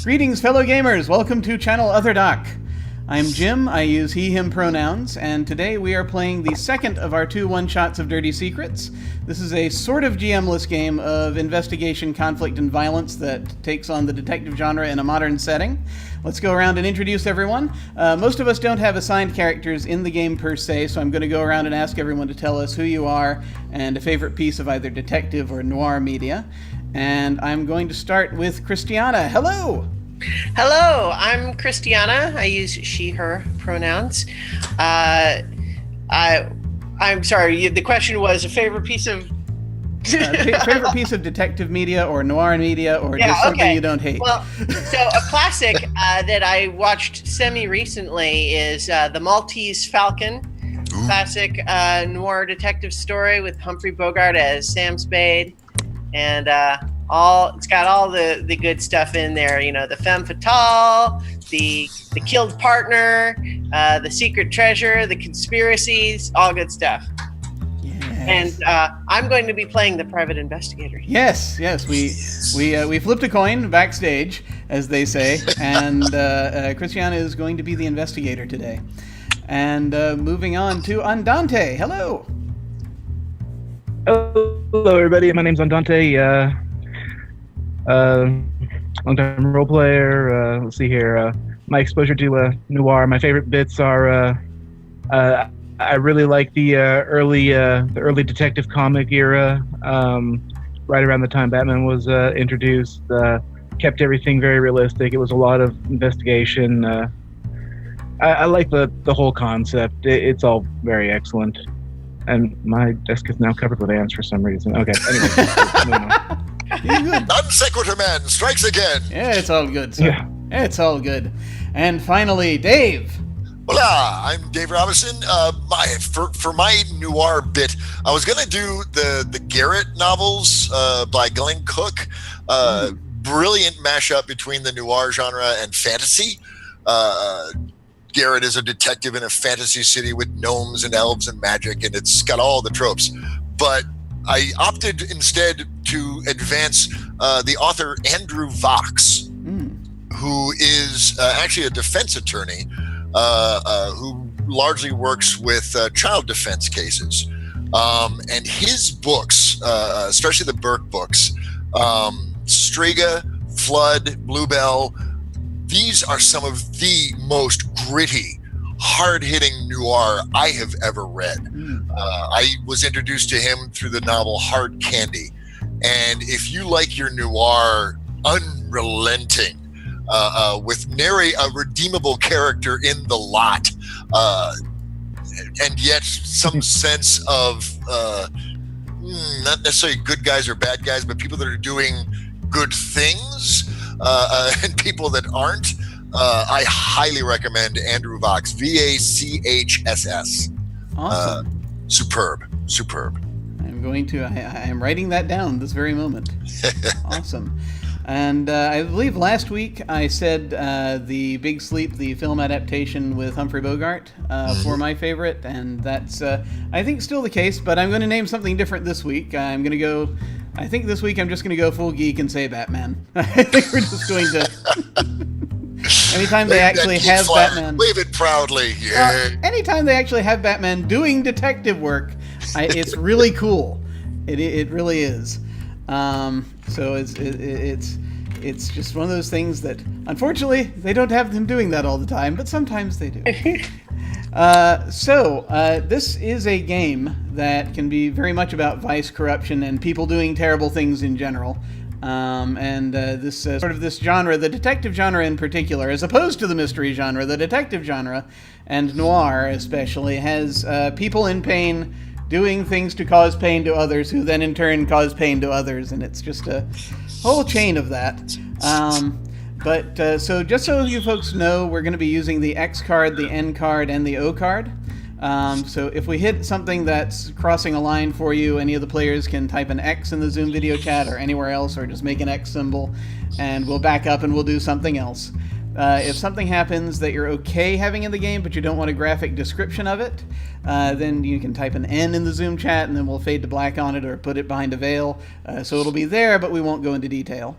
Greetings, fellow gamers! Welcome to Channel Other Doc. I'm Jim, I use he, him pronouns, and today we are playing the second of our two one-shots of Dirty Secrets. This is a sort of GM-less game of investigation, conflict, and violence that takes on the detective genre in a modern setting. Let's go around and introduce everyone. Most of us don't have assigned characters in the game per se, so I'm going to go around and ask everyone to tell us who you are and a favorite piece of either detective or noir media. And I'm going to start with Christiana. Hello! Hello, I'm Christiana. I use she, her pronouns. I'm sorry, the question was a favorite piece of... favorite piece of detective media or noir media or just something you don't hate. Well, so a classic that I watched semi-recently is The Maltese Falcon. Classic noir detective story with Humphrey Bogart as Sam Spade. And it's got all the good stuff in there, you know, the femme fatale, the killed partner, the secret treasure, the conspiracies, all good stuff. Yes. And I'm going to be playing the private investigator. Yes, we flipped a coin backstage, as they say, and Christiana is going to be the investigator today. And moving on to Andante. Hello. Hello, everybody. My name's Andante. Long-time role player. Let's see here. My exposure to noir. My favorite bits are. I really like the early detective comic era. Right around the time Batman was introduced, kept everything very realistic. It was a lot of investigation. I like the whole concept. It's all very excellent. And my desk is now covered with ants for some reason. Okay, anyway. Non sequitur man strikes again. Yeah, it's all good, sir. Yeah. It's all good. And finally, Dave. Hola, I'm Dave Robinson. For my noir bit, I was gonna do the Garrett novels by Glenn Cook. Brilliant mashup between the noir genre and fantasy. Garrett is a detective in a fantasy city with gnomes and elves and magic, and it's got all the tropes. But I opted instead to advance the author Andrew Vox, who is actually a defense attorney who largely works with child defense cases. And his books, especially the Burke books, Striga, Flood, Bluebell, these are some of the most gritty, hard-hitting noir I have ever read. I was introduced to him through the novel Hard Candy. And if you like your noir unrelenting, with nary a redeemable character in the lot, and yet some sense of not necessarily good guys or bad guys, but people that are doing good things, and people that aren't, I highly recommend Andrew Vox, Vachss. Awesome. Superb. I'm writing that down this very moment. Awesome. And I believe last week I said the Big Sleep, the film adaptation with Humphrey Bogart, for my favorite, and that's, I think, still the case, but I'm going to name something different this week. I think this week I'm just going to go full geek and say Batman. I think we're just going to... Anytime they actually have Batman... Wave it proudly. Yeah. Anytime they actually have Batman doing detective work, it's really cool. It really is. So it's just one of those things that, unfortunately, they don't have them doing that all the time, but sometimes they do. This is a game that can be very much about vice, corruption, and people doing terrible things in general. This genre, the detective genre in particular, as opposed to the mystery genre, the detective genre, and noir especially, has people in pain doing things to cause pain to others, who then in turn cause pain to others, and it's just a whole chain of that. So just so you folks know, we're going to be using the X card, the N card, and the O card. So if we hit something that's crossing a line for you, any of the players can type an X in the Zoom video chat or anywhere else, or just make an X symbol, and we'll back up and we'll do something else. If something happens that you're okay having in the game, but you don't want a graphic description of it, then you can type an N in the Zoom chat, and then we'll fade to black on it or put it behind a veil. So it'll be there, but we won't go into detail.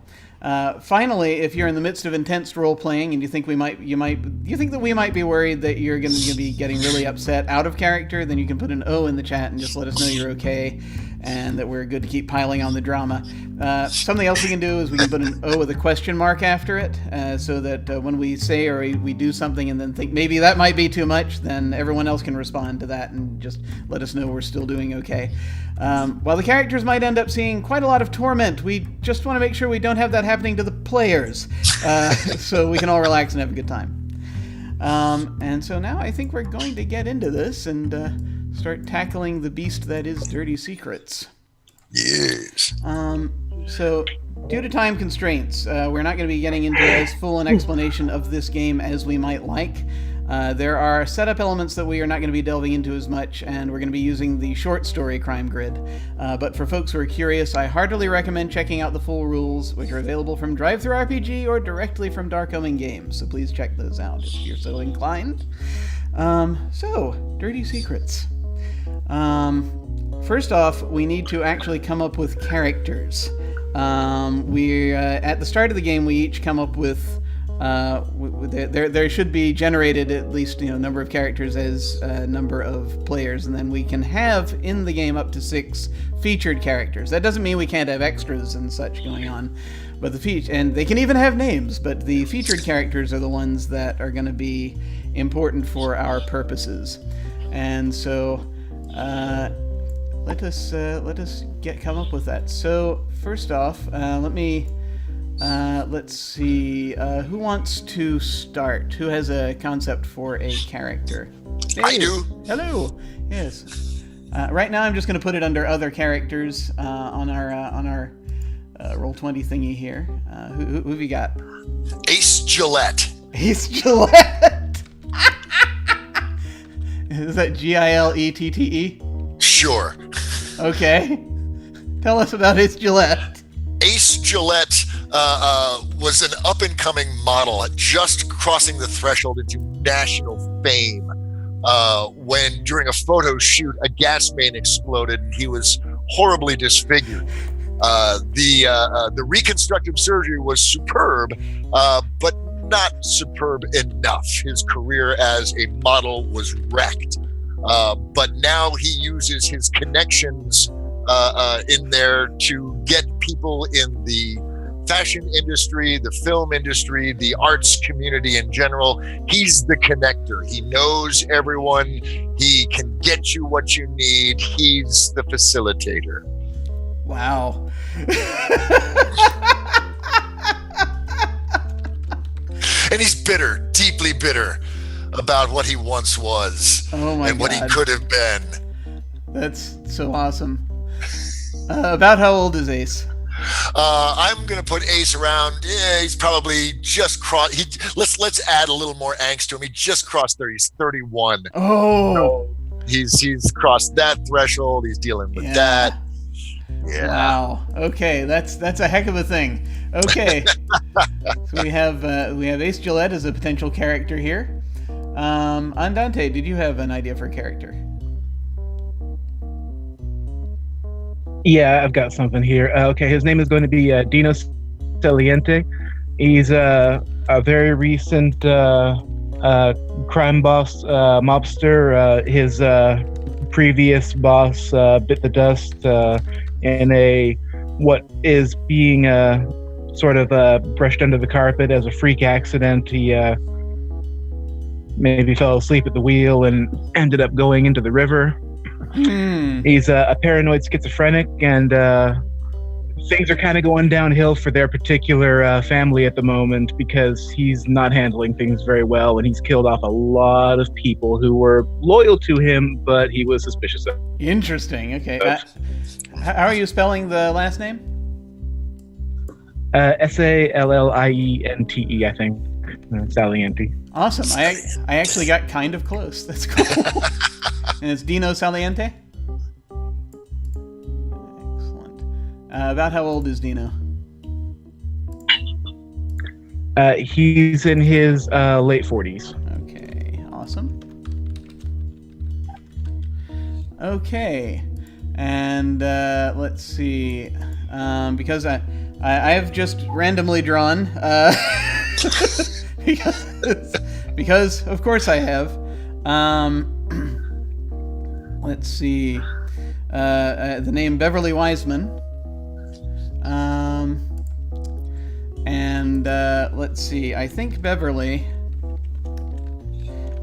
Finally, if you're in the midst of intense role playing and you think you think that we might be worried that you're going to be getting really upset out of character, then you can put an O in the chat and just let us know you're okay and that we're good to keep piling on the drama. Something else we can do is we can put an O with a question mark after it, so that when we say or we do something and then think maybe that might be too much, then everyone else can respond to that and just let us know we're still doing okay. While the characters might end up seeing quite a lot of torment, we just want to make sure we don't have that happening to the players, so we can all relax and have a good time. And so now I think we're going to get into this and start tackling the beast that is Dirty Secrets. Yes. So, due to time constraints, we're not going to be getting into as full an explanation of this game as we might like. There are setup elements that we are not going to be delving into as much, and we're going to be using the short story crime grid. But for folks who are curious, I heartily recommend checking out the full rules, which are available from DriveThruRPG or directly from Dark Omen Games, so please check those out if you're so inclined. So, Dirty Secrets. First off, we need to actually come up with characters. At the start of the game, we each come up with there should be generated at least number of characters as number of players, and then we can have in the game up to 6 featured characters. That doesn't mean we can't have extras and such going on, but and they can even have names. But the featured characters are the ones that are going to be important for our purposes, and so. Let us come up with that. So first off, let's see. Who wants to start? Who has a concept for a character? Hey. I do. Hello. Yes. Right now, I'm just going to put it under other characters on our Roll20 thingy here. Who have you got? Ace Gillette. Ace Gillette. Is that Gillette? Sure. Okay. Tell us about Ace Gillette. Ace Gillette was an up-and-coming model just crossing the threshold into national fame when, during a photo shoot, a gas main exploded and he was horribly disfigured. The reconstructive surgery was superb, but not superb enough. His career as a model was wrecked. But now he uses his connections in there to get people in the fashion industry, the film industry, the arts community in general. He's the connector. He knows everyone. He can get you what you need. He's the facilitator. Wow. And he's bitter, deeply bitter about what he once was and what he could have been. That's so awesome. About how old is Ace? I'm gonna put Ace around. He's probably just crossed. Let's add a little more angst to him. He just crossed 30. He's 31. Oh, so he's crossed that threshold. He's dealing with that. Yeah. Wow. Okay, that's a heck of a thing. Okay. So we have Ace Gillette as a potential character here. Andante, did you have an idea for a character? Yeah, I've got something here. Okay, his name is going to be Dino Saliente. He's a very recent crime boss, mobster. His previous boss bit the dust in what is being sort of brushed under the carpet as a freak accident. He maybe fell asleep at the wheel and ended up going into the river. He's a paranoid schizophrenic, and things are kind of going downhill for their particular family at the moment because he's not handling things very well, and he's killed off a lot of people who were loyal to him, but he was suspicious of. Interesting. Okay. How are you spelling the last name? Saliente, I think. Saliente. Awesome. I actually got kind of close. That's cool. And it's Dino Saliente? Excellent. About how old is Dino? He's in his late 40s. Okay, awesome. Okay, and let's see. Because I've just randomly drawn. because of course I have. Let's see. The name Beverly Wiseman. And let's see. I think Beverly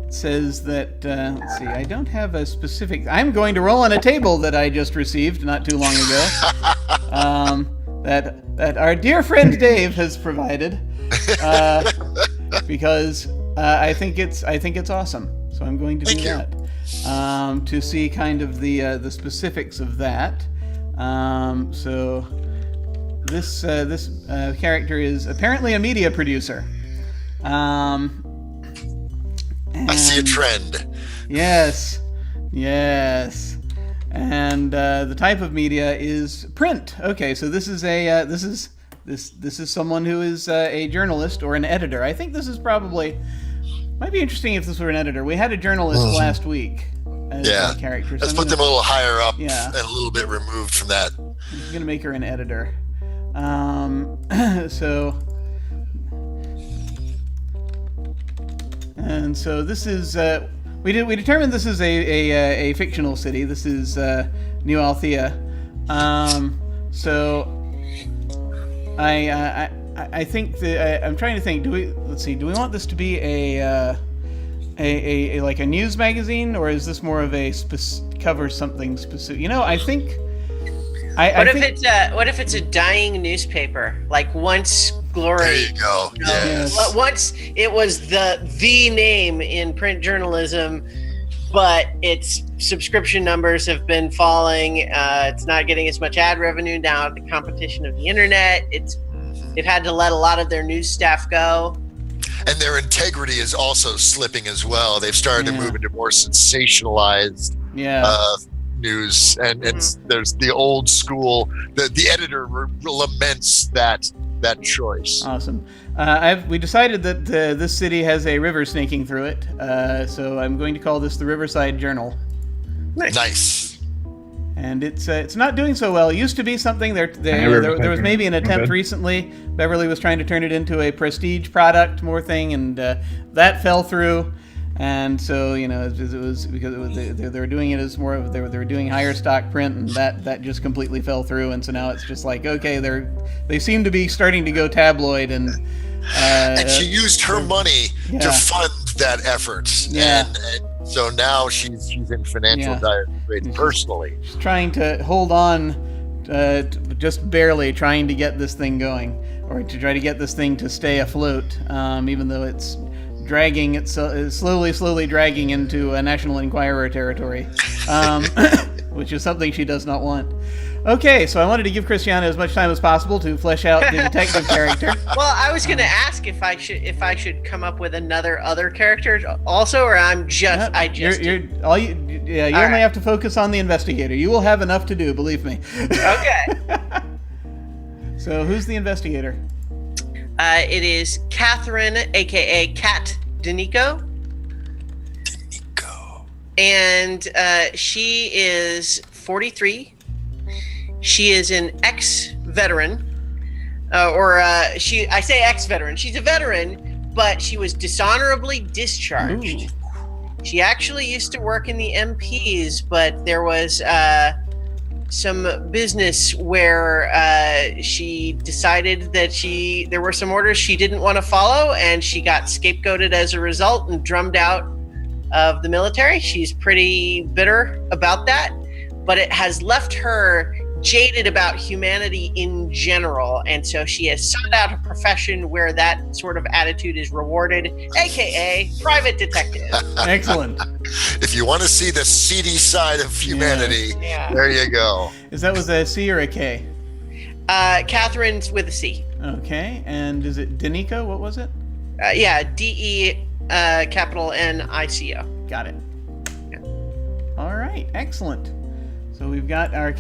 says that. Let's see. I don't have a specific. I'm going to roll on a table that I just received not too long ago. That our dear friend Dave has provided. Because I think it's awesome. So I'm going to do that. To see kind of the specifics of that. So this character is apparently a media producer. I see a trend. Yes. And the type of media is print. Okay, so this is this is someone who is a journalist or an editor. I think this is probably might be interesting if this were an editor. We had a journalist last week as a character. So Let's put them a little higher up Yeah. and a little bit removed from that. I'm gonna make her an editor. So this is we determined this is a fictional city. This is New Althea. So I think that I'm trying to think. Do we want this to be a like a news magazine, or is this more of a cover something specific? I think. What if it's a dying newspaper? Like once glory. There you go. Yes. Once it was the name in print journalism, but its subscription numbers have been falling. It's not getting as much ad revenue now. The competition of the internet. They've had to let a lot of their news staff go. And their integrity is also slipping as well. They've started to move into more sensationalized news, and there's the old school. The editor laments that choice. Awesome. We decided that this city has a river snaking through it, so I'm going to call this the Riverside Journal. Nice. And it's not doing so well. It used to be something there was maybe an attempt recently. Beverly was trying to turn it into a prestige product, more thing, and that fell through. And so it was because they were doing it as more of they were doing higher stock print, and that just completely fell through. And so now it's just like, okay, they seem to be starting to go tabloid, and she used her money to fund that effort. Yeah. And so now she's in financial dire straits personally. She's trying to hold on, just barely trying to get this thing going, or to try to get this thing to stay afloat, even though it's dragging. It's slowly dragging into a National Enquirer territory, which is something she does not want. Okay, so I wanted to give Christiana as much time as possible to flesh out the detective character. Well, I was going to ask if I should come up with other characters also, or you only have to focus on the investigator. You will have enough to do, believe me. Okay. So who's the investigator? It is Catherine, aka Kat Danico. And she is 43. She is an ex-veteran, I say ex-veteran. She's a veteran, but she was dishonorably discharged. Ooh. She actually used to work in the MPs, but there was some business where she decided that there were some orders she didn't want to follow, and she got scapegoated as a result and drummed out of the military. She's pretty bitter about that, but it has left her jaded about humanity in general, and so she has sought out a profession where that sort of attitude is rewarded, aka private detective. Excellent. If you want to see the seedy side of humanity, there you go. Is that with a C or a K? Catherine's with a C. Okay, and is it Danico? What was it? DE capital NICO. Got it. Yeah. All right, excellent. So we've got our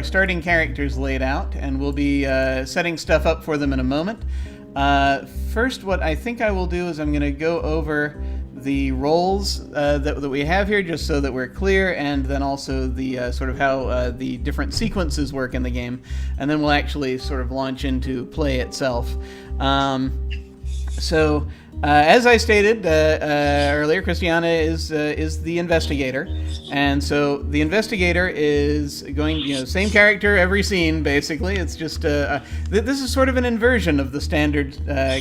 starting characters laid out, and we'll be setting stuff up for them in a moment. First, what I think I will do is I'm going to go over the roles that we have here, just so that we're clear, and then also the sort of how the different sequences work in the game, and then we'll actually sort of launch into play itself. As I stated earlier, Christiana is the investigator, and so the investigator is going, same character every scene, basically. It's just this is sort of an inversion of the standard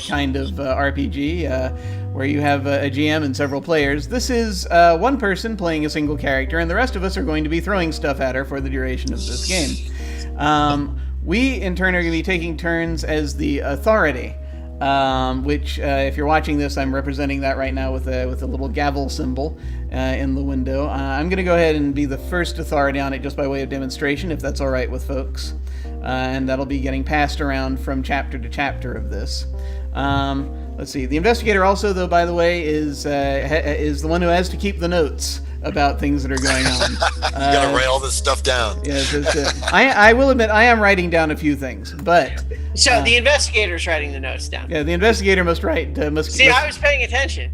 kind of RPG where you have a GM and several players. This is one person playing a single character, and the rest of us are going to be throwing stuff at her for the duration of this game. We, in turn, are going to be taking turns as the authority. Which, if you're watching this, I'm representing that right now with a little gavel symbol in the window. I'm going to go ahead and be the first authority on it just by way of demonstration, if that's all right with folks. And that'll be getting passed around from chapter to chapter of this. Let's see. The investigator also, though, by the way, is the one who has to keep the notes about things that are going on. You gotta write all this stuff down. Yes, I will admit I am writing down a few things, but so the investigator's writing the notes down. Yeah, the investigator must write. I was paying attention.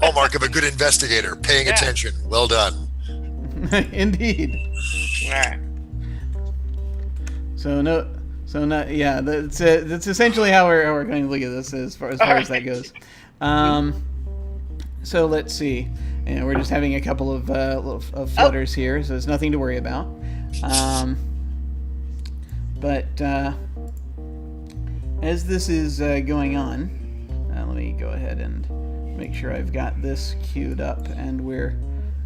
Hallmark of a good investigator, paying attention. Well done. Indeed. All right. That's essentially how we're going to look at this as far as that goes. So let's see. We're just having a couple of flutters here, so there's nothing to worry about. But as this is going on, let me go ahead and make sure I've got this queued up and we're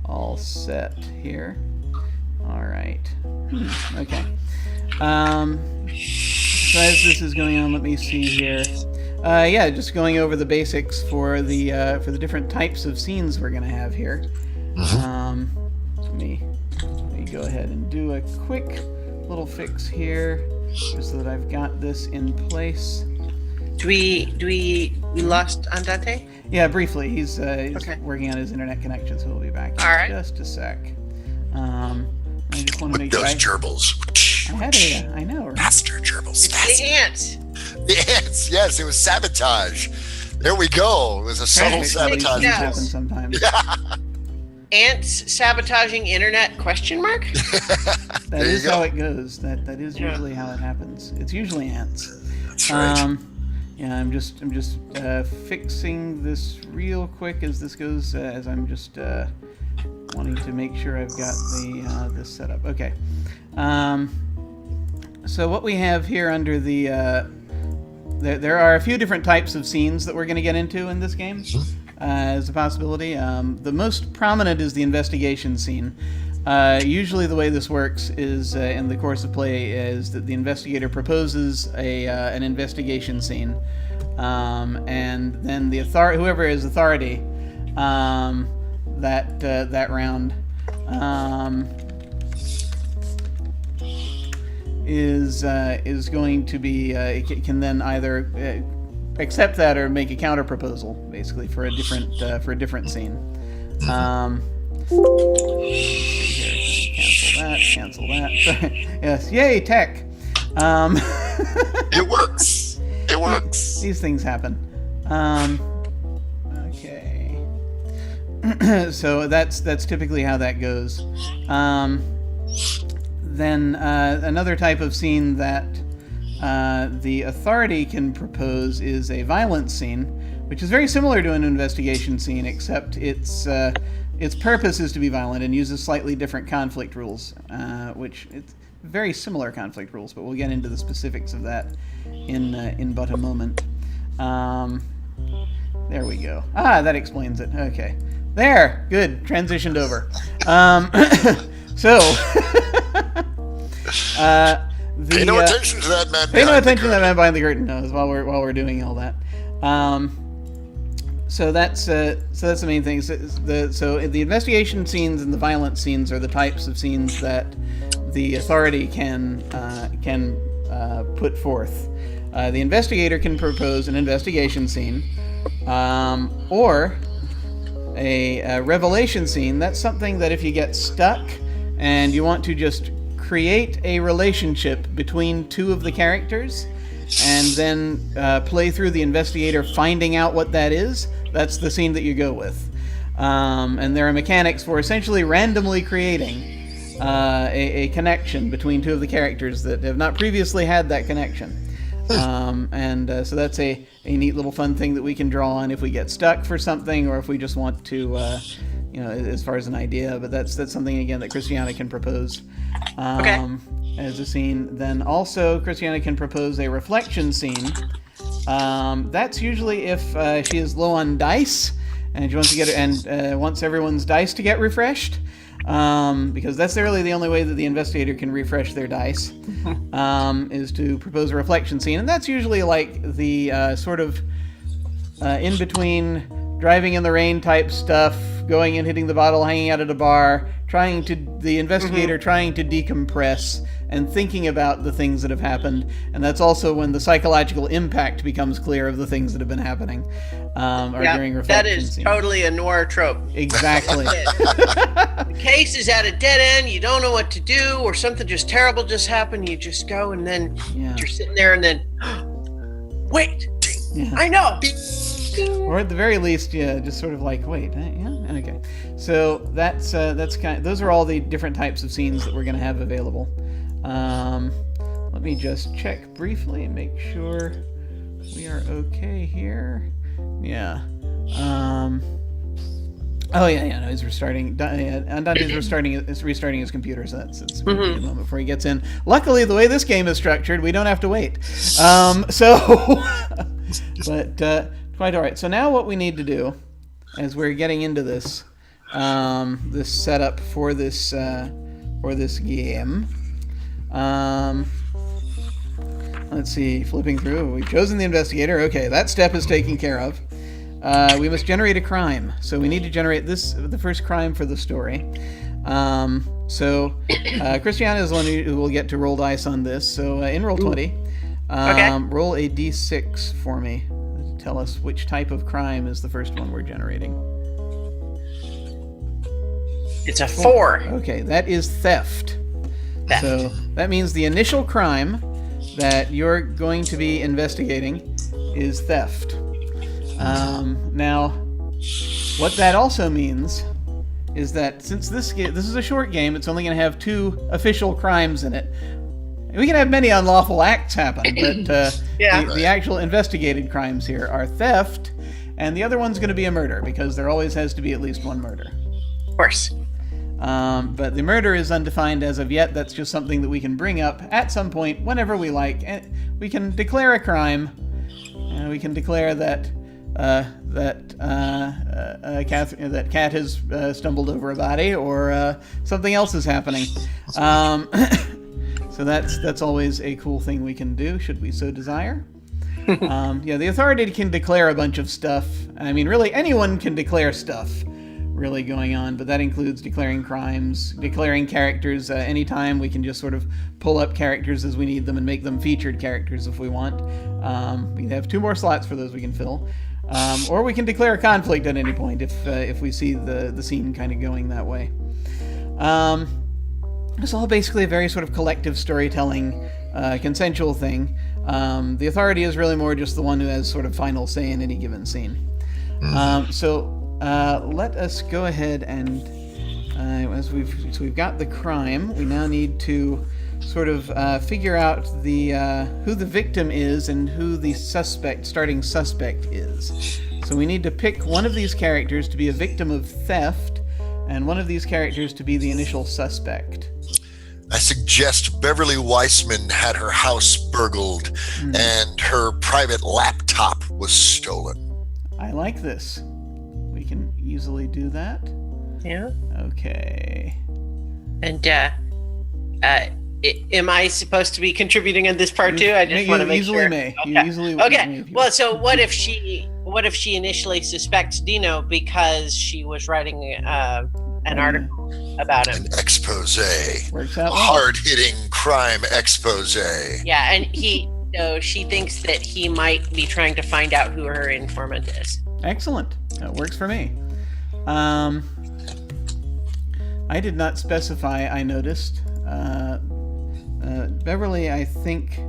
all set here. All right. Okay. So as this is going on, let me see here. Just going over the basics for the different types of scenes we're going to have here. Let me go ahead and do a quick little fix here, just so that I've got this in place. We lost Andante? Yeah, briefly. He's okay. Working on his internet connection, so he'll be back in just a sec. I just want to make sure. Those gerbils. I know, right? Master gerbils. It's the ants. The ants, yes, it was sabotage. There we go. It was a subtle sabotage. Things happen sometimes. Ants sabotaging internet ? That is how it goes. That is usually how it happens. It's usually ants. That's right. I'm just fixing this real quick as this goes. As I'm just wanting to make sure I've got this set up. Okay. So what we have here under the there are a few different types of scenes that we're going to get into in this game as a possibility. The most prominent is the investigation scene. Usually the way this works is in the course of play is that the investigator proposes an investigation scene, and then the whoever is authority that round is going to be can then either accept that or make a counter proposal, basically for a different scene. Cancel that. Yes, yay tech. It works. It works. These things happen. Okay. So that's typically how that goes. Then another type of scene that the authority can propose is a violence scene, which is very similar to an investigation scene, except its purpose is to be violent and uses slightly different conflict rules, which it's very similar conflict rules, but we'll get into the specifics of that in but a moment. There we go. That explains it. Okay. There. Good. Transitioned over. So, pay no attention to that man. Pay no attention to that man behind the curtain. No, while we're doing all that. So that's the main thing. So the investigation scenes and the violent scenes are the types of scenes that the authority can put forth. The investigator can propose an investigation scene, or a revelation scene. That's something that if you get stuck and you want to just create a relationship between two of the characters, and then play through the investigator finding out what that is, that's the scene that you go with. And there are mechanics for essentially randomly creating a connection between two of the characters that have not previously had that connection. So that's a neat little fun thing that we can draw on if we get stuck for something, or if we just want to, as far as an idea. But that's something, again, that Christiana can propose as a scene. Then also Christiana can propose a reflection scene. That's usually if she is low on dice and she wants to get wants everyone's dice to get refreshed. Because that's really the only way that the investigator can refresh their dice, is to propose a reflection scene. And that's usually like the sort of in between driving in the rain type stuff, going and hitting the bottle, hanging out at a bar, the investigator trying to decompress and thinking about the things that have happened. And that's also when the psychological impact becomes clear of the things that have been happening, during reflection that is scene. Totally a noir trope. Exactly. The case is at a dead end, you don't know what to do, or something just terrible just happened, you just go, and then you're sitting there, and then, wait, I know. Or at the very least, just sort of like, wait, okay. So that's those are all the different types of scenes that we're going to have available. Let me just check briefly and make sure we are okay here. Yeah. No, he's restarting. Dante's restarting his computer, so it's a moment before he gets in. Luckily, the way this game is structured, we don't have to wait. But quite all right. So now what we need to do, as we're getting into this, this setup for this game. Let's see. Flipping through, we've chosen the investigator. Okay, that step is taken care of. We must generate a crime. So we need to generate the first crime for the story. Christiana is the one who will get to roll dice on this. So in Roll20, roll a d6 for me. Tell us which type of crime is the first one we're generating. It's a 4. Okay, that is theft. So that means the initial crime that you're going to be investigating is theft. Now, what that also means is that since this is a short game, it's only going to have 2 official crimes in it. We can have many unlawful acts happen, but the actual investigated crimes here are theft, and the other one's going to be a murder, because there always has to be at least one murder. Of course. But the murder is undefined as of yet. That's just something that we can bring up at some point whenever we like. And we can declare a crime. We can declare that Cat has stumbled over a body, or something else is happening. So that's always a cool thing we can do, should we so desire. The authority can declare a bunch of stuff. I mean, really, anyone can declare stuff really going on, but that includes declaring crimes, declaring characters. Anytime we can just sort of pull up characters as we need them and make them featured characters if we want. We have 2 more slots for those we can fill. Or we can declare a conflict at any point if we see the scene kind of going that way. It's all basically a very sort of collective storytelling, consensual thing. The authority is really more just the one who has sort of final say in any given scene. Let us go ahead and, as we've got the crime, we now need to sort of figure out who the victim is and who the starting suspect is. So we need to pick one of these characters to be a victim of theft, and one of these characters to be the initial suspect. I suggest Beverly Weissman had her house burgled and her private laptop was stolen. I like this. We can easily do that. Yeah. Okay. And am I supposed to be contributing in this part too? I just want to make sure. May. Okay. You easily may. Okay. Well, so what if she initially suspects Dino because she was writing an article about him? An expose. Works out well. Hard-hitting crime expose. Yeah, and she thinks that he might be trying to find out who her informant is. Excellent. That works for me. I did not specify, I noticed. Beverly, I think,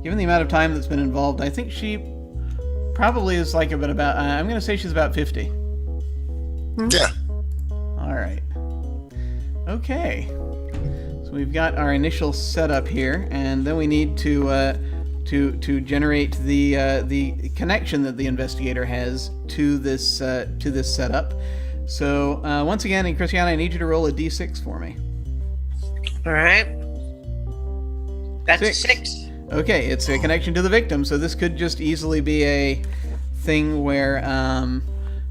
given the amount of time that's been involved, I think she probably is like about I'm going to say she's about 50. Yeah. All right. Okay. So we've got our initial setup here, and then we need to generate the connection that the investigator has to this setup. So once again, Christiana, I need you to roll a d6 for me. All right. That's 6. 6. Okay, it's a connection to the victim, so this could just easily be a thing where,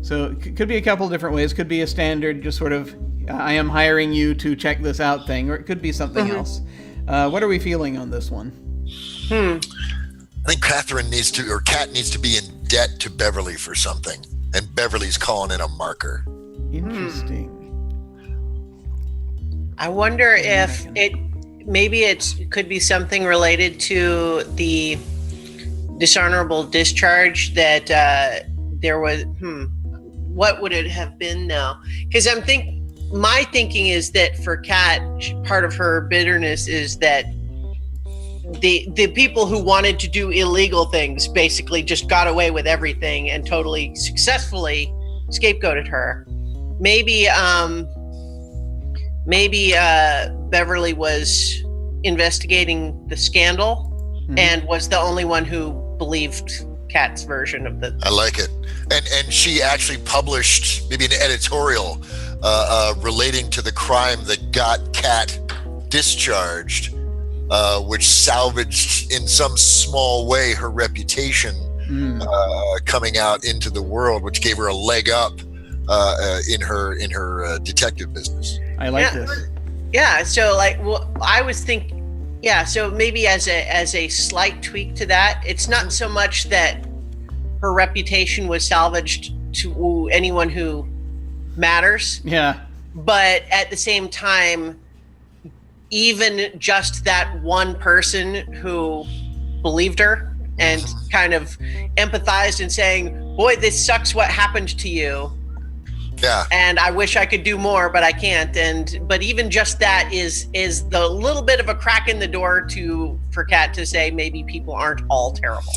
so it could be a couple different ways. Could be a standard, just sort of, I am hiring you to check this out thing, or it could be something else. What are we feeling on this one? I think Kat needs to be in debt to Beverly for something, and Beverly's calling in a marker. Interesting. I wonder if maybe it could be something related to the dishonorable discharge that there was. What would it have been now? Because my thinking is that for Kat, part of her bitterness is that the people who wanted to do illegal things basically just got away with everything and totally successfully scapegoated her. Maybe Beverly was investigating the scandal and was the only one who believed Kat's version of the. I like it, and she actually published maybe an editorial relating to the crime that got Kat discharged, which salvaged in some small way her reputation coming out into the world, which gave her a leg up in her detective business. I like this. Yeah, so I was thinking, so maybe as a slight tweak to that, it's not so much that her reputation was salvaged to anyone who matters. Yeah. But at the same time, even just that one person who believed her and kind of empathized and saying, boy, this sucks what happened to you. Yeah. And I wish I could do more, but I can't. But even just that is the little bit of a crack in the door for Kat to say maybe people aren't all terrible.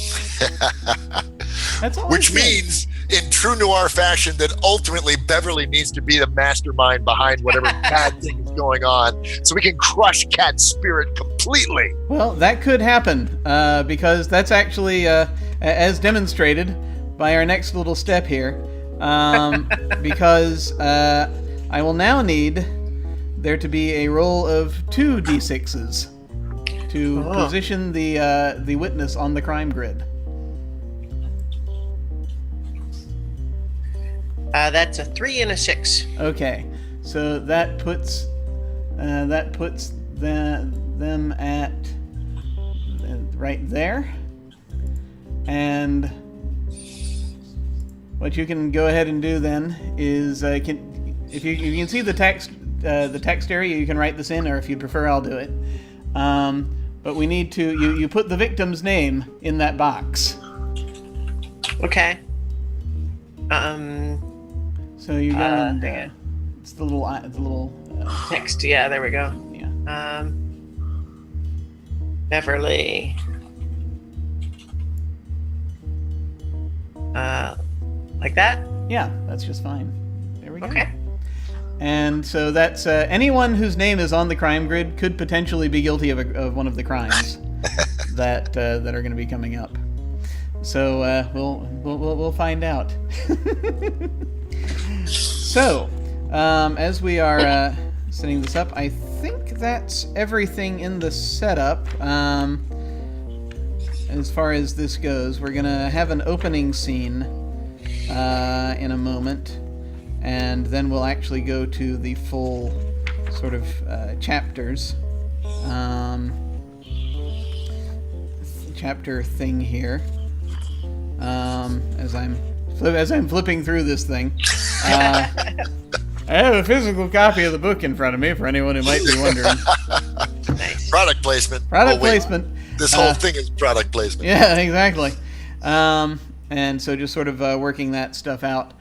Which means, in true noir fashion, that ultimately Beverly needs to be the mastermind behind whatever bad thing is going on, so we can crush Kat's spirit completely. Well, that could happen because that's actually, as demonstrated by our next little step here. Because I will now need there to be a roll of 2 d6s to position the witness on the crime grid. That's a 3 and a 6. Okay, so that puts them at right there, and what you can go ahead and do then is if you can see the text area, you can write this in, or if you prefer, I'll do it. But we need to you put the victim's name in that box. Okay. So you go and it's the little text. Yeah, there we go. Yeah. Beverly. Like that? Yeah, that's just fine. There we go. Okay. And so that's anyone whose name is on the crime grid could potentially be guilty of one of the crimes that are going to be coming up. So we'll find out. So as we are setting this up, I think that's everything in the setup. As far as this goes, we're gonna have an opening scene in a moment, and then we'll actually go to the full sort of chapters. Chapter thing here. As I'm flipping through this thing, I have a physical copy of the book in front of me for anyone who might be wondering. Nice. Product placement. Placement. This whole thing is product placement. Yeah, exactly. And so just sort of working that stuff out.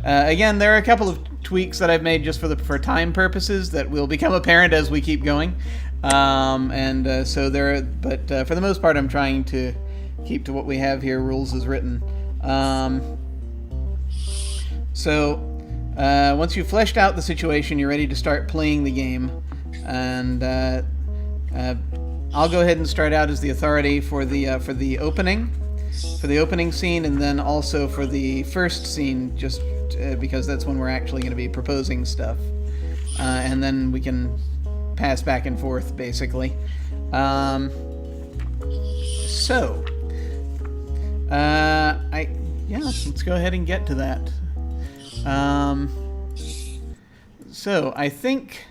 Again, there are a couple of tweaks that I've made just for time purposes that will become apparent as we keep going. So there. But for the most part, I'm trying to keep to what we have here, rules as written. Once you've fleshed out the situation, you're ready to start playing the game, and I'll go ahead and start out as the authority for the opening scene, and then also for the first scene, just because that's when we're actually going to be proposing stuff, and then we can pass back and forth, basically. Let's go ahead and get to that. So I think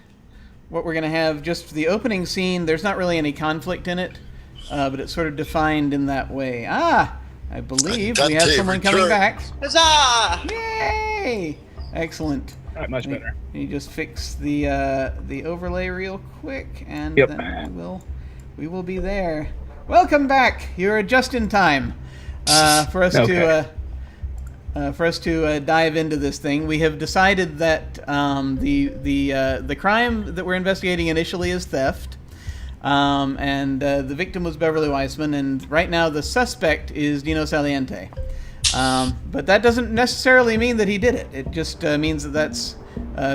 what we're going to have, just for the opening scene, there's not really any conflict in it, but it's sort of defined in that way. I believe we have someone coming back. Huzzah! Yay! Excellent. All right, much better. You just fix the overlay real quick, and Yep. then we will be there. Welcome back. You're just in time for us to dive into this thing. We have decided that the crime that we're investigating initially is theft, and the victim was Beverly Weissman, and right now the suspect is Dino Saliente. But that doesn't necessarily mean that he did it. It just means that that's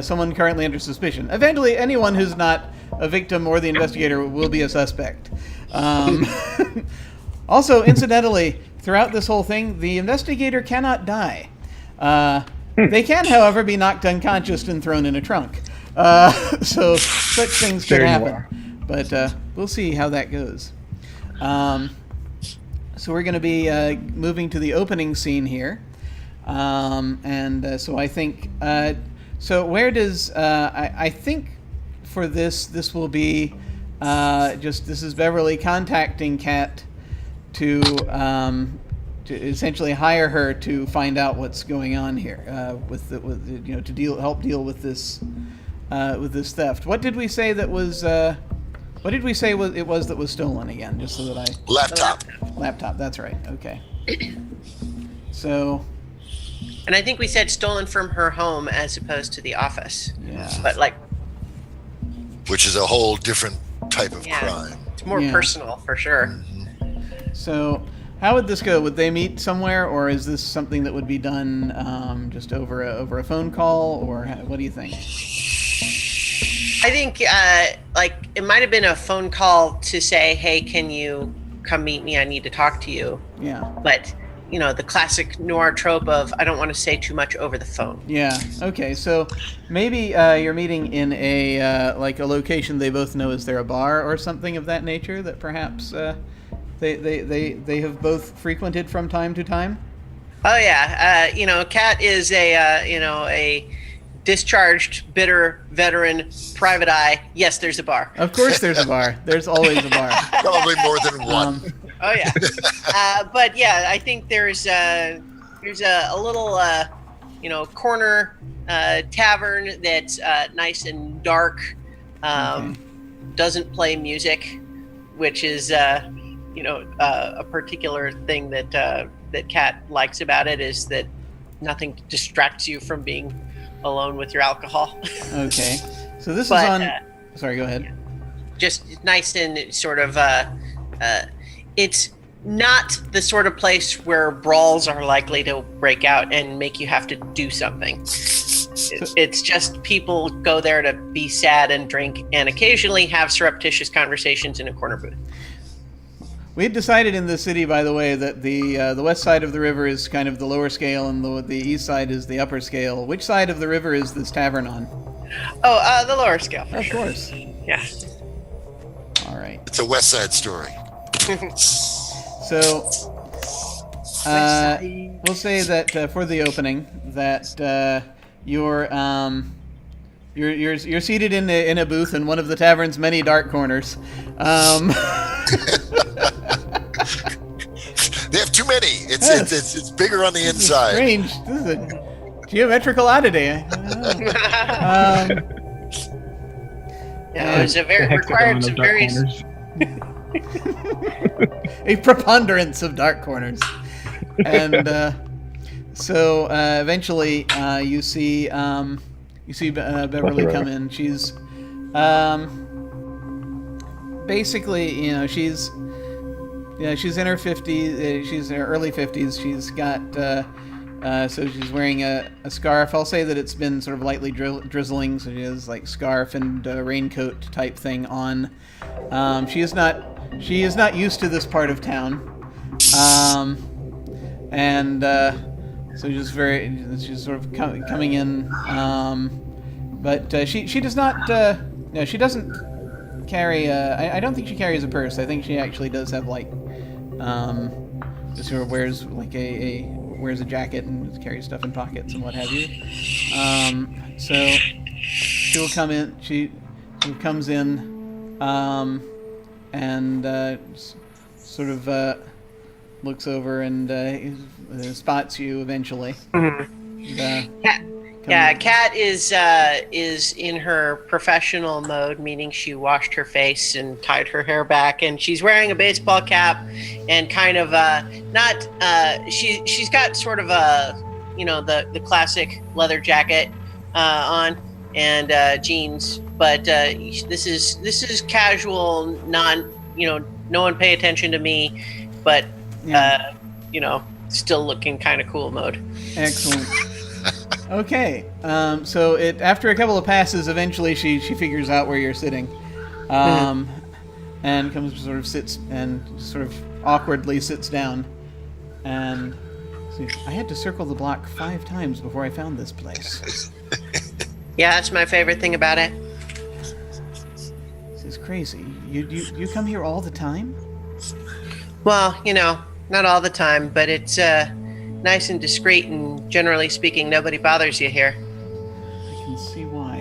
someone currently under suspicion. Eventually, anyone who's not a victim or the investigator will be a suspect. Also, incidentally, throughout this whole thing, the investigator cannot die. They can, however, be knocked unconscious and thrown in a trunk. So such things can happen. But we'll see how that goes. So we're going to be moving to the opening scene here. So I think... so where does... I think for this will be... this is Beverly contacting Kat to essentially hire her to find out what's going on here to help deal with this theft. What did we say that was what did we say it was that was stolen again? Just so that I laptop. That's right. Okay. So. And I think we said stolen from her home as opposed to the office. Yeah. But which is a whole different type of crime. It's more personal for sure. Mm-hmm. So, how would this go? Would they meet somewhere, or is this something that would be done just over a phone call, or what do you think? I think it might have been a phone call to say, "Hey, can you come meet me? I need to talk to you." Yeah. But the classic noir trope of I don't want to say too much over the phone. Yeah. Okay. So maybe you're meeting in a location they both know. Is there a bar or something of that nature that perhaps they have both frequented from time to time? Oh yeah. Kat is a discharged, bitter veteran private eye. Yes, there's a bar. Of course, there's a bar. There's always a bar. Probably more than one. Oh yeah. But yeah, I think there's a little corner tavern that's nice and dark. Doesn't play music, which is a particular thing that Kat likes about it, is that nothing distracts you from being alone with your alcohol. Okay. So this is on. Sorry, go ahead. Just nice and sort of. It's not the sort of place where brawls are likely to break out and make you have to do something. It's just people go there to be sad and drink and occasionally have surreptitious conversations in a corner booth. We had decided in the city, by the way, that the west side of the river is kind of the lower scale and the east side is the upper scale. Which side of the river is this tavern on? Oh, the lower scale. Of course. Yeah. All right. It's a West Side Story. So, we'll say that for the opening, that you're seated in a booth in one of the tavern's many dark corners. They have too many. It's bigger on the inside. Strange. This is a geometrical oddity. It was required some various. A preponderance of dark corners, and so eventually you see Beverly come in. She's basically, she's in her 50s. She's in her early 50s. She's got so she's wearing a scarf. I'll say that it's been sort of lightly drizzling, so she has like scarf and raincoat type thing on. She is not used to this part of town, and so she's sort of coming in. But she does not. No, she doesn't carry. I don't think she carries a purse. I think she actually does have like, just sort of wears like wears a jacket and carries stuff in pockets and what have you. So she'll come in. She comes in, and sort of looks over and spots you eventually. Mm-hmm. Kat is in her professional mode, meaning she washed her face and tied her hair back, and she's wearing a baseball cap and kind of she's got sort of a the classic leather jacket on and jeans, but this is casual, no one pay attention to me, but still looking kind of cool mode. Excellent. Okay, so after a couple of passes, eventually she figures out where you're sitting, and sits and sort of awkwardly sits down, and I had to circle the block 5 times before I found this place. Yeah, that's my favorite thing about it. This is crazy. You come here all the time? Well, not all the time, but it's nice and discreet, and generally speaking, nobody bothers you here. I can see why.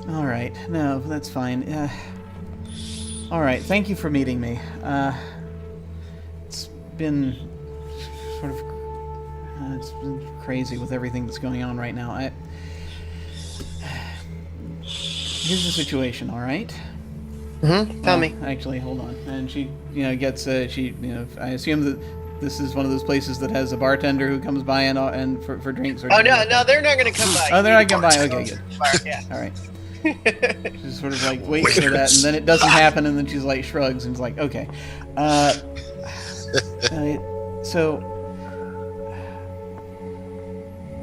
All right, no, that's fine. All right, thank you for meeting me. It's been sort of it's been crazy with everything that's going on right now. Here's the situation, all right? Mm-hmm. Tell me. Actually, hold on. And she, gets I assume that this is one of those places that has a bartender who comes by and for drinks. Or no, they're not going to come by. Oh, they're not going to come by. Okay, good. Yeah. All right. She's sort of like waits for that, and then it doesn't happen, and then she's like shrugs and is like, okay. So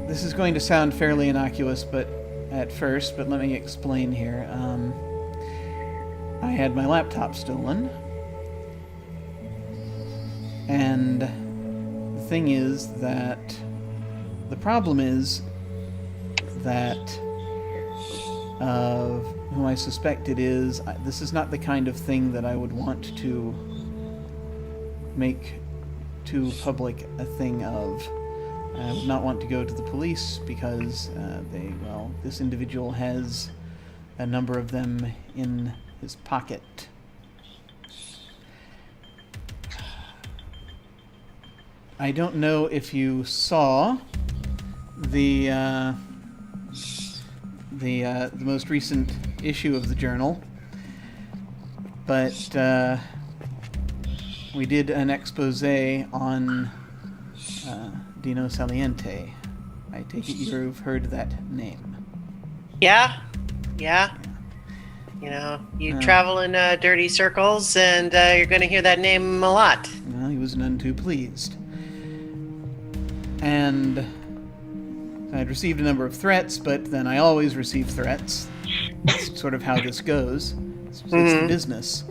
this is going to sound fairly innocuous, but let me explain here. I had my laptop stolen. And the thing is that the problem is that who I suspect it is, this is not the kind of thing that I would want to make too public a thing of. I would not want to go to the police because this individual has a number of them in his pocket. I don't know if you saw the most recent issue of the journal, but we did an expose on Dino Saliente. I take it you've heard that name. Yeah. You travel in dirty circles, and you're going to hear that name a lot. Well, he was none too pleased. And I'd received a number of threats, but then I always receive threats. That's sort of how this goes. It's the business.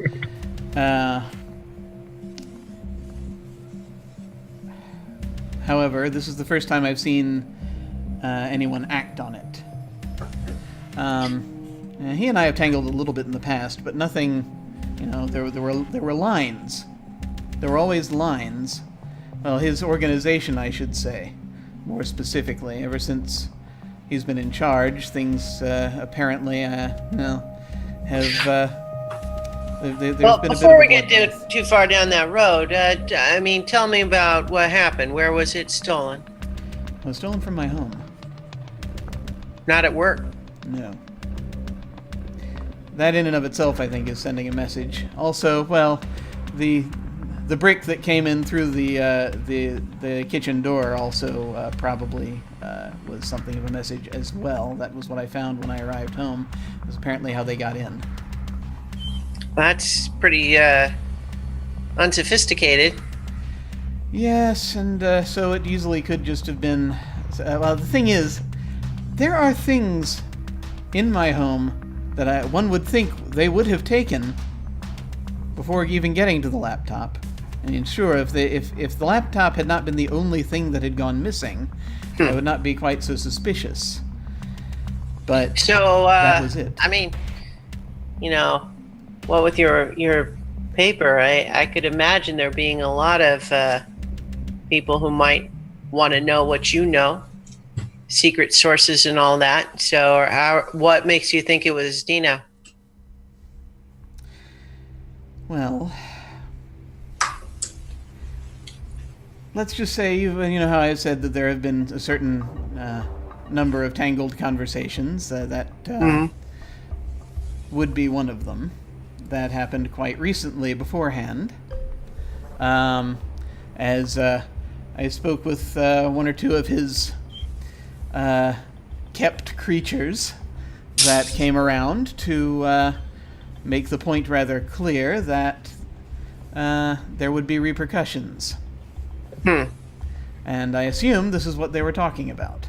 However, this is the first time I've seen anyone act on it. He and I have tangled a little bit in the past, but nothing. There were lines. There were always lines. Well, his organization, I should say, more specifically. Ever since he's been in charge, things apparently, have. There's been a bit before of we get too far down that road, tell me about what happened. Where was it stolen? It was stolen from my home. Not at work. No. That in and of itself, I think, is sending a message. Also, well, the brick that came in through the kitchen door also probably was something of a message as well. That was what I found when I arrived home. It was apparently how they got in. That's pretty unsophisticated. Yes, and so it easily could just have been. Well, the thing is, there are things in my home that one would think they would have taken before even getting to the laptop. I mean, sure, if the laptop had not been the only thing that had gone missing, I would not be quite so suspicious. But So that was it. I mean, what with your paper, I could imagine there being a lot of people who might want to know what you know, secret sources and all that. So what makes you think it was Dino? Well, let's just say, you know how I said that there have been a certain number of tangled conversations, that would be one of them. That happened quite recently beforehand. As I spoke with one or two of his kept creatures that came around to make the point rather clear that there would be repercussions. And I assume this is what they were talking about.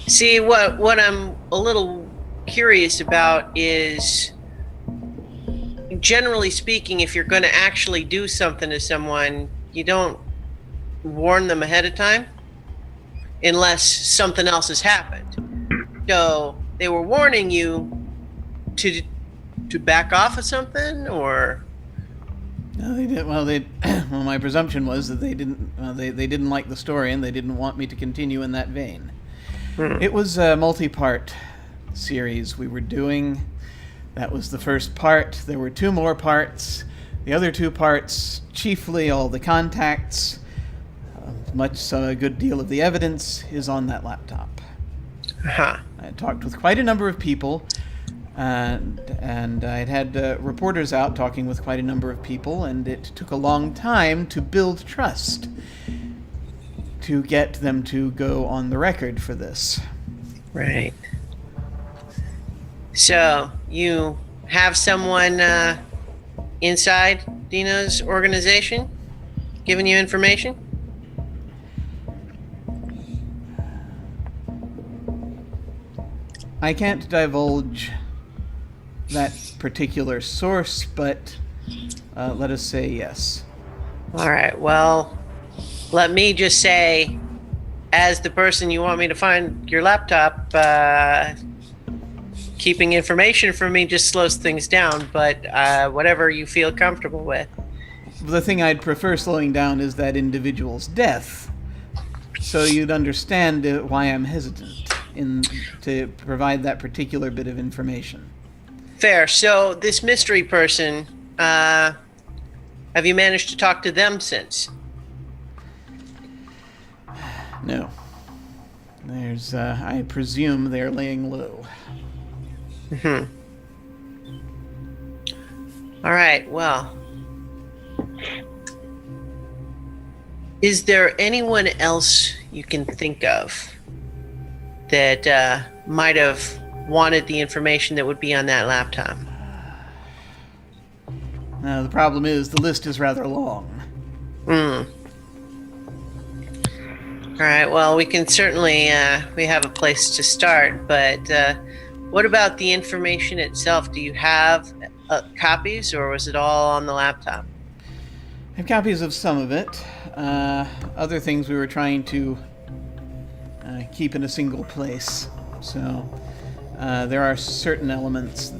See, what I'm a little curious about is, generally speaking, if you're going to actually do something to someone, you don't warn them ahead of time unless something else has happened. So they were warning you to back off of something, or? No, they didn't. Well, my presumption was that they didn't. They didn't like the story, and they didn't want me to continue in that vein. It was a multi-part series we were doing. That was the first part. There were 2 more parts. The other 2 parts, chiefly all the contacts, a good deal of the evidence is on that laptop. Uh-huh. I talked with quite a number of people, and I'd had reporters out talking with quite a number of people, and it took a long time to build trust to get them to go on the record for this. Right. So you have someone inside Dino's organization giving you information? I can't divulge that particular source, but let us say yes. All right, well, let me just say, as the person you want me to find your laptop, keeping information from me just slows things down, but whatever you feel comfortable with. The thing I'd prefer slowing down is that individual's death, so you'd understand why I'm hesitant to provide that particular bit of information. Fair. So this mystery person, have you managed to talk to them since? No. There's, I presume they're laying low. All right, well. Is there anyone else you can think of that might have wanted the information that would be on that laptop? The problem is the list is rather long. All right, well, we can certainly, we have a place to start, but what about the information itself? Do you have copies, or was it all on the laptop? I have copies of some of it. Other things we were trying to keep in a single place. So there are certain elements of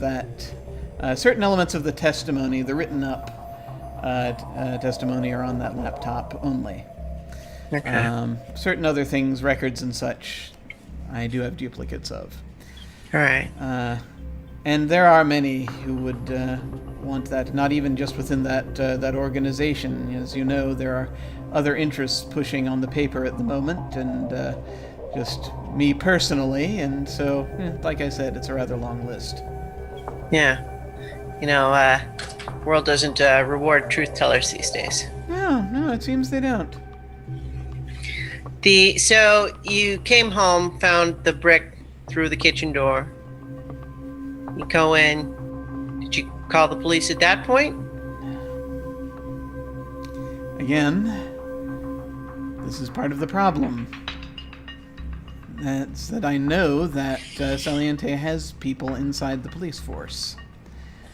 the testimony, the written up testimony, are on that laptop only. Okay. Certain other things, records and such, I do have duplicates of. All right. And there are many who would want that, not even just within that organization. As you know, there are other interests pushing on the paper at the moment, and just me personally, and so, like I said, it's a rather long list. Yeah. World doesn't reward truth tellers these days. No, it seems they don't. So you came home, found the brick through the kitchen door. You go in, Did you call the police at that point? Again, this is part of the problem. That's that I know that Saliente has people inside the police force.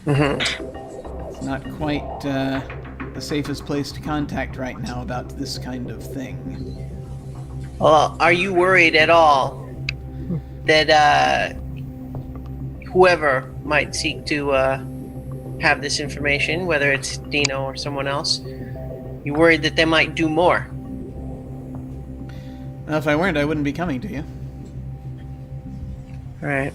It's not quite the safest place to contact right now about this kind of thing. Well, are you worried at all that whoever might seek to have this information, whether it's Dino or someone else, you worried that they might do more? Well, if I weren't, I wouldn't be coming to you. All right.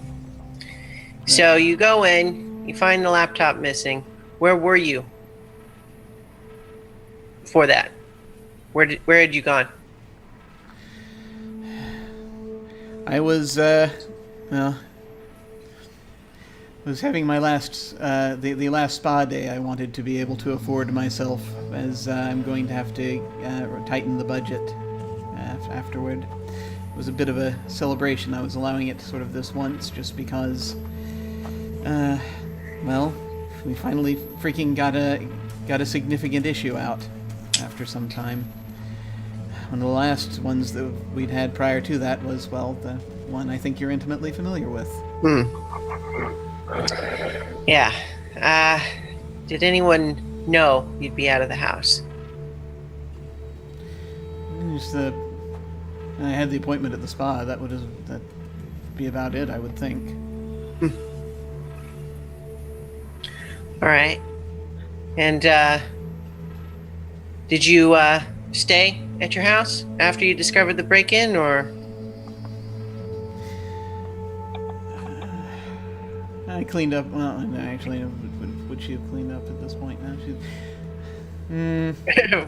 So you go in, you find the laptop missing. Where were you before that? Where had you gone? I was, was having my last, the last spa day I wanted to be able to afford myself, as I'm going to have to tighten the budget afterward. It was a bit of a celebration. I was allowing it sort of this once just because, well, we finally freaking got a significant issue out after some time. One of the last ones that we'd had prior to that was, well, the one I think you're intimately familiar with. Yeah. Did anyone know you'd be out of the house? Just I had the appointment at the spa. That'd be about it, I would think. All right. And did you stay at your house after you discovered the break-in, or? I cleaned up. Well, no, actually, would she have cleaned up at this point? No, she's.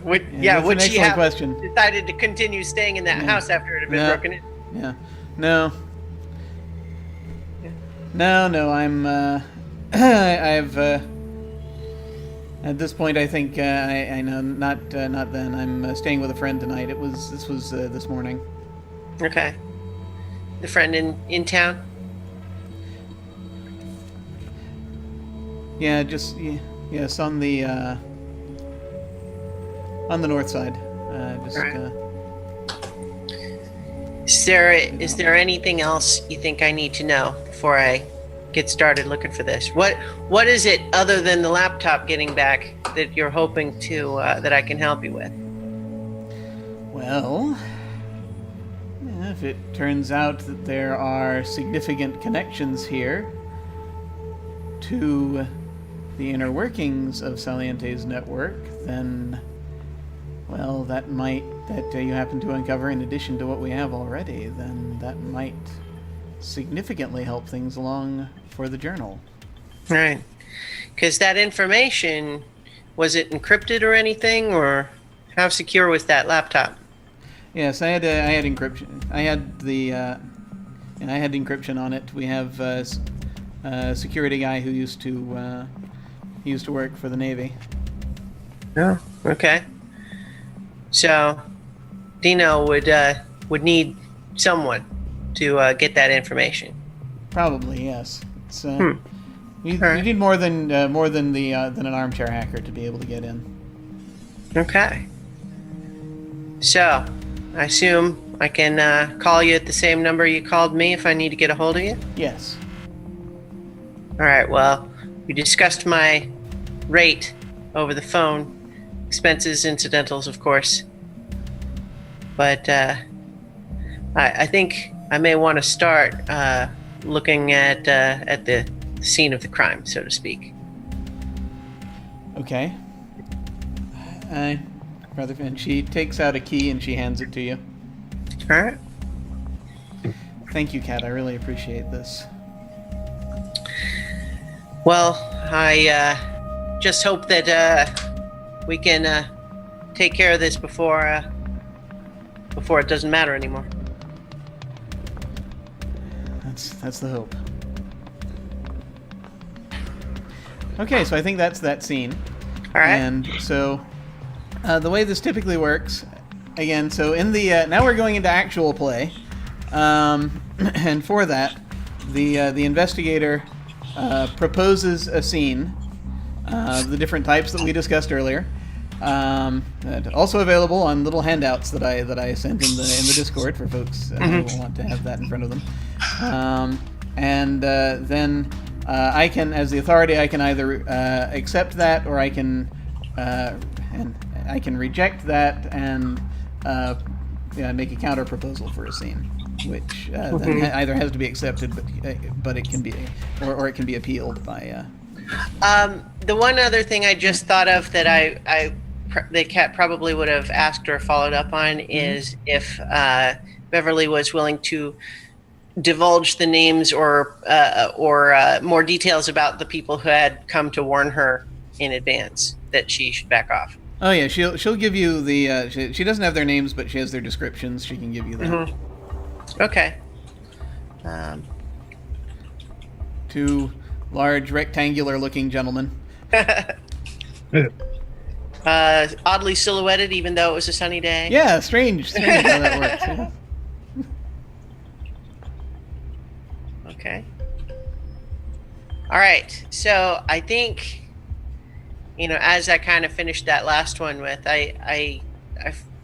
Would that's an she excellent have question. decided to continue staying in that house after it had been broken in? Yeah. No. No. I'm. I've. At this point, I think I know. Not then. I'm staying with a friend tonight. This was this morning. Okay. The friend in town? Yeah, yes, on the north side. Just. Right. Is there anything else you think I need to know before I get started looking for this? What is it other than the laptop getting back that you're hoping to that I can help you with? Well, if it turns out that there are significant connections here to the inner workings of Saliente's network, then, well, that you happen to uncover in addition to what we have already, then that might significantly help things along for the journal. Right. Because that information, was it encrypted or anything, or how secure was that laptop? Yes, I had encryption. I had encryption on it. We have a security guy who used to work for the Navy. Oh, okay. So, Dino would need someone to get that information. Probably, yes. It's you need more than an armchair hacker to be able to get in. Okay. So, I assume I can call you at the same number you called me if I need to get a hold of you? Yes. All right, well, we discussed my rate over the phone. Expenses, incidentals, of course. But I think I may want to start looking at the scene of the crime, so to speak. Okay. And she takes out a key and she hands it to you. All right. Thank you, Kat. I really appreciate this. Well, I just hope that we can take care of this before it doesn't matter anymore. That's the hope. Okay, so I think that's that scene. All right. And so the way this typically works, again, so in the now we're going into actual play, and for that, the investigator proposes a scene, the different types that we discussed earlier. Also available on little handouts that I sent in the Discord for folks who want to have that in front of them. Then I can, as the authority, I can either accept that, or I can reject that and make a counter proposal for a scene, which then either has to be accepted, but it can be, or it can be appealed by. The one other thing I just thought of that the cat probably would have asked or followed up on is if Beverly was willing to divulge the names or more details about the people who had come to warn her in advance that she should back off. Oh yeah, she'll give you the. She doesn't have their names, but she has their descriptions. She can give you that. Okay. Two large rectangular-looking gentlemen. Oddly silhouetted, even though it was a sunny day. Yeah, strange how that works. Yeah. Okay. All right. So I think, as I kind of finished that last one with, I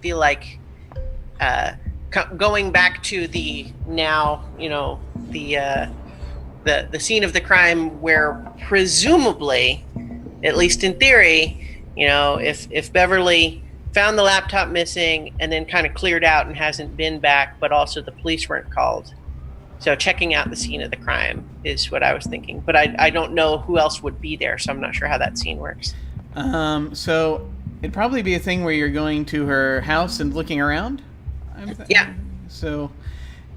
feel like going back to the now, the scene of the crime where presumably, at least in theory, if Beverly found the laptop missing and then kind of cleared out and hasn't been back, but also the police weren't called. So checking out the scene of the crime is what I was thinking. But I don't know who else would be there, so I'm not sure how that scene works. So it'd probably be a thing where you're going to her house and looking around? Yeah. So,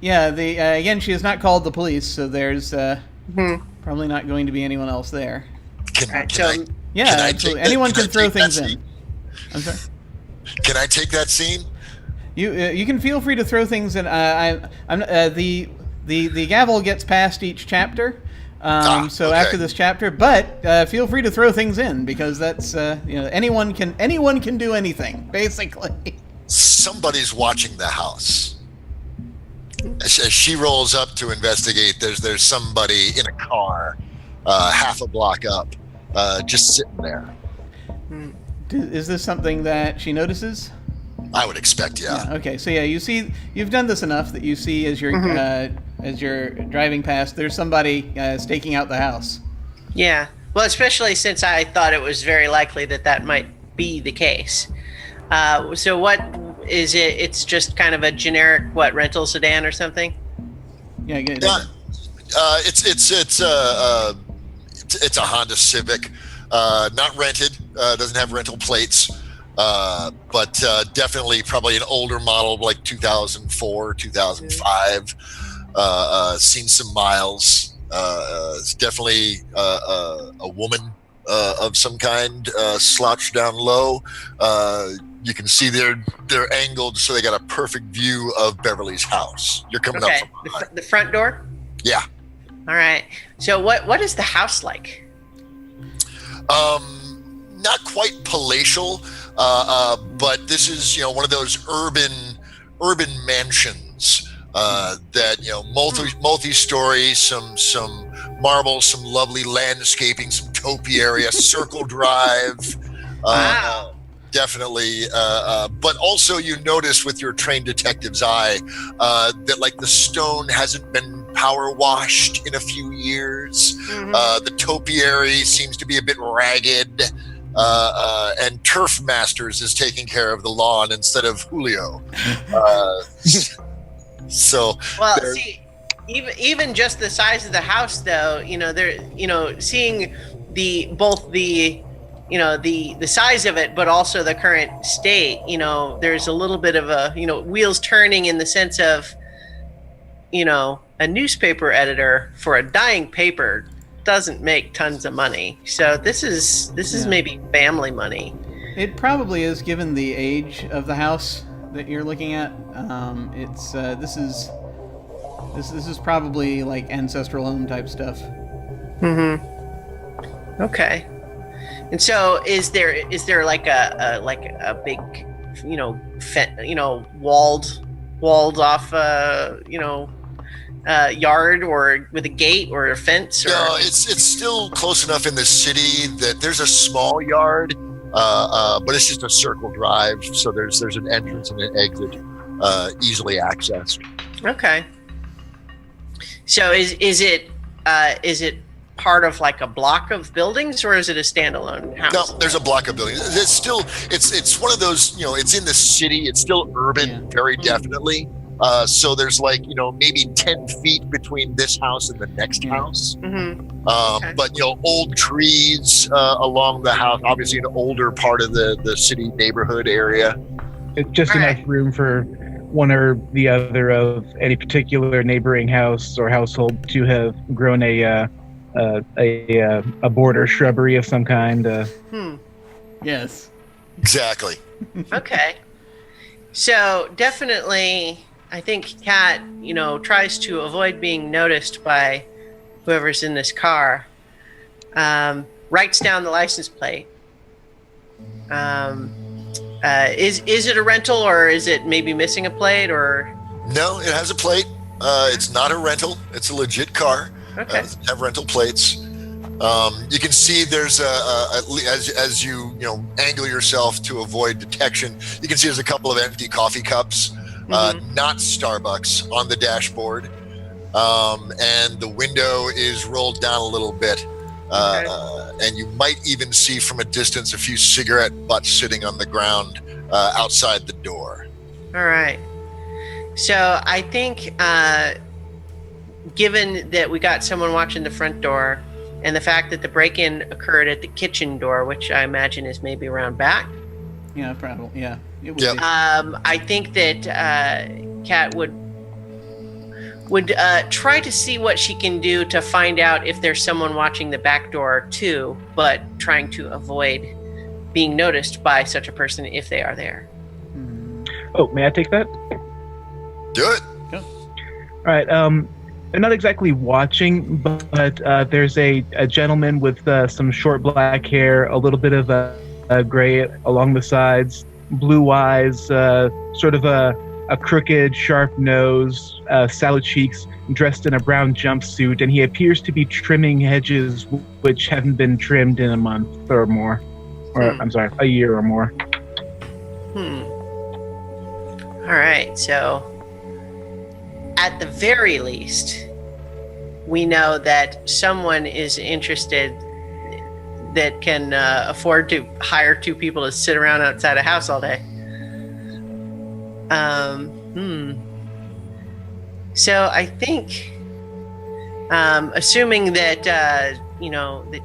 yeah, again, she has not called the police, so there's probably not going to be anyone else there. Yeah, absolutely. Anyone can throw things in. I'm sorry? Can I take that scene? You can feel free to throw things in. The gavel gets past each chapter, so okay. after this chapter. But feel free to throw things in, because that's anyone can do anything basically. Somebody's watching the house. As she rolls up to investigate, there's somebody in a car, half a block up, just sitting there. Is this something that she notices? I would expect, yeah. Okay, so yeah, you've done this enough that you see as you're driving past, there's somebody staking out the house. Yeah, well, especially since I thought it was very likely that might be the case. So what is it? It's just kind of a generic rental sedan or something? Yeah. It's a Honda Civic, not rented, doesn't have rental plates. But definitely probably an older model, like 2004, 2005. Seen some miles. It's definitely a woman of some kind, slouched down low. You can see they're angled, so they got a perfect view of Beverly's house. You're coming up from the front door? Yeah. All right. So what is the house like? Not quite palatial. But this is, one of those urban mansions that multi-story, some marble, some lovely landscaping, some topiary, a circle drive. Wow. Definitely. But also, you notice with your trained detective's eye that like the stone hasn't been power washed in a few years. The topiary seems to be a bit ragged. And Turf Masters is taking care of the lawn instead of Julio. See, even just the size of the house, though, seeing the size of it, but also the current state, there's a little bit of a, wheels turning in the sense of, a newspaper editor for a dying paper doesn't make tons of money. So this is maybe family money. It probably is, given the age of the house that you're looking at. This is probably like ancestral home type stuff. Okay. And so is there like a big walled off yard or with a gate or a fence? Or... No, it's still close enough in the city that there's a small yard, but it's just a circle drive, so there's an entrance and an exit, easily accessed. Okay. So is it part of like a block of buildings, or is it a standalone house? No, there's a block of buildings. It's one of those, it's in the city. It's still urban, very definitely. So there's maybe 10 feet between this house and the next house. Mm-hmm. Okay. But old trees along the house. Obviously, an older part of the city neighborhood area. It's just enough room for one or the other of any particular neighboring house or household to have grown a border shrubbery of some kind. Yes. Exactly. Okay. So definitely, I think Kat, tries to avoid being noticed by whoever's in this car. Writes down the license plate. Is it a rental, or is it maybe missing a plate, or? No, it has a plate. It's not a rental. It's a legit car. Okay. Have rental plates. You can see there's as you angle yourself to avoid detection. You can see there's a couple of empty coffee cups, not Starbucks, on the dashboard, and the window is rolled down a little bit. And you might even see from a distance a few cigarette butts sitting on the ground outside the door. All right. So I think, given that we got someone watching the front door, and the fact that the break-in occurred at the kitchen door, which I imagine is maybe around back. Yeah, probably. Yeah, it would be. I think that Kat would try to see what she can do to find out if there's someone watching the back door too, but trying to avoid being noticed by such a person if they are there. Oh, may I take that? Do it. Go. All right. They're not exactly watching, but there's a gentleman with some short black hair, a little bit of a gray along the sides, blue eyes, sort of a crooked, sharp nose, sallow cheeks, dressed in a brown jumpsuit, and he appears to be trimming hedges which haven't been trimmed in a month or more. Or, I'm sorry, a year or more. All right, so at the very least, we know that someone is interested that can afford to hire two people to sit around outside a house all day. So I think, assuming that that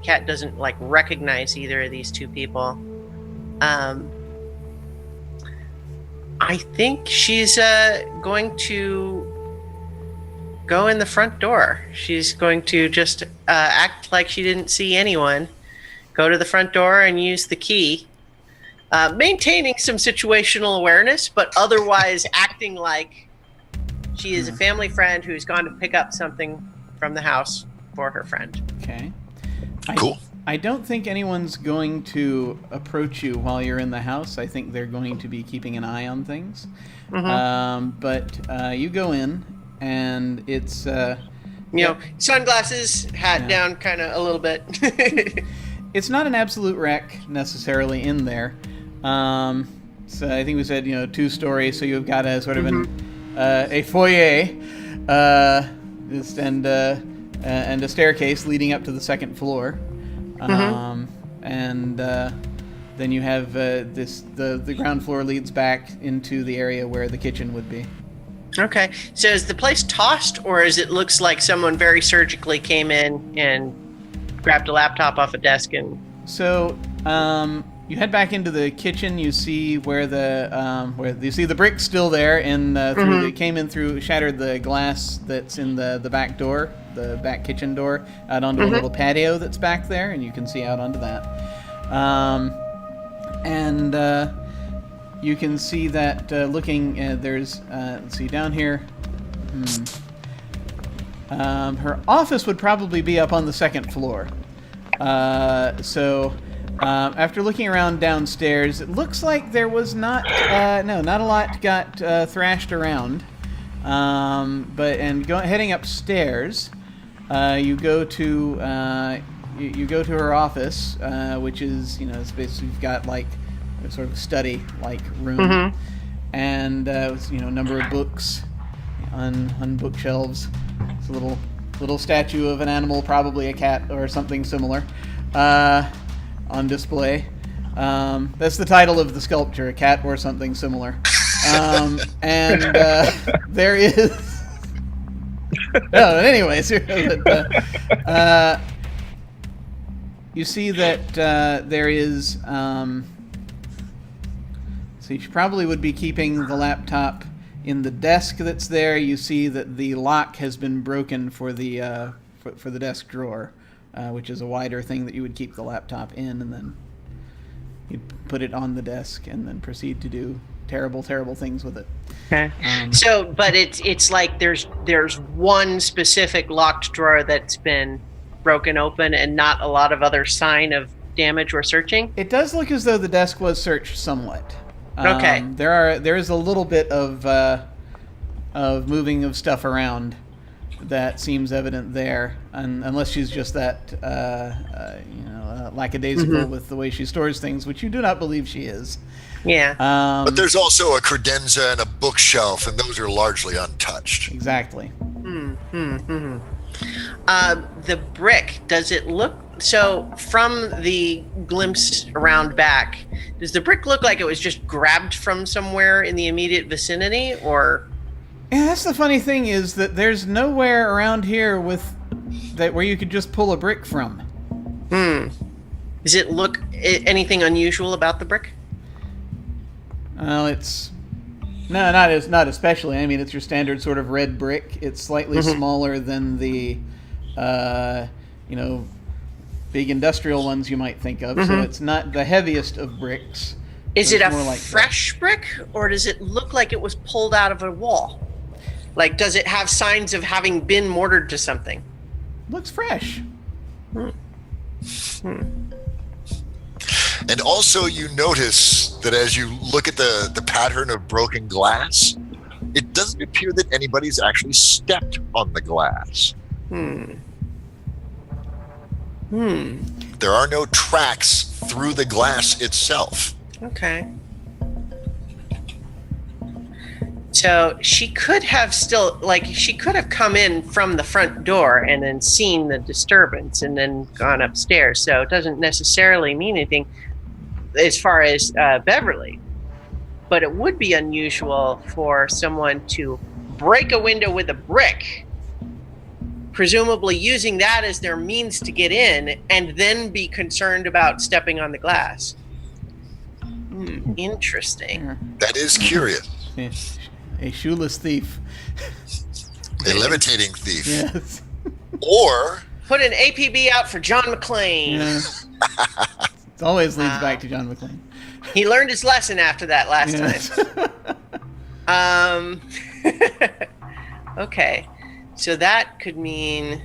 Kat doesn't recognize either of these two people, I think she's going to go in the front door. She's going to just act like she didn't see anyone, go to the front door and use the key, maintaining some situational awareness, but otherwise acting like she is a family friend who's gone to pick up something from the house for her friend. Okay. Cool. I don't think anyone's going to approach you while you're in the house. I think they're going to be keeping an eye on things. But you go in, and it's... sunglasses, hat down kind of a little bit. It's not an absolute wreck necessarily in there. So I think we said, 2 stories, so you've got a sort of a foyer and a staircase leading up to the 2nd floor. And then you have the ground floor leads back into the area where the kitchen would be. Okay, so is the place tossed, or is it looks like someone very surgically came in and grabbed a laptop off a desk and... So you head back into the kitchen. You see where you see the brick still there, and they came in through, shattered the glass that's in the back door, the back kitchen door, out onto a little patio that's back there, and you can see out onto that. You can see that looking. There's let's see down here. Her office would probably be up on the 2nd floor. After looking around downstairs, it looks like there was not a lot got thrashed around. Heading upstairs, you go to you go to her office, which is it's basically you've got like a sort of study like room, and a number of books on bookshelves. It's a little statue of an animal, probably a cat or something similar, on display. That's the title of the sculpture, a cat or something similar. There is. No, anyways, you see that there is. So you probably would be keeping the laptop in the desk that's there. You see that the lock has been broken for the desk drawer, which is a wider thing that you would keep the laptop in, and then you put it on the desk and then proceed to do terrible things with it. Okay. But it's like there's one specific locked drawer that's been broken open and not a lot of other sign of damage or searching. It does look as though the desk was searched somewhat. Okay. There is a little bit of moving of stuff around that seems evident there, unless she's just that lackadaisical with the way she stores things, which you do not believe she is. Yeah. But there's also a credenza and a bookshelf, and those are largely untouched. Exactly. The brick, does it look... So, from the glimpse around back, does the brick look like it was just grabbed from somewhere in the immediate vicinity, or... Yeah, that's the funny thing, is that there's nowhere around here where you could just pull a brick from. Does it look anything unusual about the brick? Well, it's... No, not especially. I mean, it's your standard sort of red brick. It's slightly smaller than the, big industrial ones you might think of. So it's not the heaviest of bricks. Is it a fresh brick, or does it look like it was pulled out of a wall? Like, does it have signs of having been mortared to something? Looks fresh. And also you notice that as you look at the pattern of broken glass, it doesn't appear that anybody's actually stepped on the glass. There are no tracks through the glass itself. Okay. So she could have come in from the front door and then seen the disturbance and then gone upstairs. So it doesn't necessarily mean anything as far as Beverly. But it would be unusual for someone to break a window with a brick, presumably using that as their means to get in, and then be concerned about stepping on the glass. Interesting. That is curious. A shoeless thief. A levitating thief. Yes. Or... Put an APB out for John McClane. Yeah. It always leads back to John McClane. He learned his lesson after that last time. Okay. So that could mean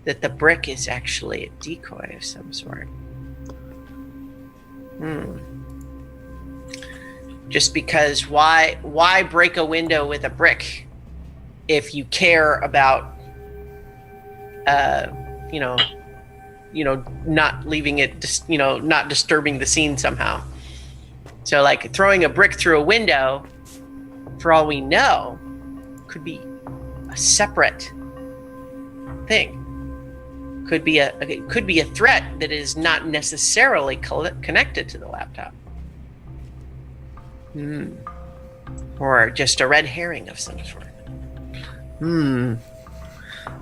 that the brick is actually a decoy of some sort. Just because why break a window with a brick if you care about not leaving it not disturbing the scene somehow. So like throwing a brick through a window, for all we know, could be a separate thing. Could be a threat that is not necessarily connected to the laptop. Or just a red herring of some sort.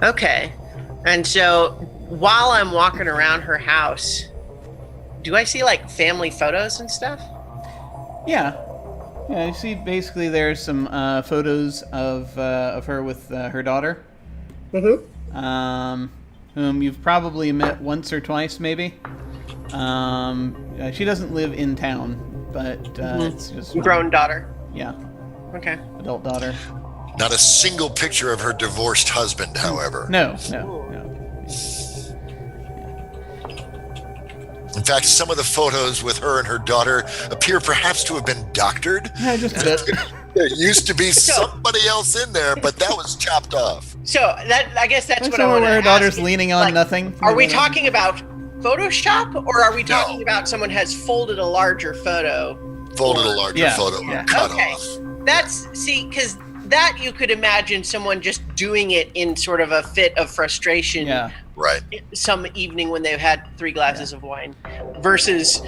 Okay. And so while I'm walking around her house, do I see like family photos and stuff? Yeah. Yeah, you see basically there's some photos of her with her daughter. Whom you've probably met once or twice, maybe. She doesn't live in town, but it's just... Grown daughter? Yeah. Okay. Adult daughter. Not a single picture of her divorced husband, however. No. In fact, some of the photos with her and her daughter appear perhaps to have been doctored. Yeah, just a bit. There used to be somebody else in there, but that was chopped off. So that I guess that's what I somewhere want to where her ask. daughter's leaning on Like, nothing. Are we talking about Photoshop, or are we talking about someone has folded a larger photo? Folded a larger photo, cut Okay. off. That's because that you could imagine someone just doing it in sort of a fit of frustration. Yeah. Right. Some evening when they've had 3 glasses of wine, versus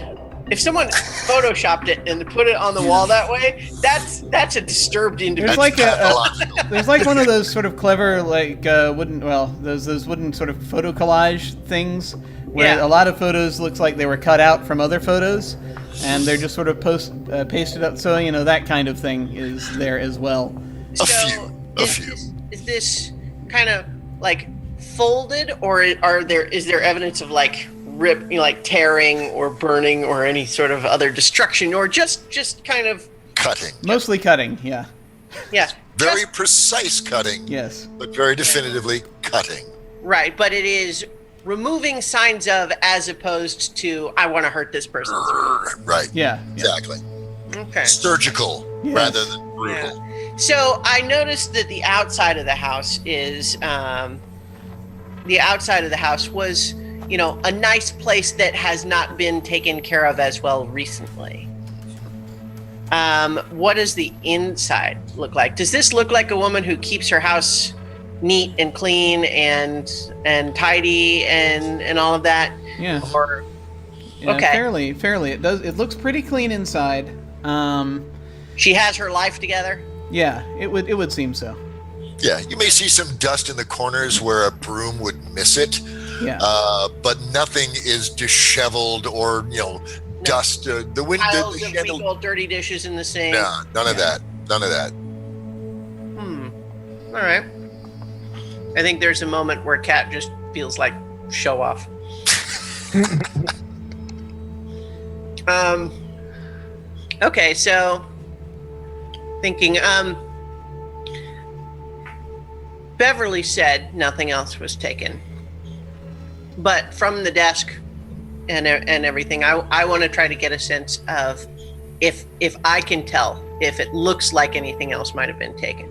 if someone photoshopped it and put it on the wall that way, that's a disturbed individual. There's like pathological. there's like one of those sort of clever those wooden sort of photo collage things where a lot of photos looks like they were cut out from other photos, and they're just sort of pasted up. So that kind of thing is there as well. A few. Is this kind of like folded, or is there evidence of like like tearing or burning or any sort of other destruction, or just kind of cutting? Mostly cutting, yeah. Yeah. Very precise cutting. Yes. But very definitively cutting. Right, but it is removing signs of, as opposed to I want to hurt this person. Right. Yeah. Exactly. Okay. Surgical rather than brutal. Yeah. So I noticed that the outside of the house was, a nice place that has not been taken care of as well recently. What does the inside look like? Does this look like a woman who keeps her house neat and clean and tidy and all of that? Yeah. Or, okay. Fairly. It looks pretty clean inside. She has her life together? Yeah, it would seem so. Yeah, you may see some dust in the corners where a broom would miss it. Yeah. But nothing is disheveled or dust. The wind, Piles the of chandel. fecal dirty dishes in the sink. No, none of that. None of that. All right. I think there's a moment where Kat just feels like show off. Okay, so thinking, Beverly said nothing else was taken, but from the desk and everything, I want to try to get a sense of if I can tell if it looks like anything else might have been taken.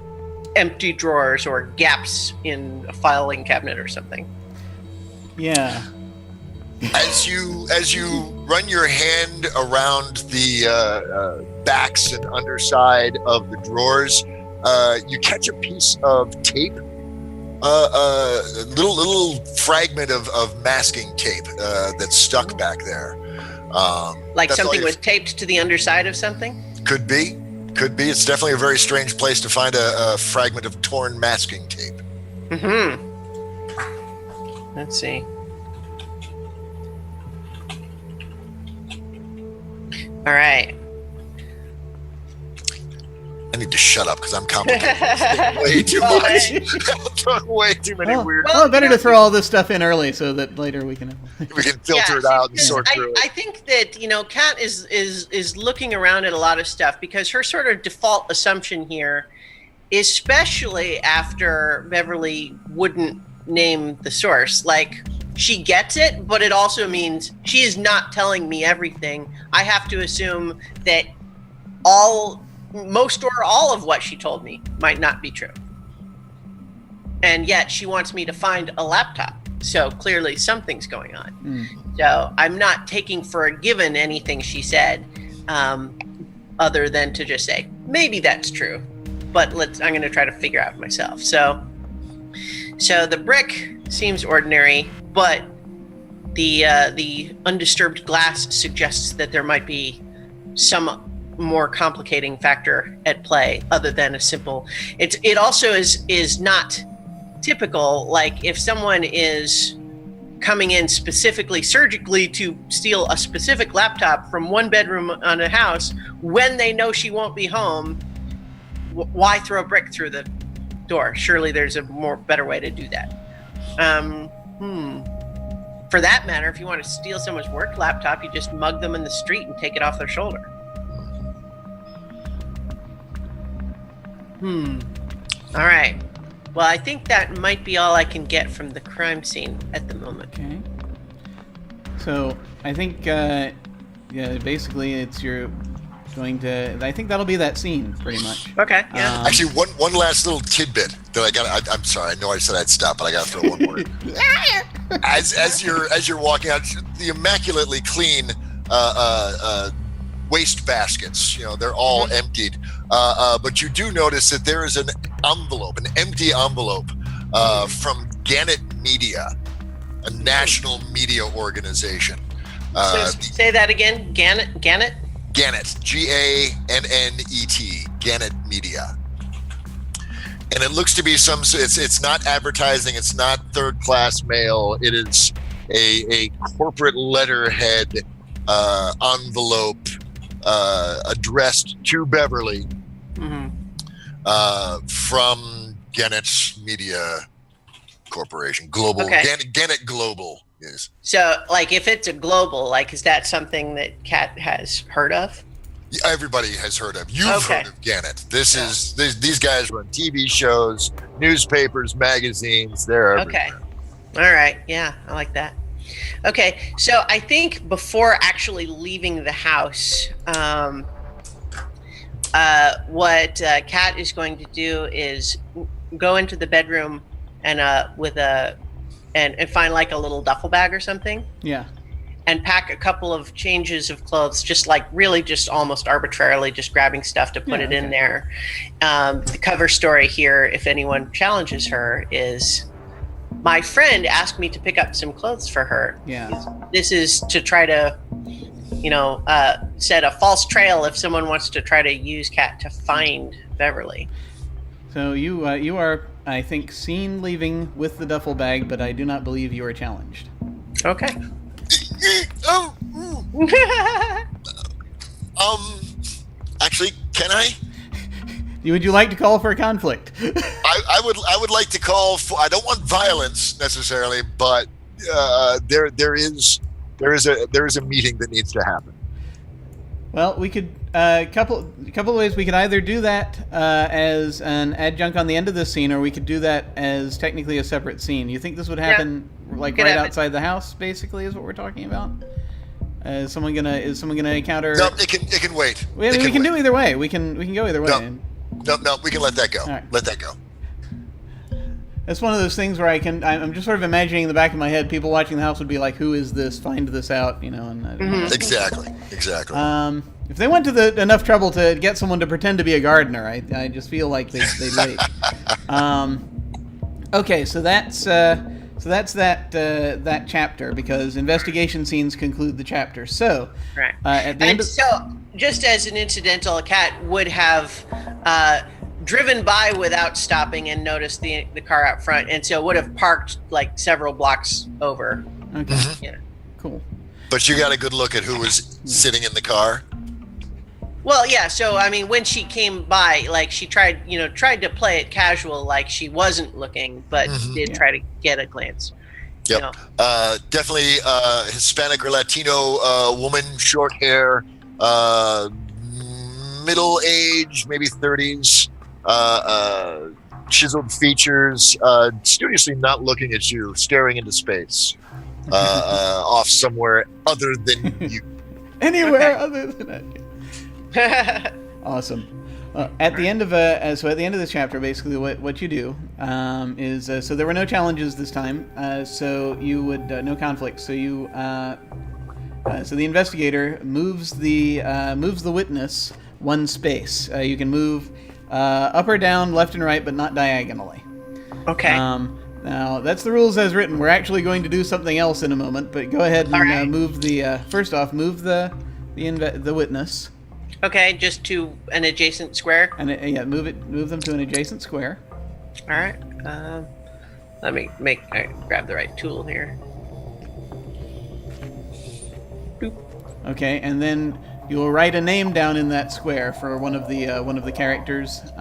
Empty drawers or gaps in a filing cabinet or something. Yeah. As you run your hand around the backs and underside of the drawers, you catch a piece of tape, a little fragment of masking tape that's stuck back there. Like something was taped to the underside of something? Could be. It's definitely a very strange place to find a fragment of torn masking tape. Let's see. All right. I need to shut up because I'm complicating this thing way too much. Way too many weird. Well, better to throw all this stuff in early so that later we can filter it out and sort through it. I think that Kat is looking around at a lot of stuff because her sort of default assumption here, especially after Beverly wouldn't name the source, like she gets it, but it also means she is not telling me everything. I have to assume that most or all of what she told me might not be true. And yet she wants me to find a laptop. So clearly something's going on. So I'm not taking for a given anything she said, other than to just say, maybe that's true, but I'm going to try to figure out myself. So the brick seems ordinary, but the undisturbed glass suggests that there might be some more complicating factor at play other than a simple. It also is not typical. Like if someone is coming in specifically surgically to steal a specific laptop from one bedroom on a house when they know she won't be home, why throw a brick through the door? Surely there's a better way to do that. For that matter, if you want to steal someone's work laptop, you just mug them in the street and take it off their shoulder. All right. Well, I think that might be all I can get from the crime scene at the moment. Okay. So I think, basically it's your I think that'll be that scene pretty much. Okay. Yeah. Actually, one last little tidbit that I got. I'm sorry. I know I said I'd stop, but I got to throw one more. As you're walking out, the immaculately clean waste baskets. They're all emptied. But you do notice that there is an empty envelope from Gannett Media, a national media organization. Say that again. Gannett. Gannett, Gannet, Gannett Media. And it looks to be it's not advertising, it's not third-class mail, it is a corporate letterhead envelope addressed to Beverly from Gannett Media Corporation. Global. Okay. Gannett Global. Yes. So, if it's a global, is that something that Kat has heard of? Everybody has heard of. You've heard of Gannett. These guys run TV shows, newspapers, magazines. They're everywhere. Okay. All right. Yeah, I like that. Okay. So I think before actually leaving the house, what Kat is going to do is go into the bedroom and and find a little duffel bag or something. Yeah. And pack a couple of changes of clothes, just almost arbitrarily, just grabbing stuff to put it in there. The cover story here, if anyone challenges her, is my friend asked me to pick up some clothes for her. Yeah. This is to try to, set a false trail if someone wants to try to use Kat to find Beverly. So you are, I think, seen leaving with the duffel bag, but I do not believe you are challenged. Okay. Actually, can I? Would you like to call for a conflict? I would like to call for. I don't want violence necessarily, but there is a meeting that needs to happen. Well, we could couple of ways. We could either do that as an adjunct on the end of this scene, or we could do that as technically a separate scene. You think this would happen right outside the house? Basically, is what we're talking about. Is someone gonna encounter? No, it can wait. We can do either way. We can go either way. No, we can let that go. All right. Let that go. It's one of those things where I'm just sort of imagining in the back of my head, people watching the house would be like, "Who is this? Find this out," And Exactly. If they went to enough trouble to get someone to pretend to be a gardener, I just feel like they'd wait. Okay, so that's that chapter, because investigation scenes conclude the chapter. So right. At the end of, so just as an incidental, Kat would have driven by without stopping and noticed the car out front, and so would have parked several blocks over. Okay. Yeah. Cool. But you got a good look at who was sitting in the car. Well, yeah. So when she came by, she tried to play it casual, she wasn't looking, but did try to get a glance. Yep. Definitely Hispanic or Latino woman, short hair, middle age, maybe 30s, chiseled features, studiously not looking at you, staring into space, off somewhere other than you. Anywhere other than that. Awesome. At the end of this chapter, basically what you do is so there were no challenges this time. So you would no conflict. So you so the investigator moves the witness one space. You can move up or down, left and right, but not diagonally. Okay. Now that's the rules as written. We're actually going to do something else in a moment, but go ahead and move the first off. Move the witness. Okay, just to an adjacent square. And move them to an adjacent square. All right. Let me grab the right tool here. Boop. Okay, and then you will write a name down in that square for one of the characters. It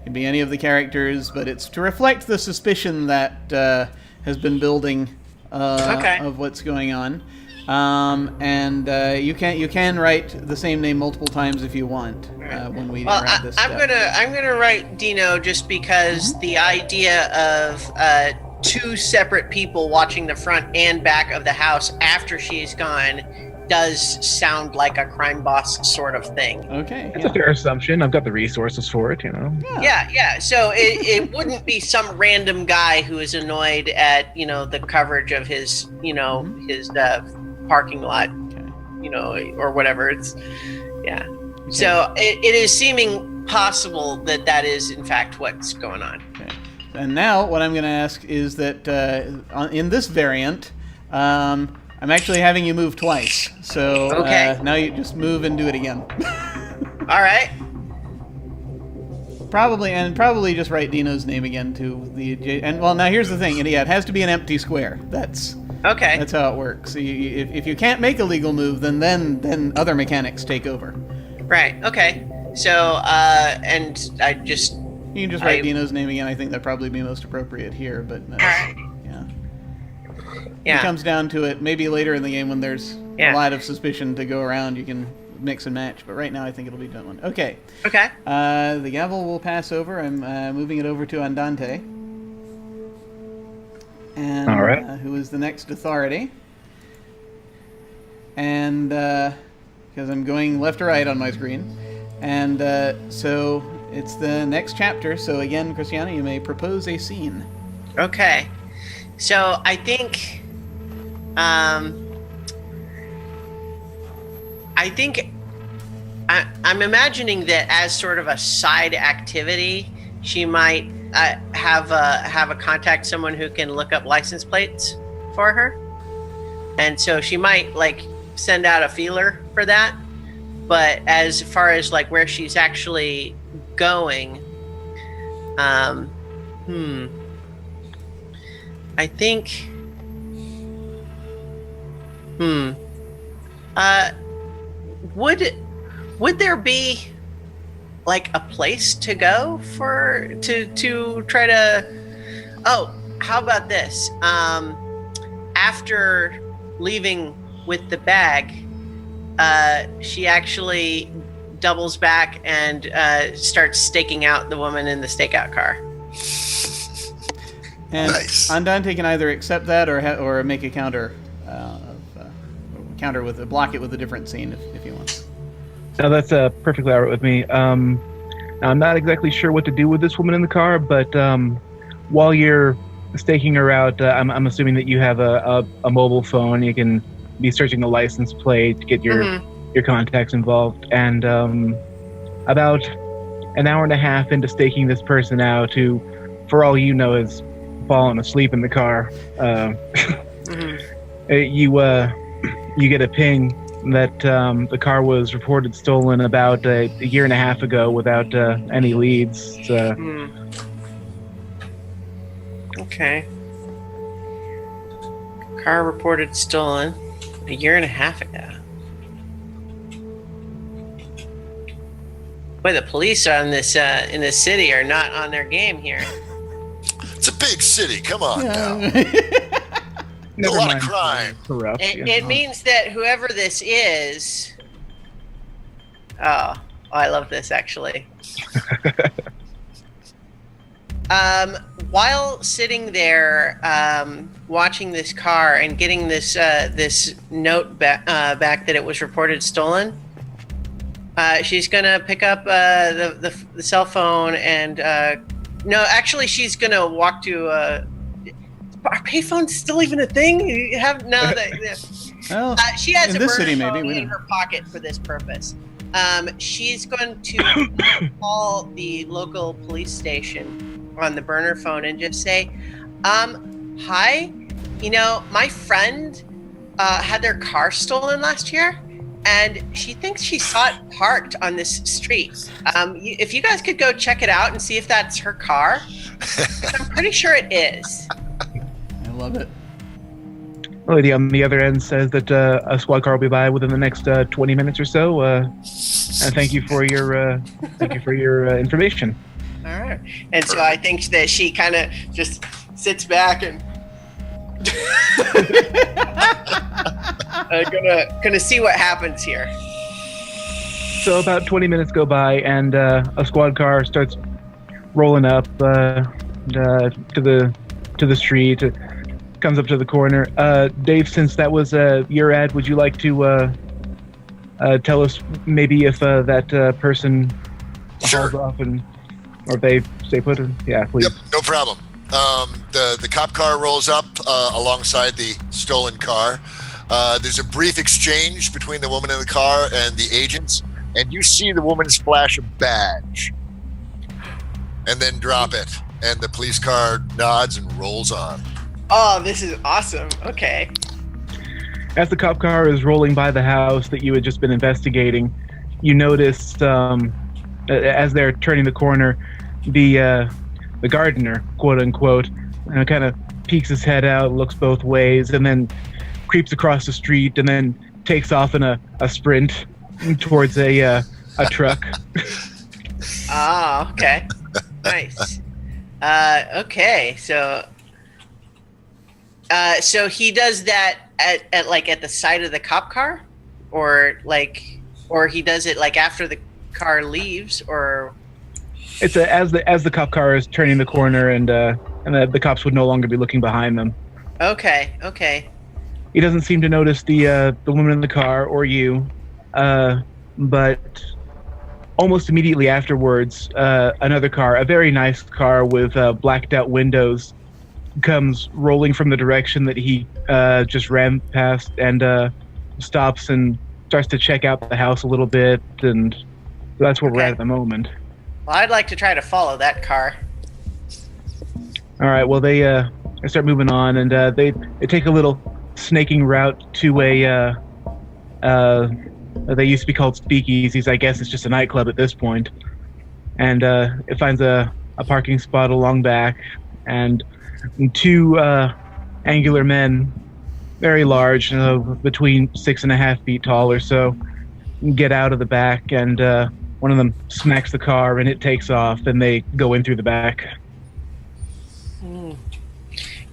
can be any of the characters, but it's to reflect the suspicion that has been building of what's going on. And you can write the same name multiple times if you want when we write this. I'm gonna write Dino just because the idea of two separate people watching the front and back of the house after she's gone does sound like a crime boss sort of thing. Okay. It's a fair assumption. I've got the resources for it, you know. Yeah. So it wouldn't be some random guy who is annoyed at, the coverage of his, his parking lot, or whatever. It's, yeah. Okay. So it is seeming possible that is, in fact, what's going on. Okay. And now what I'm going to ask is that in this variant, I'm actually having you move twice. So now you just move and do it again. All right. Probably just write Dino's name again to the... And well, now here's the thing. Yeah, it has to be an empty square. That's how it works. So if you can't make a legal move, then other mechanics take over. Right. Okay. So and I just... You can just write Dino's name again. I think that'd probably be most appropriate here, but yeah. It comes down to it. Maybe later in the game when there's a lot of suspicion to go around, you can mix and match. But right now, I think it'll be done one. Okay. Okay. The gavel will pass over. I'm moving it over to Andante. And all right. Who is the next authority? And because I'm going left or right on my screen, and so it's the next chapter. So again, Christiana, you may propose a scene. Okay. So I think I'm imagining that as sort of a side activity, she might have a contact someone who can look up license plates for her, and so she might send out a feeler for that. But as far as where she's actually going, I think, would there be a place to go to try to? Oh, how about this? After leaving with the bag, she actually doubles back and starts staking out the woman in the stakeout car. And nice. Andante can either accept that or make a counter, block it with a different scene if he wants. No, that's perfectly all right with me. I'm not exactly sure what to do with this woman in the car, but while you're staking her out, I'm assuming that you have a mobile phone. You can be searching the license plate to get your contacts involved. And about an hour and a half into staking this person out, who, for all you know, is fallen asleep in the car, you get a ping that the car was reported stolen about a year and a half ago without any leads. Okay. Car reported stolen a year and a half ago. Boy, the police in this city are not on their game here. It's a big city. Come on now. A Never lot mind. of crime. Corrupt. It means that whoever this is... Oh, I love this, actually. While sitting there watching this car and getting this note back that it was reported stolen, she's going to pick up the cell phone and... no, actually, she's going to walk to... Are payphones still even a thing? You have now that Well, she has in a this burner city, maybe phone we in don't. her pocket for this purpose. She's going to call the local police station on the burner phone and just say, "Hi, my friend had their car stolen last year, and she thinks she saw it parked on this street. If you guys could go check it out and see if that's her car, I'm pretty sure it is." I love it. The lady on the other end says that a squad car will be by within the next 20 minutes or so. And thank you for your information. All right. And so I think that she kind of just sits back and gonna see what happens here. So about 20 minutes go by, and a squad car starts rolling up to the street. It comes up to the corner. Dave, since that was your ad, would you like to tell us maybe if that person Sure. hauls off or if they stay put? Yeah, please. Yep, no problem. The cop car rolls up alongside the stolen car. There's a brief exchange between the woman in the car and the agents, and you see the woman splash a badge and then drop it, and the police car nods and rolls on. Oh, this is awesome. Okay. As the cop car is rolling by the house that you had just been investigating, you notice as they're turning the corner, the gardener, quote unquote, kind of peeks his head out, looks both ways, and then creeps across the street, and then takes off in a sprint towards a truck. Ah, okay. Nice. Okay, so he does that at like at the side of the cop car, or he does it like after the car leaves, or it's as the cop car is turning the corner, and the cops would no longer be looking behind them. Okay. He doesn't seem to notice the woman in the car or you, but almost immediately afterwards, another car, a very nice car with blacked out windows, comes rolling from the direction that he just ran past, and stops and starts to check out the house a little bit, and that's where we're at the moment. Well, I'd like to try to follow that car. All right. Well, they start moving on, and they take a little snaking route to a they used to be called speakeasies. I guess it's just a nightclub at this point. And it finds a parking spot along back, and two angular men, very large, between 6.5 feet tall or so, get out of the back, and one of them smacks the car, and it takes off, and they go in through the back.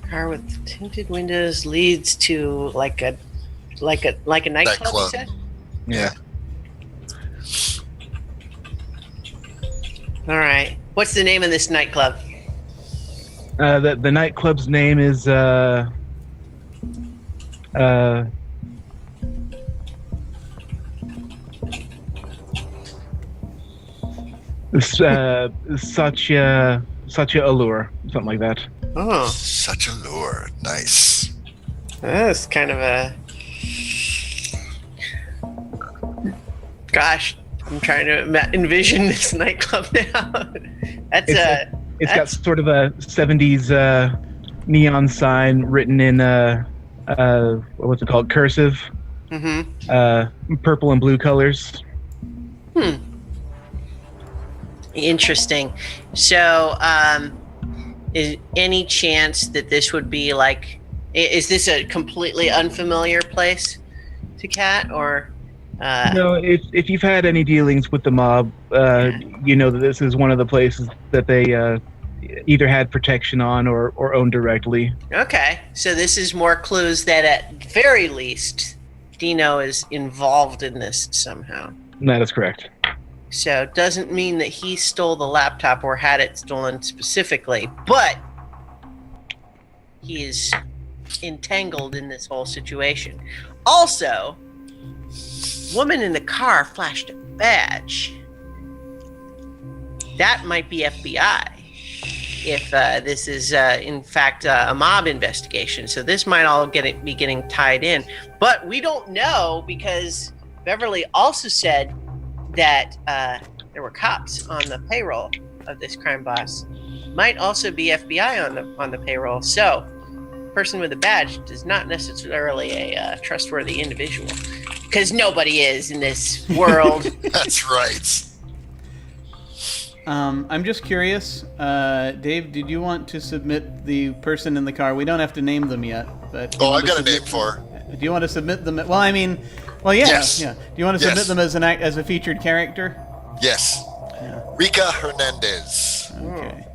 Car with tinted windows leads to like a nightclub. You said? Yeah. All right. What's the name of this nightclub? The nightclub's name is such a allure, something like that. Oh, Such a lure. Nice. that's kind of a. Gosh, I'm trying to envision this nightclub now. It's got sort of a 70s neon sign written in what's it called, cursive, purple and blue colors. Interesting. So, is any chance that this would be like? Is this a completely unfamiliar place to Kat, or? No, if you've had any dealings with the mob, you know that this is one of the places that they either had protection on or owned directly. Okay, so this is more clues that at very least Dino is involved in this somehow. That is correct. So it doesn't mean that he stole the laptop or had it stolen specifically, but he is entangled in this whole situation. Also, woman in the car flashed a badge. That might be FBI if this is in fact a mob investigation. So this might all be getting tied in, but we don't know because Beverly also said that there were cops on the payroll of this crime boss. Might also be FBI on the payroll. So person with a badge is not necessarily a trustworthy individual. Because nobody is in this world. That's right. I'm just curious, Dave, did you want to submit the person in the car? We don't have to name them yet, but I've got a name for her. Do you want to submit them? Well, yeah. Yes. Yeah. Do you want to submit them as a featured character? Yes. Yeah. Rika Hernandez. Okay.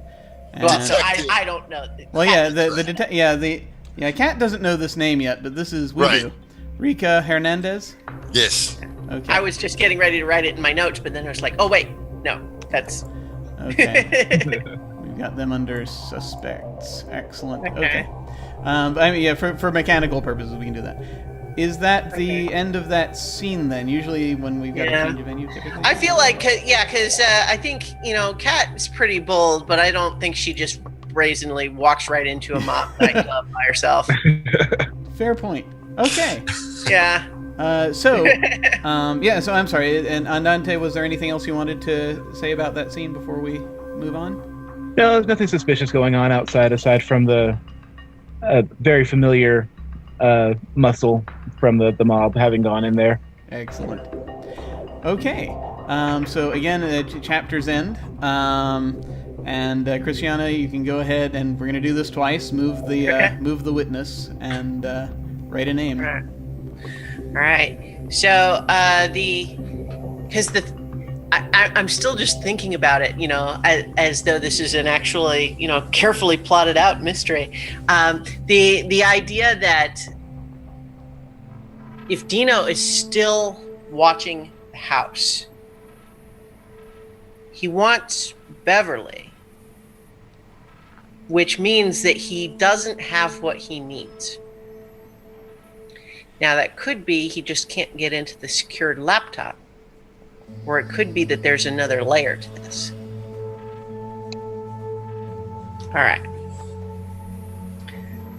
Well, so I don't know. Well, yeah, Kat doesn't know this name yet, but we do. Rika Hernandez? Yes. Okay. I was just getting ready to write it in my notes, but then I was like, oh, wait, no, that's... Okay. We've got them under suspects. Excellent. Okay. But I mean, yeah, for mechanical purposes, we can do that. Is that the end of that scene then? Usually when we've got a change of venue, typically. I feel like, because I think, Kat is pretty bold, but I don't think she just brazenly walks right into a mob nightclub by herself. Fair point. Okay. Yeah. So I'm sorry. And Andante, was there anything else you wanted to say about that scene before we move on? No, there's nothing suspicious going on aside from the very familiar muscle from the mob having gone in there. Excellent. Okay. So again, chapter's end. And Christiana, you can go ahead, and we're going to do this twice. Move the witness and write a name. All right. So I'm still just thinking about it, as though this is an actually, carefully plotted out mystery. The idea that if Dino is still watching the house, he wants Beverly, which means that he doesn't have what he needs. Now, that could be he just can't get into the secured laptop, or it could be that there's another layer to this. All right.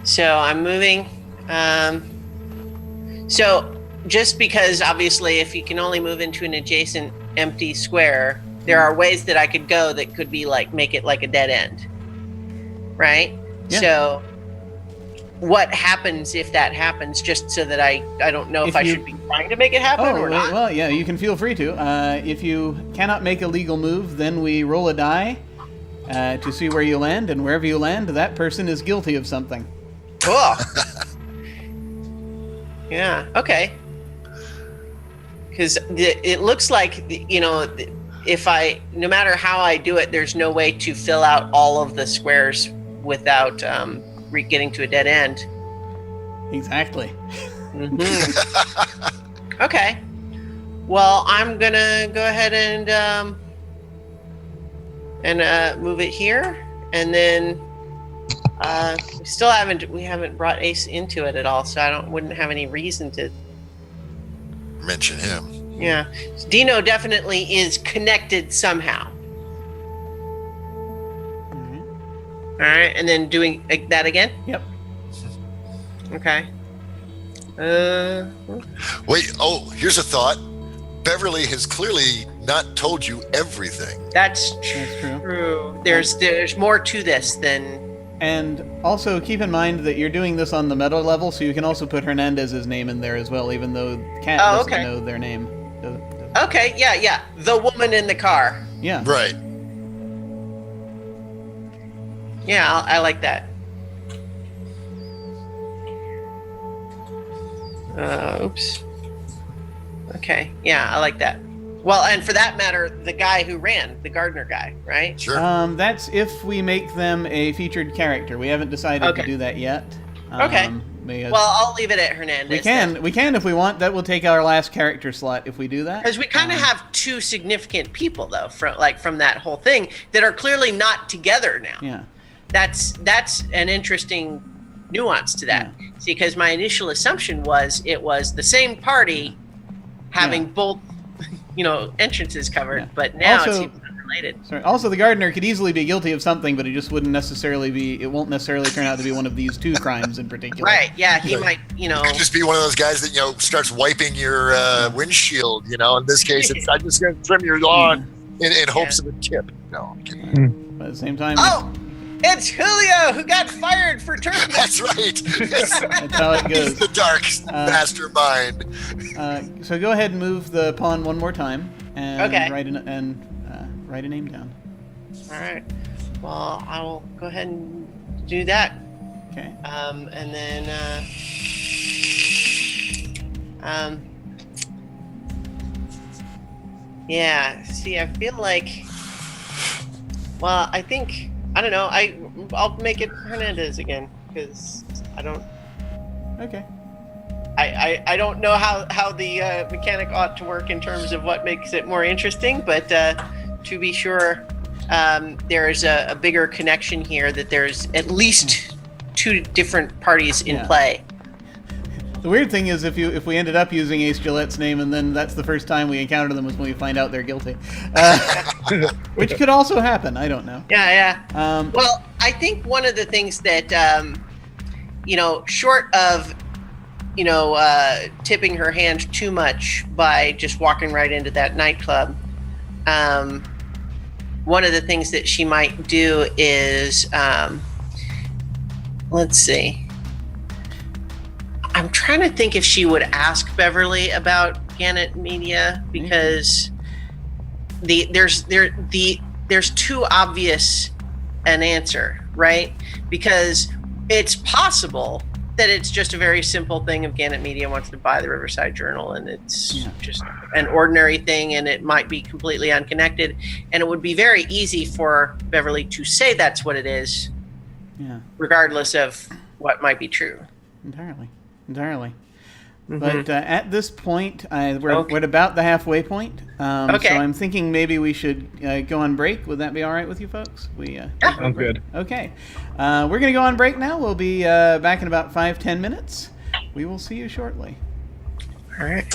So I'm moving. So just because, obviously, if you can only move into an adjacent empty square, there are ways that I could go that could be make it like a dead end. Right? Yeah. So what happens if that happens, just so that I don't know if I should be trying to make it happen or not? Well, yeah, you can feel free to. If you cannot make a legal move, then we roll a die to see where you land, and wherever you land, that person is guilty of something. Cool. Yeah, okay. Because it looks like, no matter how I do it, there's no way to fill out all of the squares without getting to a dead end. Exactly. Mm-hmm. Okay. Well, I'm gonna go ahead and move it here, and then we haven't brought Ace into it at all, so wouldn't have any reason to mention him. Yeah, Dino definitely is connected somehow. All right, and then doing that again? Yep. Okay. Wait, here's a thought. Beverly has clearly not told you everything. That's true. There's more to this than... And also keep in mind that you're doing this on the meta level, so you can also put Hernandez's name in there as well, even though Kat doesn't know their name. Okay, yeah. The woman in the car. Yeah. Right. Yeah, I like that. Oops. Okay, yeah, I like that. Well, and for that matter, the guy who ran, the gardener guy, right? Sure. That's if we make them a featured character. We haven't decided to do that yet. Okay. Well, I'll leave it at Hernandez. We can if we want. That will take our last character slot if we do that. Because we kind of have two significant people, though, from that whole thing, that are clearly not together now. Yeah. That's an interesting nuance to that. Yeah. See, because my initial assumption was it was the same party having both, entrances covered, but now it seems unrelated. Sorry. Also, the gardener could easily be guilty of something, but it just won't necessarily turn out to be one of these two crimes in particular. Right, yeah, he might, It could just be one of those guys that, starts wiping your windshield, in this case, I'm just going to trim your lawn in hopes of a tip. No, I'm kidding. But at the same time... Oh! It's Julio who got fired for turkey. That's right. That's how it goes. He's the dark mastermind. So go ahead and move the pawn one more time and Okay. write a name down. All right. Well, I will go ahead and do that. Okay. And then yeah. See, I feel like. Well, I think. I don't know. I'll make it Hernandez again because I don't. Okay. I don't know how the mechanic ought to work in terms of what makes it more interesting, but to be sure, there is a bigger connection here that there's at least two different parties in play. The weird thing is, if we ended up using Ace Gillette's name, and then that's the first time we encounter them, is when we find out they're guilty, which could also happen. I don't know. Yeah. Um, Well, I think one of the things that, short of, tipping her hand too much by just walking right into that nightclub, one of the things that she might do is, let's see. I'm trying to think if she would ask Beverly about Gannett Media, because there's too obvious an answer, right? Because it's possible that it's just a very simple thing of Gannett Media wants to buy the Riverside Journal, and it's just an ordinary thing, and it might be completely unconnected, and it would be very easy for Beverly to say that's what it is, regardless of what might be true. Entirely. Mm-hmm. But at this point, we're at about the halfway point. Okay. So I'm thinking maybe we should go on break. Would that be all right with you folks? Sounds good. Okay. We're going to go on break now. We'll be back in about 5-10 minutes. We will see you shortly. All right.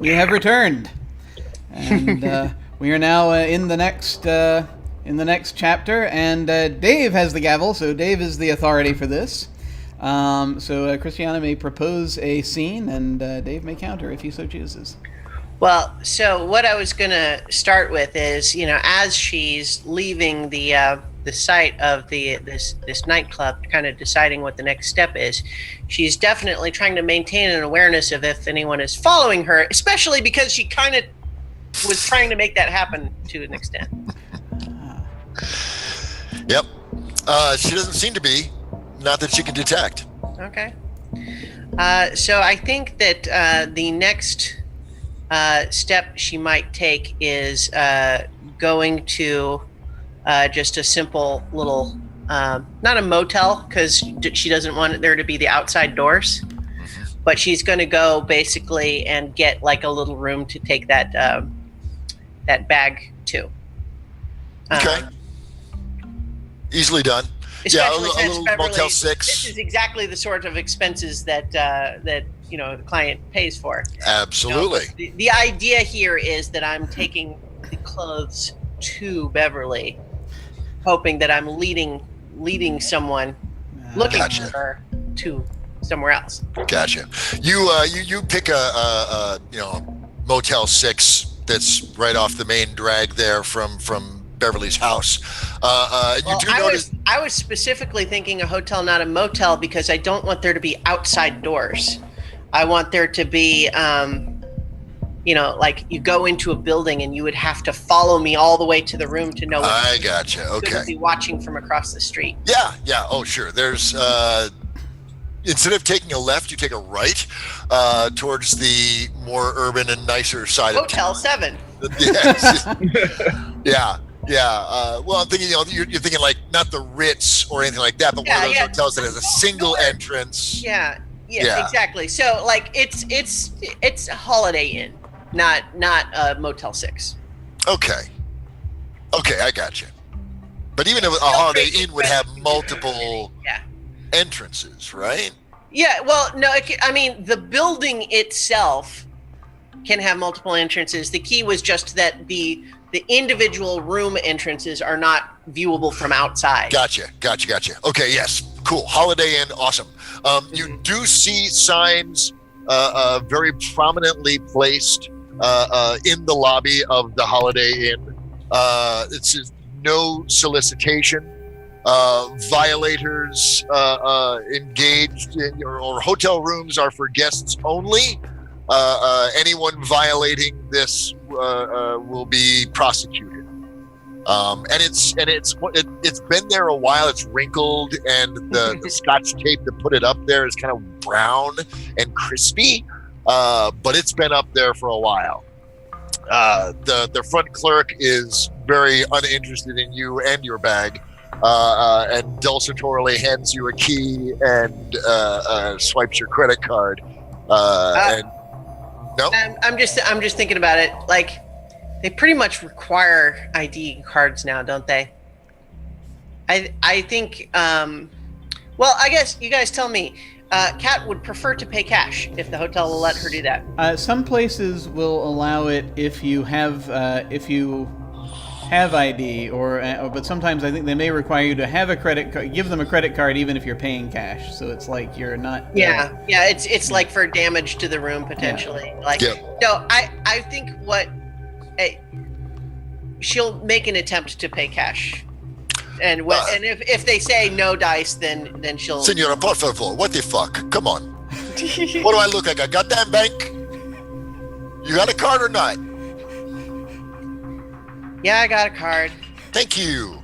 we have returned, and we are now in the next chapter. And Dave has the gavel, so Dave is the authority for this. So Christiana may propose a scene, and Dave may counter if he so chooses. Well, so what I was going to start with is, as she's leaving the site of this nightclub, kind of deciding what the next step is, she's definitely trying to maintain an awareness of if anyone is following her, especially because she kind of was trying to make that happen to an extent. Yep. She doesn't seem to be. Not that she can detect. Okay. So I think that the next step she might take is going to just a simple little, not a motel, because she doesn't want there to be the outside doors, but she's going to go basically and get like a little room to take that bag to. Okay. Easily done. Yeah, a little Beverly, Motel 6. This is exactly the sort of expenses that the client pays for. Absolutely. The idea here is that I'm taking the clothes to Beverly, hoping that I'm leading someone looking for her to somewhere else. Gotcha. You pick a Motel 6 that's right off the main drag there from Beverly's house. I was specifically thinking a hotel, not a motel, because I don't want there to be outside doors. I want there to be, like you go into a building and you would have to follow me all the way to the room to know. I gotcha. Okay. Be watching from across the street. Yeah. Oh, sure. There's instead of taking a left, you take a right towards the more urban and nicer side of town. Hotel 7. Yes. Yeah. Well, I'm thinking, you're thinking like not the Ritz or anything like that, but one of those hotels that has a single entrance. Yeah, exactly. So like it's a Holiday Inn, not a Motel 6. Okay, I got you. But even a Holiday Inn would have multiple entrances, right? Yeah. Well, no. I mean, the building itself can have multiple entrances. The key was just that the individual room entrances are not viewable from outside. Gotcha. Okay, yes, cool. Holiday Inn, awesome. You do see signs very prominently placed in the lobby of the Holiday Inn. It says no solicitation. Violators engaged in, or hotel rooms are for guests only. Anyone violating this will be prosecuted. And it's been there a while. It's wrinkled, and the Scotch tape that put it up there is kind of brown and crispy. But it's been up there for a while. The front clerk is very uninterested in you and your bag, and dulcitorily hands you a key and swipes your credit card. No, I'm just thinking about it. Like, they pretty much require ID cards now, don't they? I think. Well, I guess you guys tell me. Kat would prefer to pay cash if the hotel will let her do that. Some places will allow it if you have ID, but sometimes I think they may require you to have a credit card. Give them a credit card even if you're paying cash. So it's like you're not. It's like for damage to the room potentially. So I think she'll make an attempt to pay cash, and if they say no dice, then she'll. Senora, por favor, what the fuck? Come on. What do I look like? A goddamn bank? You got a card or not? Yeah, I got a card. Thank you.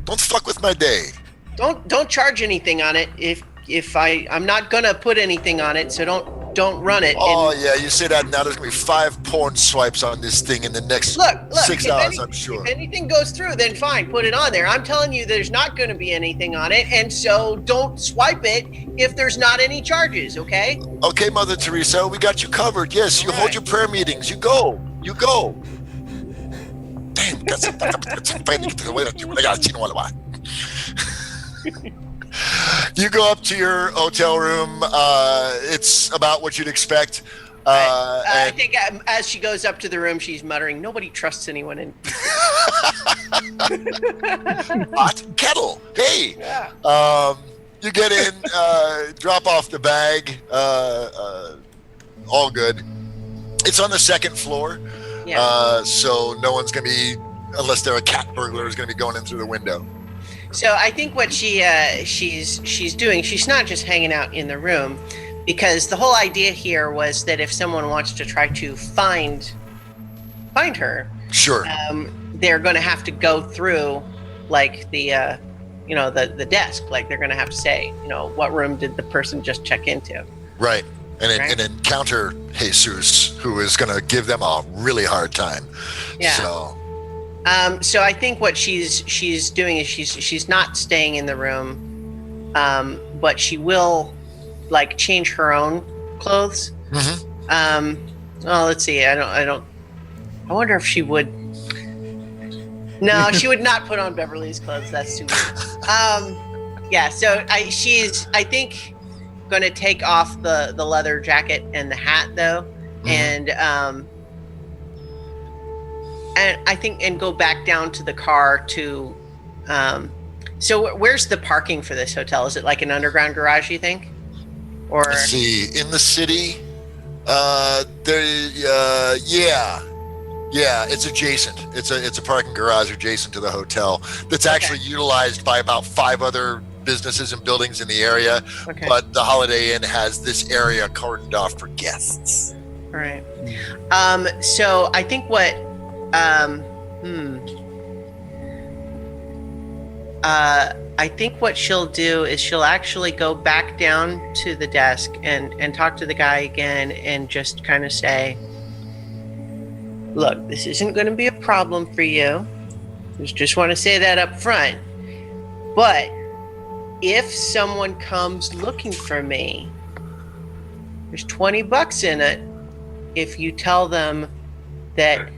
Don't fuck with my day. Don't charge anything on it. If I'm not gonna put anything on it, so don't run it. Oh yeah, you say that now. There's gonna be 5 porn swipes on this thing in the next 6 hours. I'm sure. If anything goes through, then fine, put it on there. I'm telling you, there's not gonna be anything on it, and so don't swipe it if there's not any charges. Okay? Okay, Mother Teresa, we got you covered. Yes, you hold your prayer meetings. You go. Damn, you go up to your hotel room. It's about what you'd expect. I And think as she goes up to the room, she's muttering, "Nobody trusts anyone." In hot kettle. Hey. yeah. You get in, drop off the bag, all good. It's on the second floor, so no one's going to be, unless they're a cat burglar, is going to be going in through the window. So I think what she's doing, she's not just hanging out in the room, because the whole idea here was that if someone wants to try to find her, Sure. they're going to have to go through like the the desk. Like they're going to have to say, what room did the person just check into? Right. And Right. encounter Jesus, who is going to give them a really hard time. Yeah. So, So I think what she's doing is she's not staying in the room, but she will like change her own clothes. mhm. Well, let's see. I wonder if she would. No, she would not put on Beverly's clothes. That's too weird. Yeah. So she's I think going to take off the leather jacket and the hat though, and I think and go back down to the car to. So where's the parking for this hotel? Is it like an underground garage? You think? Or Let's see. In the city, yeah, it's adjacent. It's a parking garage adjacent to the hotel that's actually utilized by about 5 other businesses and buildings in the area. Okay. But the Holiday Inn has this area cordoned off for guests. All right. So I think what I think what she'll do is she'll actually go back down to the desk and talk to the guy again and just kind of say, "Look, this isn't going to be a problem for you. Just want to say that up front. But if someone comes looking for me, there's $20 in it if you tell them that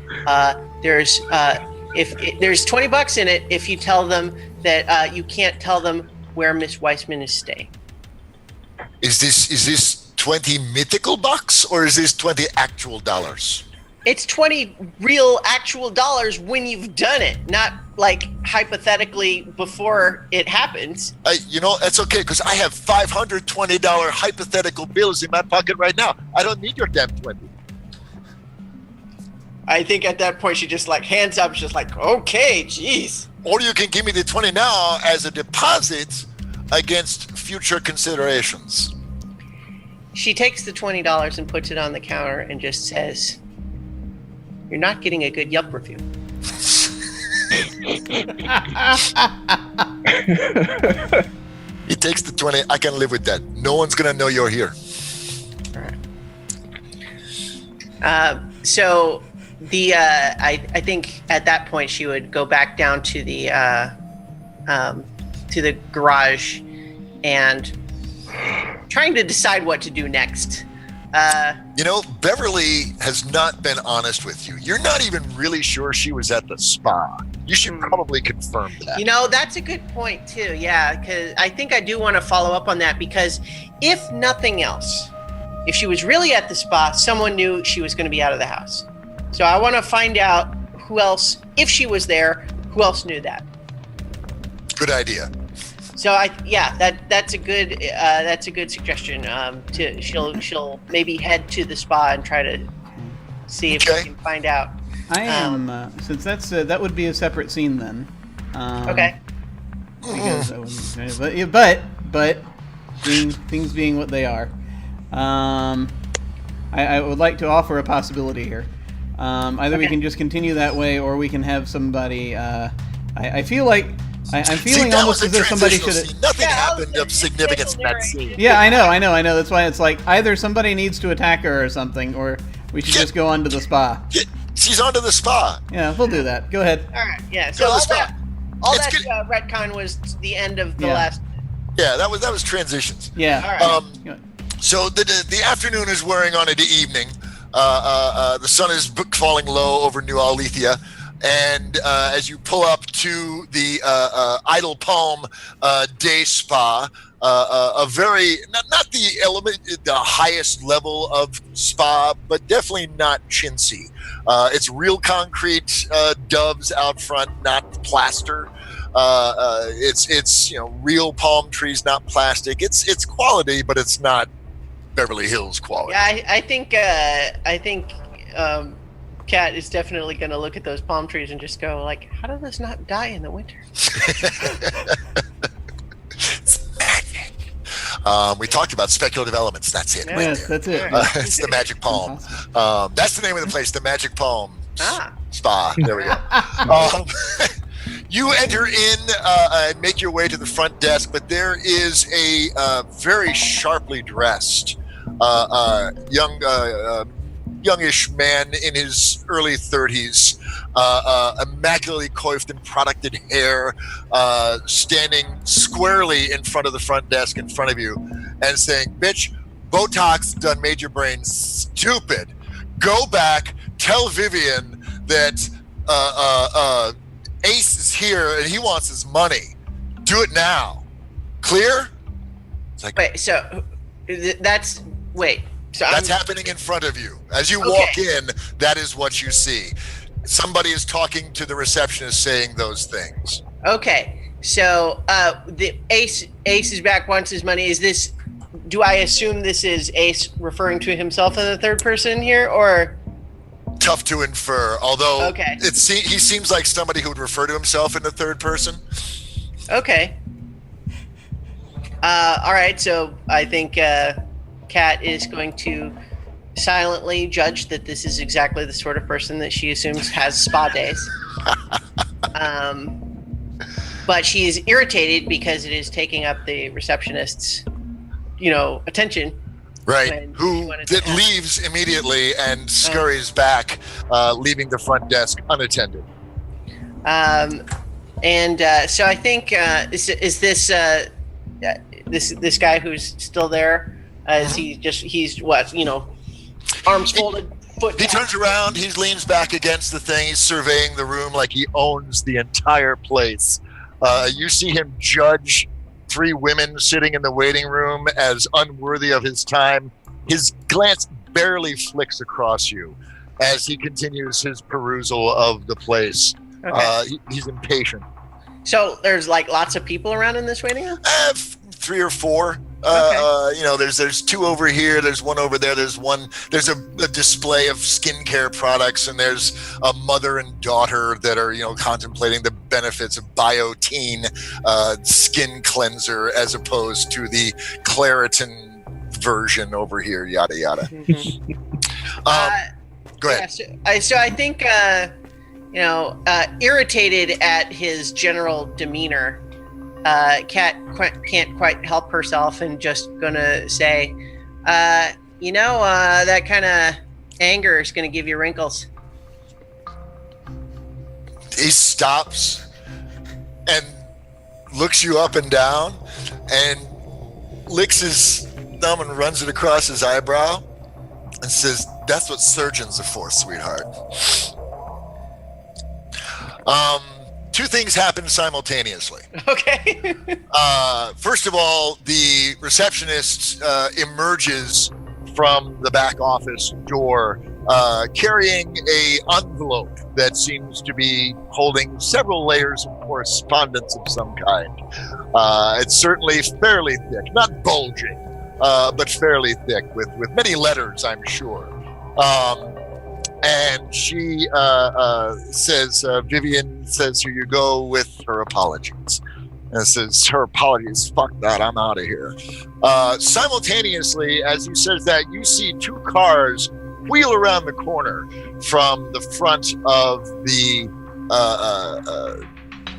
there's $20 in it if you tell them that you can't tell them where Miss Weissman is staying." Is this 20 mythical bucks or is this 20 actual dollars? It's 20 real actual dollars when you've done it, not like hypothetically before it happens. That's okay because I have $520 hypothetical bills in my pocket right now. I don't need your damn 20. I think at that point she just like hands up, just like, okay, geez. Or you can give me the 20 now as a deposit against future considerations. She takes the $20 and puts it on the counter and just says, "You're not getting a good Yelp review." He takes the 20. I can live with that. No one's going to know you're here. All right. So I think at that point she would go back down to the garage and trying to decide what to do next. Beverly has not been honest with you. You're not even really sure she was at the spa. You should probably confirm that. That's a good point too. Yeah, because I think I do want to follow up on that because if nothing else, if she was really at the spa, someone knew she was going to be out of the house. So I want to find out who else, if she was there, who else knew that. Good idea. So that's a good suggestion. She'll maybe head to the spa and try to see if she can find out. I am since that would be a separate scene then. Okay. Because but things being what they are, I would like to offer a possibility here. Either we can just continue that way, or we can have somebody. I feel like. I'm feeling almost as if somebody should have. Nothing happened of significance in that scene. Yeah, I know. That's why it's like either somebody needs to attack her or something, or we should just go on to the spa. She's on to the spa. Yeah, we'll do that. Go ahead. All right. Yeah. Go So to the spa. all that retcon was the end of the last. Yeah, that was transitions. Yeah. All right. So the afternoon is wearing on into evening. The sun is falling low over New Althea. And as you pull up to the Idle Palm Day Spa, a very not the highest level of spa, but definitely not chintzy. It's real concrete doves out front, not plaster. It's real palm trees, not plastic. It's quality, but it's not Beverly Hills quality. Yeah, I think Kat is definitely going to look at those palm trees and just go like, how do those not die in the winter? It's magic. We talked about speculative elements. That's it. Yeah. Right Yes, there. that's it. It's the Magic Palm. That's the name of the place, the Magic Palm Spa. There we go. You enter in and make your way to the front desk, but there is a very sharply dressed youngish man in his early 30s, immaculately coiffed and producted hair, standing squarely in front of the front desk in front of you and saying, "Bitch, Botox done made your brain stupid. Go back, tell Vivian that Ace is here and he wants his money. Do it now. Clear?" It's like, that's happening in front of you. As you walk in, that is what you see. Somebody is talking to the receptionist saying those things. Okay, so the Ace is back, wants his money. Do I assume this is Ace referring to himself in the third person here, or? Tough to infer, although he seems like somebody who would refer to himself in the third person. Okay. All right, so I think Kat is going to silently judge that this is exactly the sort of person that she assumes has spa days. But she is irritated because it is taking up the receptionist's, attention. Right. Who leaves immediately and scurries back, leaving the front desk unattended. So I think is this guy who's still there? Is he's what, arms folded, foot He back? turns around, he leans back against the thing, he's surveying the room like he owns the entire place. You see him judge 3 women sitting in the waiting room as unworthy of his time. His glance barely flicks across you as he continues his perusal of the place. Okay. He's impatient. So there's like lots of people around in this waiting room? 3 or 4. There's 2 over here. There's 1 over there. There's a display of skincare products, and there's a mother and daughter that are, contemplating the benefits of Biotin skin cleanser as opposed to the Claritin version over here. Yada yada. Go ahead. Yeah, so I think irritated at his general demeanor. Kat can't quite help herself and just gonna say, that kind of anger is gonna give you wrinkles. He stops and looks you up and down and licks his thumb and runs it across his eyebrow and says, "That's what surgeons are for, sweetheart." 2 things happen simultaneously. Okay. First of all, the receptionist emerges from the back office door carrying a envelope that seems to be holding several layers of correspondence of some kind. It's certainly fairly thick, not bulging, but fairly thick with many letters, I'm sure. And she says, Vivian says, "Here you go," with her apologies. And says, "Her apologies, fuck that, I'm out of here." Simultaneously, as he says that, you see 2 cars wheel around the corner from the front of the,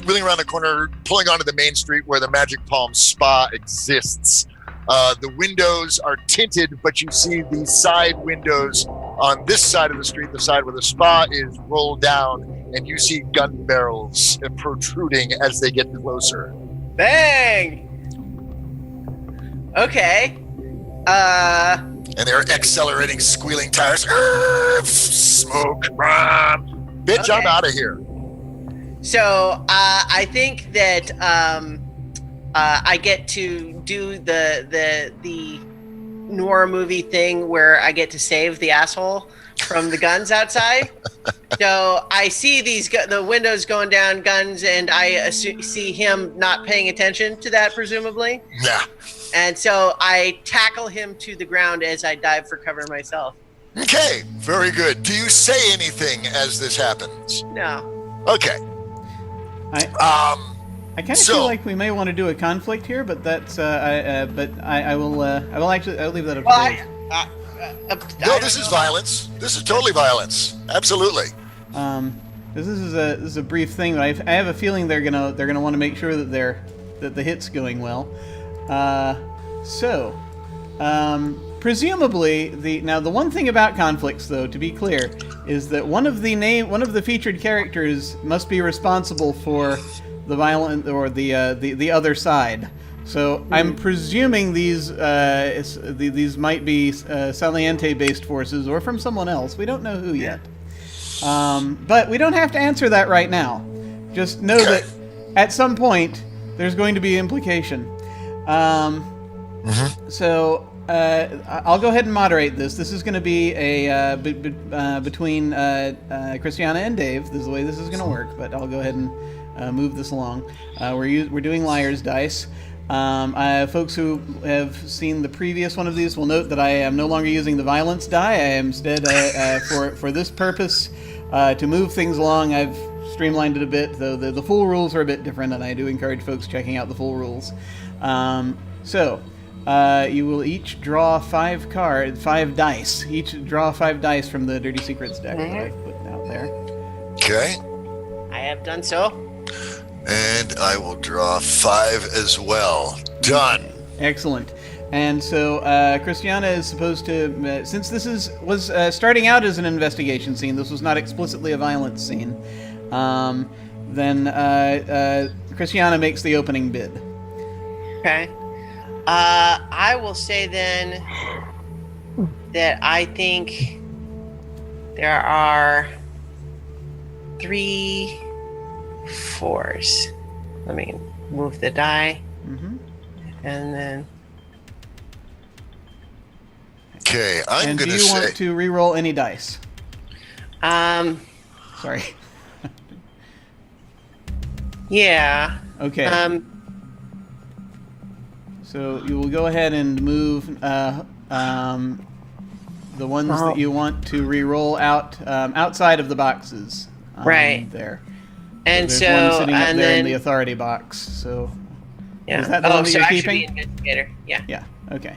wheeling around the corner, pulling onto the main street where the Magic Palm Spa exists. The windows are tinted, but you see the side windows on this side of the street, the side where the spa is, rolled down, and you see gun barrels protruding as they get closer. Bang! Okay. And they're accelerating, squealing tires. Smoke. Bitch, Okay. I'm out of here. So I think that I get to do the noir movie thing where I get to save the asshole from the guns outside. So I see the windows going down, guns, and I see him not paying attention to that, presumably. Yeah. And so I tackle him to the ground as I dive for cover myself. Okay, very good. Do you say anything as this happens? No. Okay. I kind of feel like we may want to do a conflict here, but that's I will leave that up to Dave. No, this is violence. This is totally violence. Absolutely. This is a brief thing, but I have a feeling they're gonna want to make sure that the hit's going well. Presumably the one thing about conflicts, though, to be clear, is that one of the featured characters must be responsible for the violent or the other side. So I'm presuming these might be Saliente-based forces or from someone else. We don't know who yet. But we don't have to answer that right now. Just know that at some point there's going to be implication. So I'll go ahead and moderate this. This is going to be a between Christiana and Dave. This is the way this is going to work. But I'll go ahead and move this along. We're doing liar's dice. Folks who have seen the previous one of these will note that I am no longer using the violence die. I am instead, for this purpose, to move things along, I've streamlined it a bit, though the full rules are a bit different, and I do encourage folks checking out the full rules. You will each draw 5 dice. Each draw 5 dice from the Dirty Secrets deck that I've put out there. Okay. I have done so. And I will draw 5 as well. Done. Excellent. And so Christiana is supposed to, since this was starting out as an investigation scene, this was not explicitly a violence scene, then Christiana makes the opening bid. Okay. I will say then that I think there are 3 4s. Let me move the die. And then... Okay, I'm going to say... And do you want to re-roll any dice? Sorry. Yeah. Okay. So you will go ahead and move the ones that you want to re-roll out outside of the boxes. Right. There. And there's so, one sitting up and there then in the authority box. So yeah. Is that the one that so you're I keeping? should be investigator. Yeah. Yeah. Okay.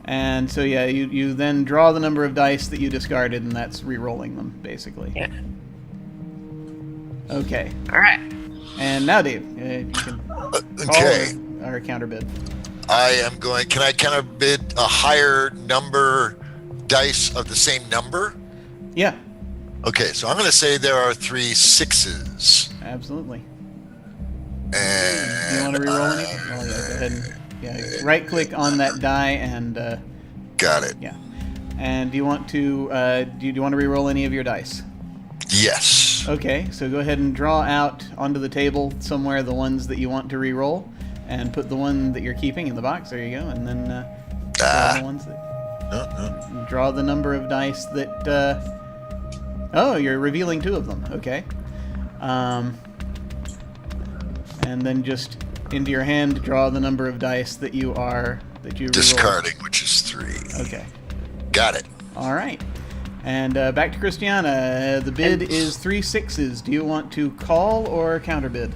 And so yeah, you then draw the number of dice that you discarded, and that's re-rolling them basically. Yeah. Okay. All right. And now, Dave, you can okay. call or counterbid. I am going. Can I counterbid a higher number dice of the same number? Yeah. Okay, so I'm going to say there are 3 6s. Absolutely. And Do you want to re-roll anything? Oh, yeah, go ahead and right-click on that die and got it. yeah. And do you want to do you want to re-roll any of your dice? Yes. Okay, so go ahead and draw out onto the table somewhere the ones that you want to re-roll, and put the one that you're keeping in the box. There you go, and then draw the ones that draw the number of dice that. Oh, you're revealing 2 of them. Okay. And then just into your hand, draw the number of dice that you discarding, which is 3. Okay. Got it. All right. And back to Christiana. The bid is 3 6s. Do you want to call or counterbid?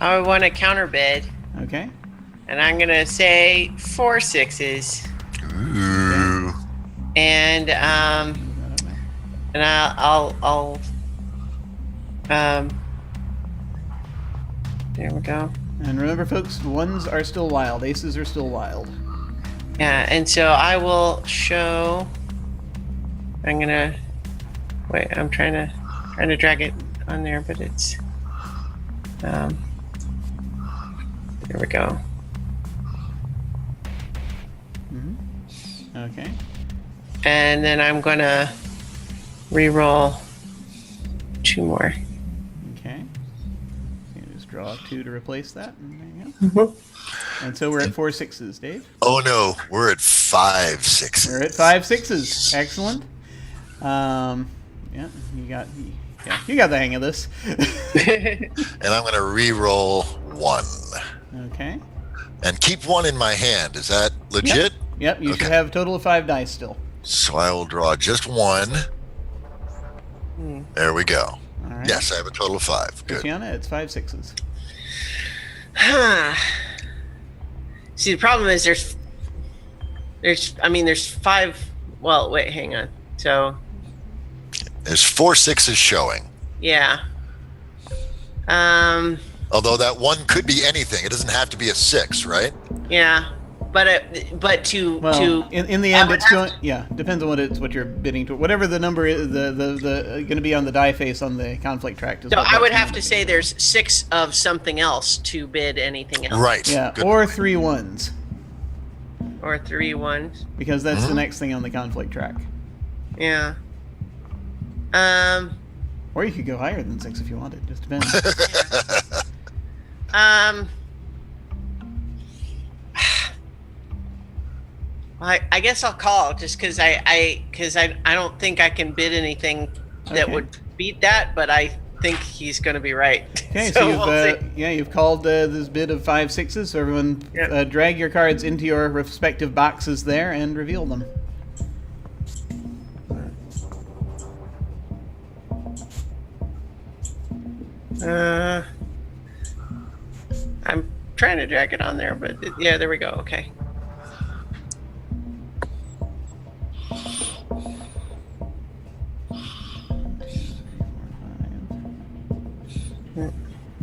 I want to counterbid. Okay. And I'm gonna say 4 6s. Ooh. And I'll there we go. And remember, folks, ones are still wild. Aces are still wild. Yeah, and so I will show. I'm gonna wait. I'm trying to drag it on there, but it's there we go. Okay. And then I'm gonna re-roll 2 more. Okay. So you just draw 2 to replace that. And there you go. And so we're at 4 6s, Dave. Oh no, we're at 5 6s. We're at 5 6s. Excellent. You got the hang of this. And I'm going to re-roll 1. Okay. And keep 1 in my hand. Is that legit? Yep. You should have a total of 5 dice still. So I will draw just 1. There we go. All right. Yes, I have a total of 5. Good. Christiana, it's 5 6s. See, the problem is there's 5. Well, wait, hang on. So There's 4 6s showing. yeah. Although that 1 could be anything. It doesn't have to be a 6, right? Yeah. But in the end, it's going. Yeah, depends on what you're bidding to. Whatever the number is, the going to be on the die face on the conflict tract. So I would have to say there's 6 of something else to bid anything else. Right. Yeah, Good. or 3 1s. Or 3 1s. Because that's the next thing on the conflict track. Yeah. Or you could go higher than 6 if you wanted. Just depends. I guess I'll call just because I don't think I can bid anything that Okay. would beat that, but I think he's going to be right. Okay, so you've we'll see. you've called this bid of 5 6s. So everyone, Yeah. drag your cards into your respective boxes there and reveal them. I'm trying to drag it on there, but yeah, there we go. Okay.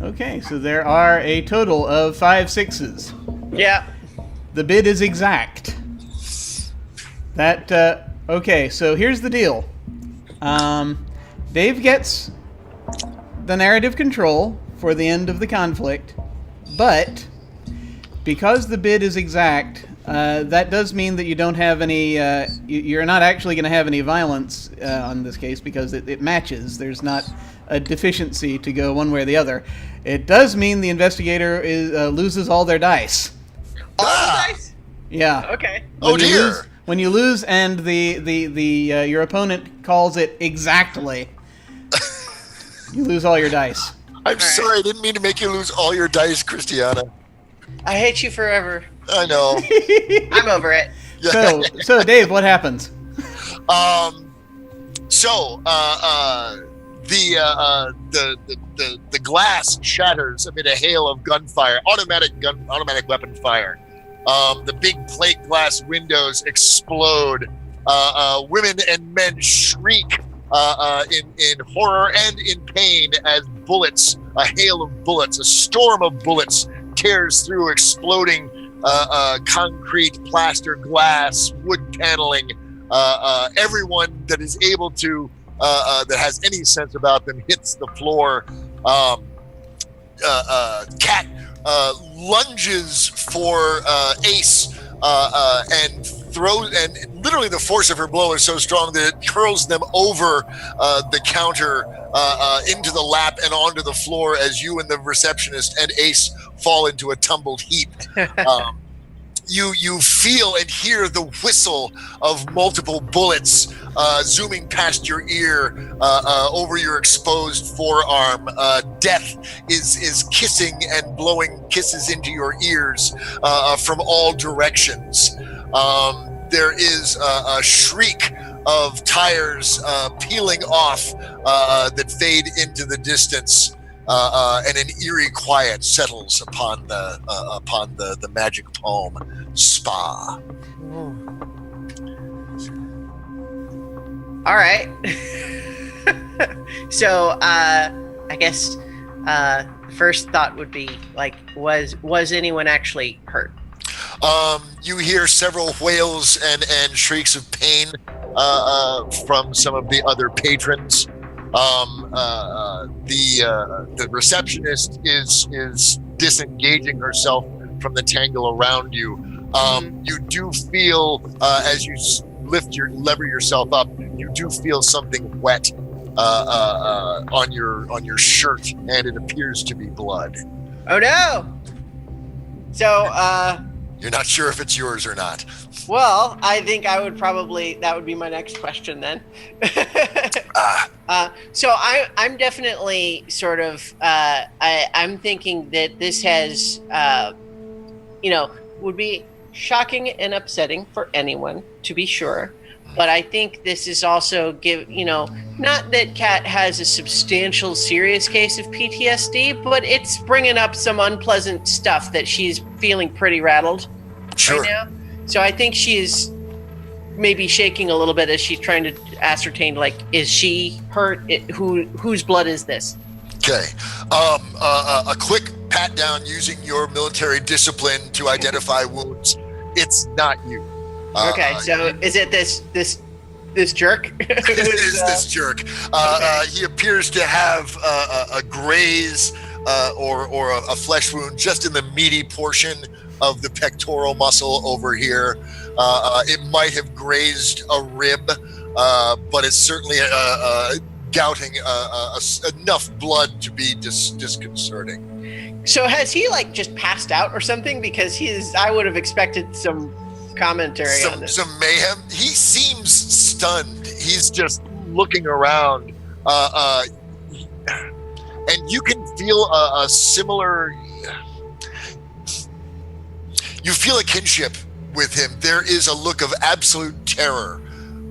Okay, so there are a total of 5 6s. Yeah. The bid is exact. Okay, so here's the deal. Dave gets the narrative control for the end of the conflict, but because the bid is exact, that does mean that you don't have any. You're not actually going to have any violence on this case because it matches. There's not a deficiency to go one way or the other. It does mean the investigator loses all their dice. All the dice? Yeah. Okay. Oh dear. When you lose and your opponent calls it exactly, you lose all your dice. I'm sorry, I didn't mean to make you lose all your dice, Christiana. I hate you forever. I know. I'm over it. So Dave, what happens? The glass shatters amid a hail of gunfire, automatic weapon fire. The big plate glass windows explode. Women and men shriek in horror and in pain as bullets, a hail of bullets, a storm of bullets tears through exploding concrete, plaster, glass, wood paneling. Everyone that is able to, that has any sense about them, hits the floor. Cat lunges for Ace and throws, and literally the force of her blow is so strong that it hurls them over the counter into the lap and onto the floor as you and the receptionist and Ace fall into a tumbled heap. You feel and hear the whistle of multiple bullets zooming past your ear over your exposed forearm. Death is kissing and blowing kisses into your ears from all directions. There is a shriek of tires peeling off that fade into the distance. And an eerie quiet settles upon the magic poem Spa. All right. So I guess first thought would be like, was anyone actually hurt? You hear several wails and shrieks of pain from some of the other patrons. The receptionist is disengaging herself from the tangle around you. You do feel as you lever yourself up, you do feel something wet on your shirt, and it appears to be blood. Oh no! So, You're not sure if it's yours or not. well, I think that would be my next question then. So I'm definitely sort of, I'm thinking that this has, would be shocking and upsetting for anyone, to be sure. But I think this is also not that Kat has a substantial, serious case of PTSD, but it's bringing up some unpleasant stuff that she's feeling pretty rattled Sure. right now. So I think she's maybe shaking a little bit as she's trying to ascertain, like, is she hurt? Whose blood is this? Okay. A quick pat down using your military discipline to identify wounds. It's not you. Okay, so is it this jerk? It is this jerk. Okay. He appears to have a graze or a flesh wound just in the meaty portion of the pectoral muscle over here. It might have grazed a rib, but it's certainly gouting enough blood to be disconcerting. So has he just passed out or something? Because I would have expected some commentary on this. Some mayhem. He seems stunned. He's just looking around, and you can feel a similar. You feel a kinship with him. There is a look of absolute terror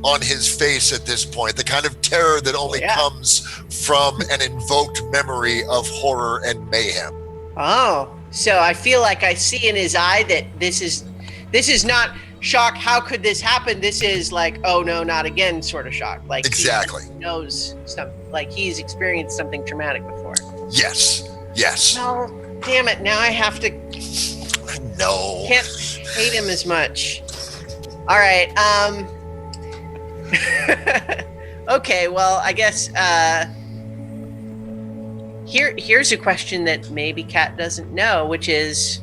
on his face at this point, the kind of terror that only comes from an invoked memory of horror and mayhem. Oh, so I feel like I see in his eye that this is not shock. How could this happen? This is like, oh no, not again, sort of shock. Like exactly. He knows something. Like he's experienced something traumatic before. Yes. Oh, damn it! Now I have to. No. Can't hate him as much. All right. Okay. Well, I guess here's a question that maybe Kat doesn't know, which is,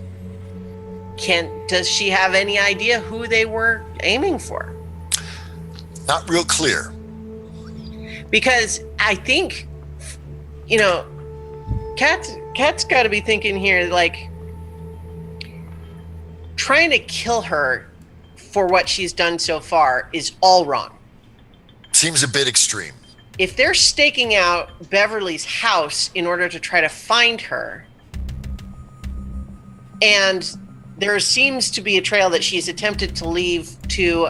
does she have any idea who they were aiming for? Not real clear. Because I think, Kat's got to be thinking here, like, trying to kill her for what she's done so far is all wrong. Seems a bit extreme. If they're staking out Beverly's house in order to try to find her, and there seems to be a trail that she's attempted to leave to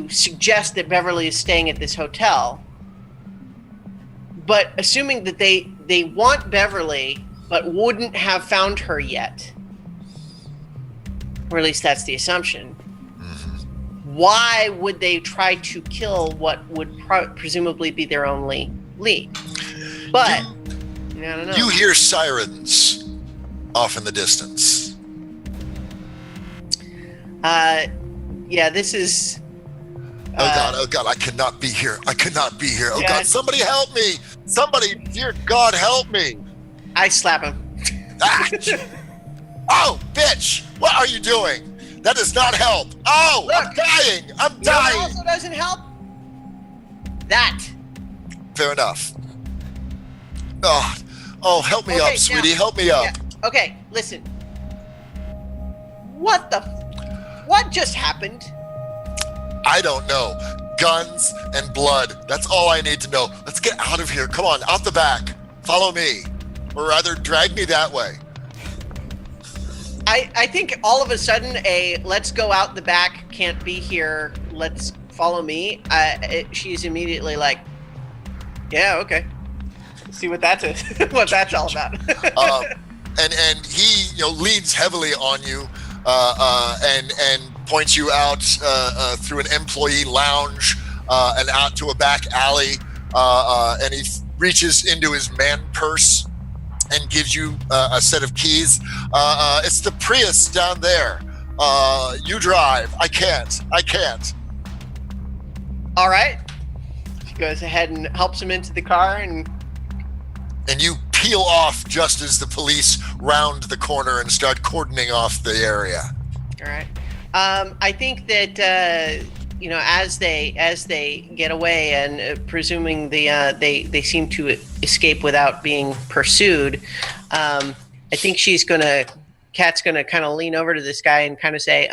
suggest that Beverly is staying at this hotel, but assuming that they want Beverly but wouldn't have found her yet, or at least that's the assumption. Mm-hmm. Why would they try to kill what would presumably be their only lead? But I don't know. You hear sirens off in the distance. Yeah, this is. Oh God! I cannot be here. Oh yeah. God! Somebody help me! Somebody, dear God, help me! I slap him. Ah! Oh, bitch! What are you doing? That does not help. Oh, Look, I'm dying. I'm It dying. also doesn't help. That. Fair enough. Oh, help me up, sweetie. Now, Help me up. yeah, okay, listen. What just happened? I don't know. Guns and blood. That's all I need to know. Let's get out of here. Come on, out the back. Follow me. Or rather, drag me that way. I think all of a sudden let's go out the back can't be here. Let's follow me. She's immediately like, yeah, okay. Let's see what that's all about. And he leans heavily on you and points you out through an employee lounge and out to a back alley, and he reaches into his man purse and gives you a set of keys. It's the Prius down there. You drive. I can't. All right. She goes ahead and helps him into the car, and you peel off just as the police round the corner and start cordoning off the area. all right. I think that as they get away, and presuming they seem to escape without being pursued, I think Kat's gonna kind of lean over to this guy and kind of say,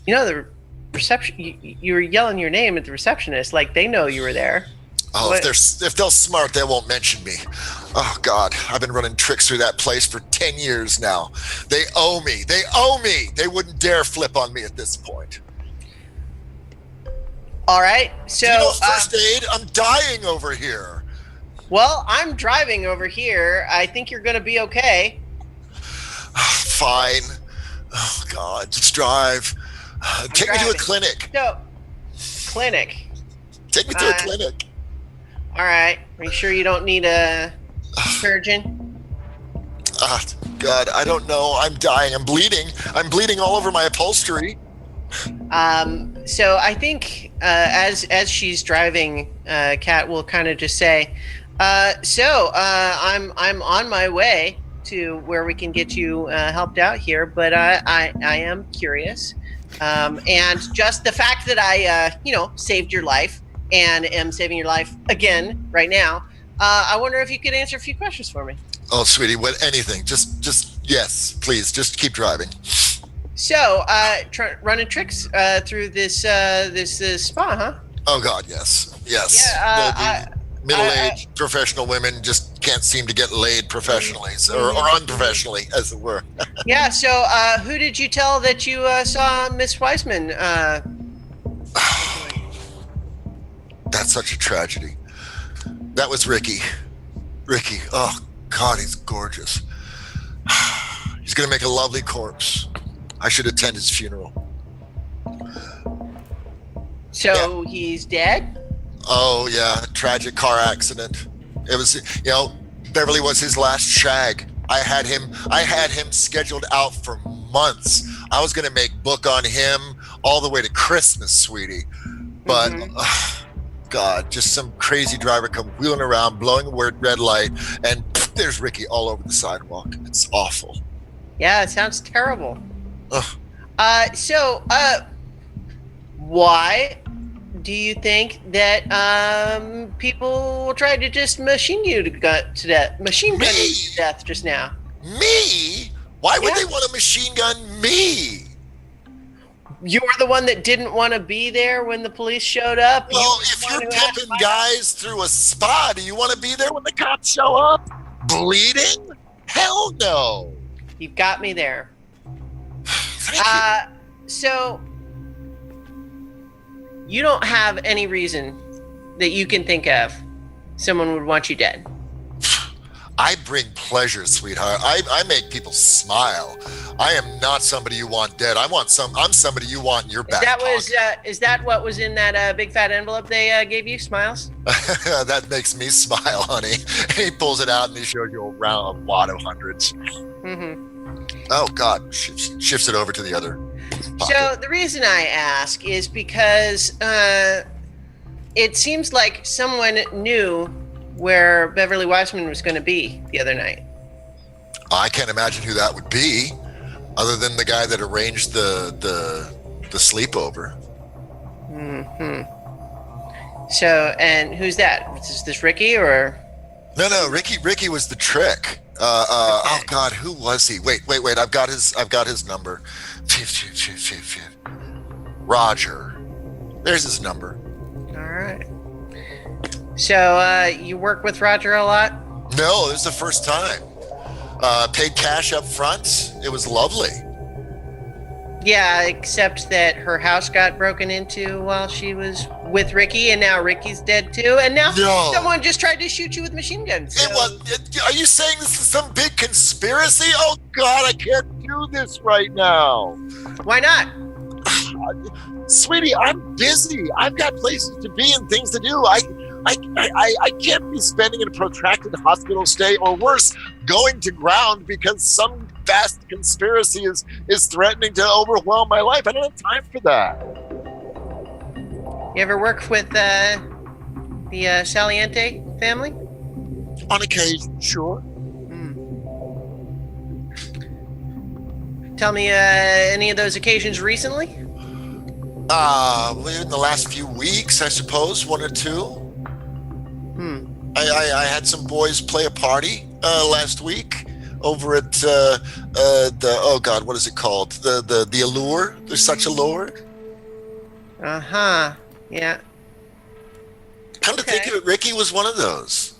the reception, you were yelling your name at the receptionist, like they know you were there. Oh, if they're smart, they won't mention me. Oh God, I've been running tricks through that place for 10 years now. They owe me. They wouldn't dare flip on me at this point. All right, so Do you know first aid? I'm dying over here. Well, I'm driving over here. I think you're going to be okay. Fine. Oh God, just drive. Take me to a clinic. No, clinic. Take me to a clinic. All right. Are you sure you don't need a surgeon? God, I don't know. I'm dying. I'm bleeding. I'm bleeding all over my upholstery. So I think as she's driving, Kat will kind of just say, I'm on my way to where we can get you helped out here, but I am curious. And just the fact that I saved your life and am saving your life again right now, I wonder if you could answer a few questions for me. Oh, sweetie, anything. Just yes, please. Just keep driving. So, running tricks through this spa, huh? Oh God, yes. Yeah. Middle-aged professional women just can't seem to get laid professionally, or unprofessionally, as it were. Yeah. So, who did you tell that you saw Miss Weissman? That's such a tragedy. That was Ricky. Ricky. Oh God, he's gorgeous. He's gonna make a lovely corpse. I should attend his funeral. So He's dead? Oh yeah, tragic car accident. It was, Beverly was his last shag. I had him scheduled out for months. I was gonna make book on him all the way to Christmas, sweetie. But God, just some crazy driver come wheeling around, blowing a red light, and there's Ricky all over the sidewalk. It's awful. Yeah, it sounds terrible. Ugh. So why do you think that people tried to just machine gun you to death just now? Me? Why would they want to machine gun me? You were the one that didn't want to be there when the police showed up. Well, if you're pimping guys through a spa, do you want to be there when the cops show up? Bleeding? Hell no. You've got me there. Thank you. So you don't have any reason that you can think of someone would want you dead. I bring pleasure, sweetheart. I make people smile. I am not somebody you want dead. I'm somebody you want in your back pocket. Is that what was in that big fat envelope they gave you? Smiles? That makes me smile, honey. He pulls it out and he shows you a wad of hundreds. Oh God, shifts it over to the other pocket. So the reason I ask is because it seems like someone knew where Beverly Weissman was going to be the other night. I can't imagine who that would be, other than the guy that arranged the sleepover. So, and who's that? Is this Ricky or? No. Ricky was the trick. Oh God, who was he? Wait. I've got his number. Roger. There's his number. All right. So you work with Roger a lot? No, this is the first time. Paid cash up front. It was lovely. Yeah, except that her house got broken into while she was with Ricky, and now Ricky's dead too, and now someone just tried to shoot you with machine guns. So. Are you saying this is some big conspiracy? Oh God, I can't do this right now. Why not? Sweetie, I'm busy. I've got places to be and things to do. I can't be spending a protracted hospital stay, or worse, going to ground because some vast conspiracy is threatening to overwhelm my life. I don't have time for that. You ever work with the Saliente family? On occasion, sure. Tell me any of those occasions recently? In the last few weeks, I suppose, one or two. I had some boys play a party last week over at oh God, what is it called? The Allure. There's such Allure. Yeah. Come to think of it, Ricky was one of those.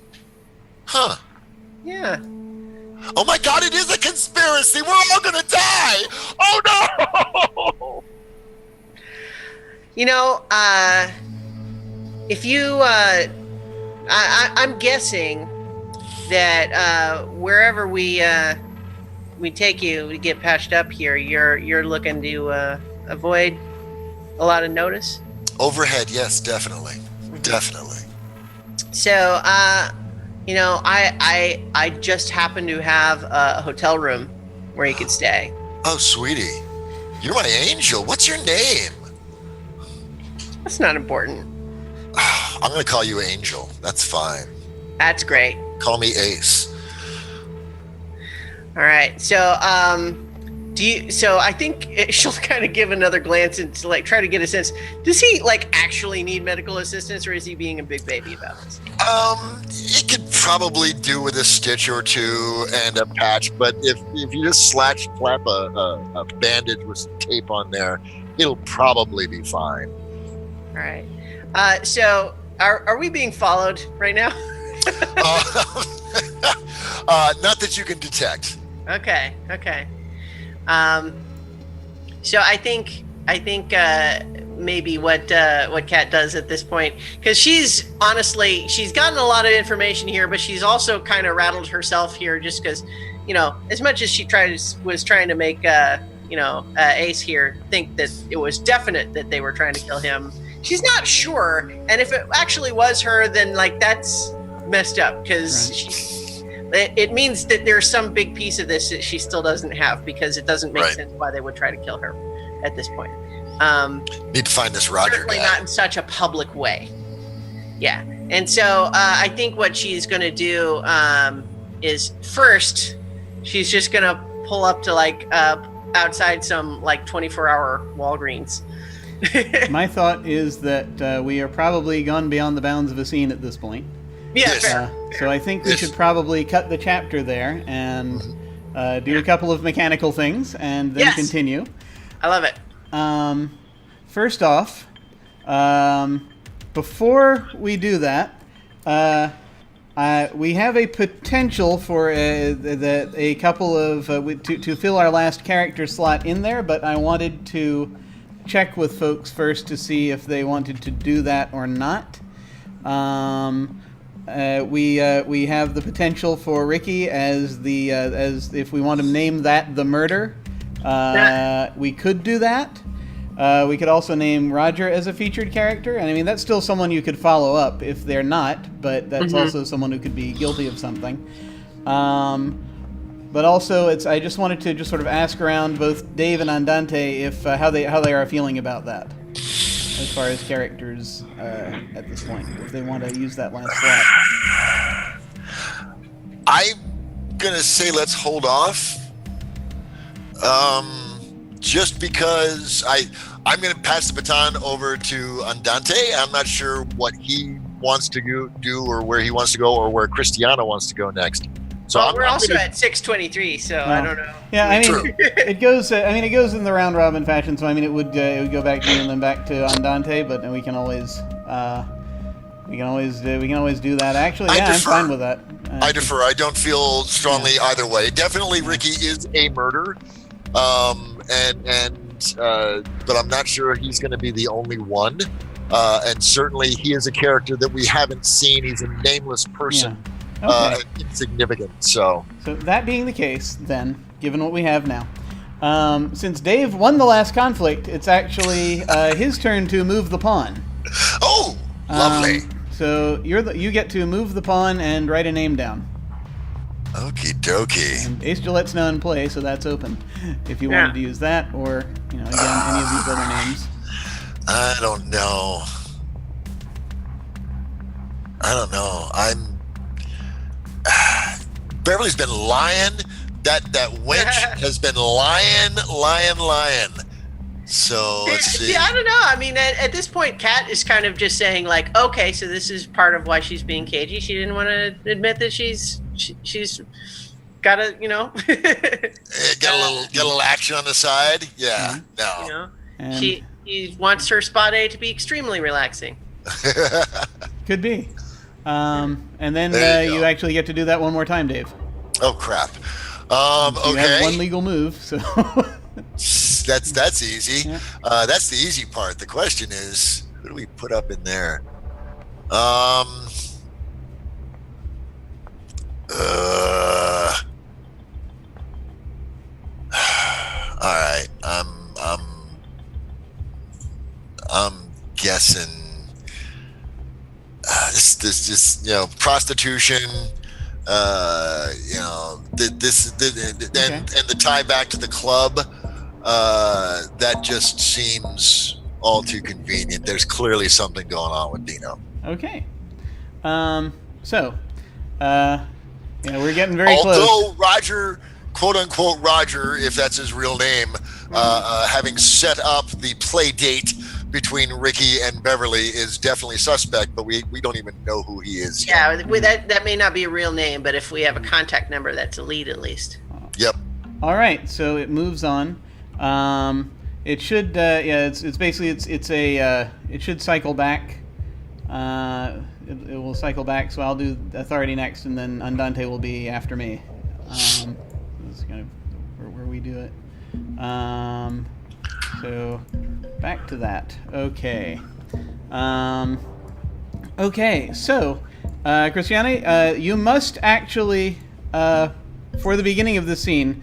Huh. Yeah. Oh my God, it is a conspiracy. We're all gonna die. Oh no. You know, if you, I'm guessing that wherever we take you to get patched up here, you're looking to avoid a lot of notice. Overhead, yes, definitely. Definitely. So, you know, I just happen to have a hotel room where you could stay. Oh, sweetie, you're my angel. What's your name? That's not important. I'm gonna call you Angel. That's fine. That's great. Call me Ace. All right. So, so I think she'll kind of give another glance and like try to get a sense. Does he like actually need medical assistance, or is he being a big baby about this? He could probably do with a stitch or two and a patch, but if you just slap a bandage with some tape on there, it'll probably be fine. All right. So are we being followed right now? Not that you can detect. Okay. So I think maybe what Kat does at this point, because she's gotten a lot of information here, but she's also kind of rattled herself here just because, you know, as much as she was trying to make Ace here think that it was definite that they were trying to kill him. She's not sure, and if it actually was her, then like that's messed up because it means that there's some big piece of this that she still doesn't have, because it doesn't make sense why they would try to kill her at this point. Need to find this Roger certainly guy. Not in such a public way. Yeah, and so I think what she's going to do is first she's just going to pull up to like outside some like 24-hour Walgreens. My thought is that we are probably gone beyond the bounds of a scene at this point. Yeah, Yes. fair. So I think we should probably cut the chapter there and do a couple of mechanical things and then continue. I love it. First off, before we do that, we have a potential for a couple of to fill our last character slot in there, but I wanted to check with folks first to see if they wanted to do that or not. We have the potential for Ricky as if we want to name that the murder. We could do that. We could also name Roger as a featured character, and I mean that's still someone you could follow up if they're not, but that's also someone who could be guilty of something. But also, I just wanted to just sort of ask around both Dave and Andante if how they are feeling about that, as far as characters at this point, if they want to use that last slot. I'm gonna say let's hold off. Just because I'm gonna pass the baton over to Andante. I'm not sure what he wants to do or where he wants to go or where Cristiano wants to go next. So we're also at 6:23, so I don't know. Yeah, I mean, it goes. It goes in the round robin fashion. So I mean, it would go back to you and then back to Andante. But we can always do that. Actually, yeah, I'm fine with that. I defer. I don't feel strongly either way. Definitely, Ricky is a murderer, but I'm not sure he's going to be the only one. And certainly, he is a character that we haven't seen. He's a nameless person. Yeah. Okay. Insignificant. So that being the case, then, given what we have now, since Dave won the last conflict, it's actually his turn to move the pawn. Oh, lovely. So you get to move the pawn and write a name down. Okie dokie. And Ace Gillette's now in play, so that's open. If you wanted to use that, or again, any of these other names. I don't know. Beverly's been lying. That wench has been lying. So let's see. Yeah, I don't know. I mean, at this point, Kat is kind of just saying like, okay, so this is part of why she's being cagey. She didn't want to admit that she's got a, Get a little action on the side. Yeah, no. And she wants her spa day to be extremely relaxing. could be. And then There you you go. actually get to do that one more time, Dave. Oh crap. You have Okay. one legal move, so That's easy. Yeah. That's the easy part. The question is, who do we put up in there? All right. I'm guessing this prostitution. This and the tie back to the club. That just seems all too convenient. There's clearly something going on with Dino. okay. We're getting very close. Although Roger, quote unquote Roger, if that's his real name, having set up the play date between Ricky and Beverly is definitely suspect, but we don't even know who he is yet. Yeah, that may not be a real name, but if we have a contact number, that's a lead at least. Yep. All right, so it moves on. It should, it's basically it should cycle back. It will cycle back. So I'll do authority next, and then Andante will be after me. This is kind of where we do it. So back to that. Okay. Okay. So, Cristiane, you must actually, for the beginning of the scene,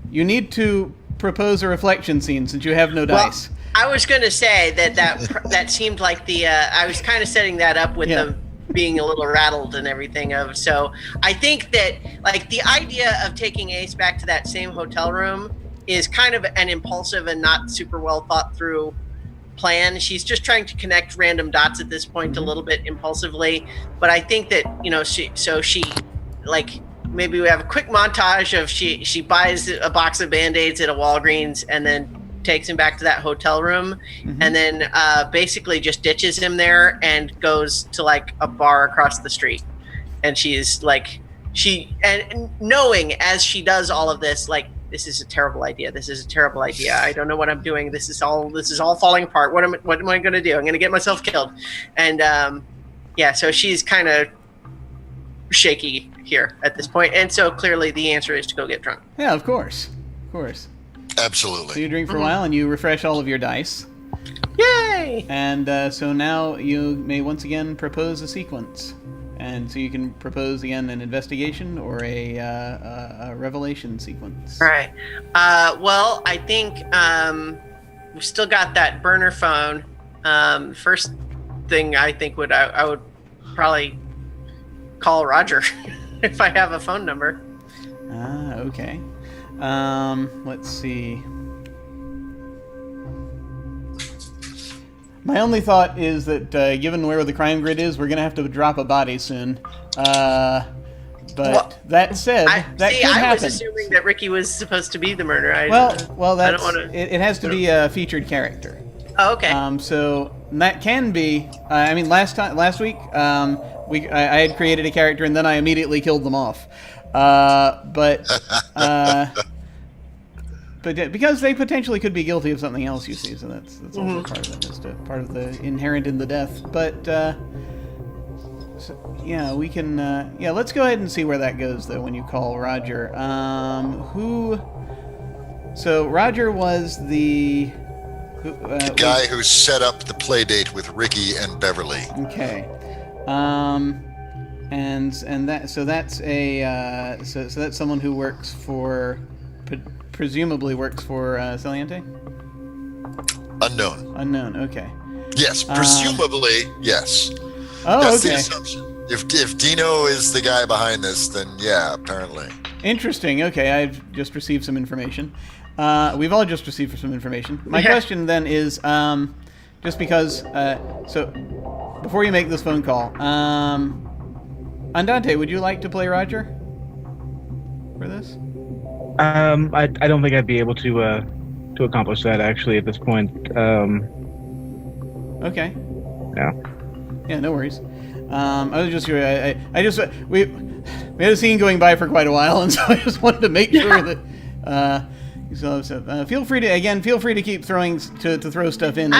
you need to propose a reflection scene since you have no dice. I was going to say that seemed like I was kind of setting that up with them being a little rattled and everything. So I think that like the idea of taking Ace back to that same hotel room is kind of an impulsive and not super well thought through plan. She's just trying to connect random dots at this point a little bit impulsively. But I think that, she like, maybe we have a quick montage of she buys a box of Band-Aids at a Walgreens and then takes him back to that hotel room and then basically just ditches him there and goes to like a bar across the street. And she's like, and knowing as she does all of this, like, this is a terrible idea. This is a terrible idea. I don't know what I'm doing. This is all falling apart. What am I going to do? I'm going to get myself killed. And so she's kind of shaky here at this point. And so clearly the answer is to go get drunk. Yeah, of course. Of course. Absolutely. So you drink for a while and you refresh all of your dice. Yay! And so now you may once again propose a sequence. And so you can propose again an investigation or a revelation sequence. All right. Well, I think we've still got that burner phone. First thing I think I would probably call Roger if I have a phone number. Okay. Let's see. My only thought is that given where the crime grid is, we're going to have to drop a body soon. That said, that could happen. I was assuming that Ricky was supposed to be the murderer. It has to be a featured character. Oh, okay. So that can be. Last week, I had created a character and then I immediately killed them off. But because they potentially could be guilty of something else, you see, so that's also part of it, just part of the inherent in the death. But we can. Let's go ahead and see where that goes, though. When you call Roger, So Roger was the guy who set up the play date with Ricky and Beverly. Okay. That's someone who works for. Presumably works for Saliente? Unknown, okay. Yes, presumably, yes. Oh, that's okay. the assumption. If Dino is the guy behind this, then yeah, apparently. Interesting, okay, I've just received some information. We've all just received some information. My question then is, just because, so, before you make this phone call, Andante, would you like to play Roger for this? I don't think I'd be able to to accomplish that. Actually, at this point. Okay. Yeah. Yeah, no worries. I was just curious. I just we had a scene going by for quite a while, and so I just wanted to make sure that. So feel free to keep throwing to throw stuff in.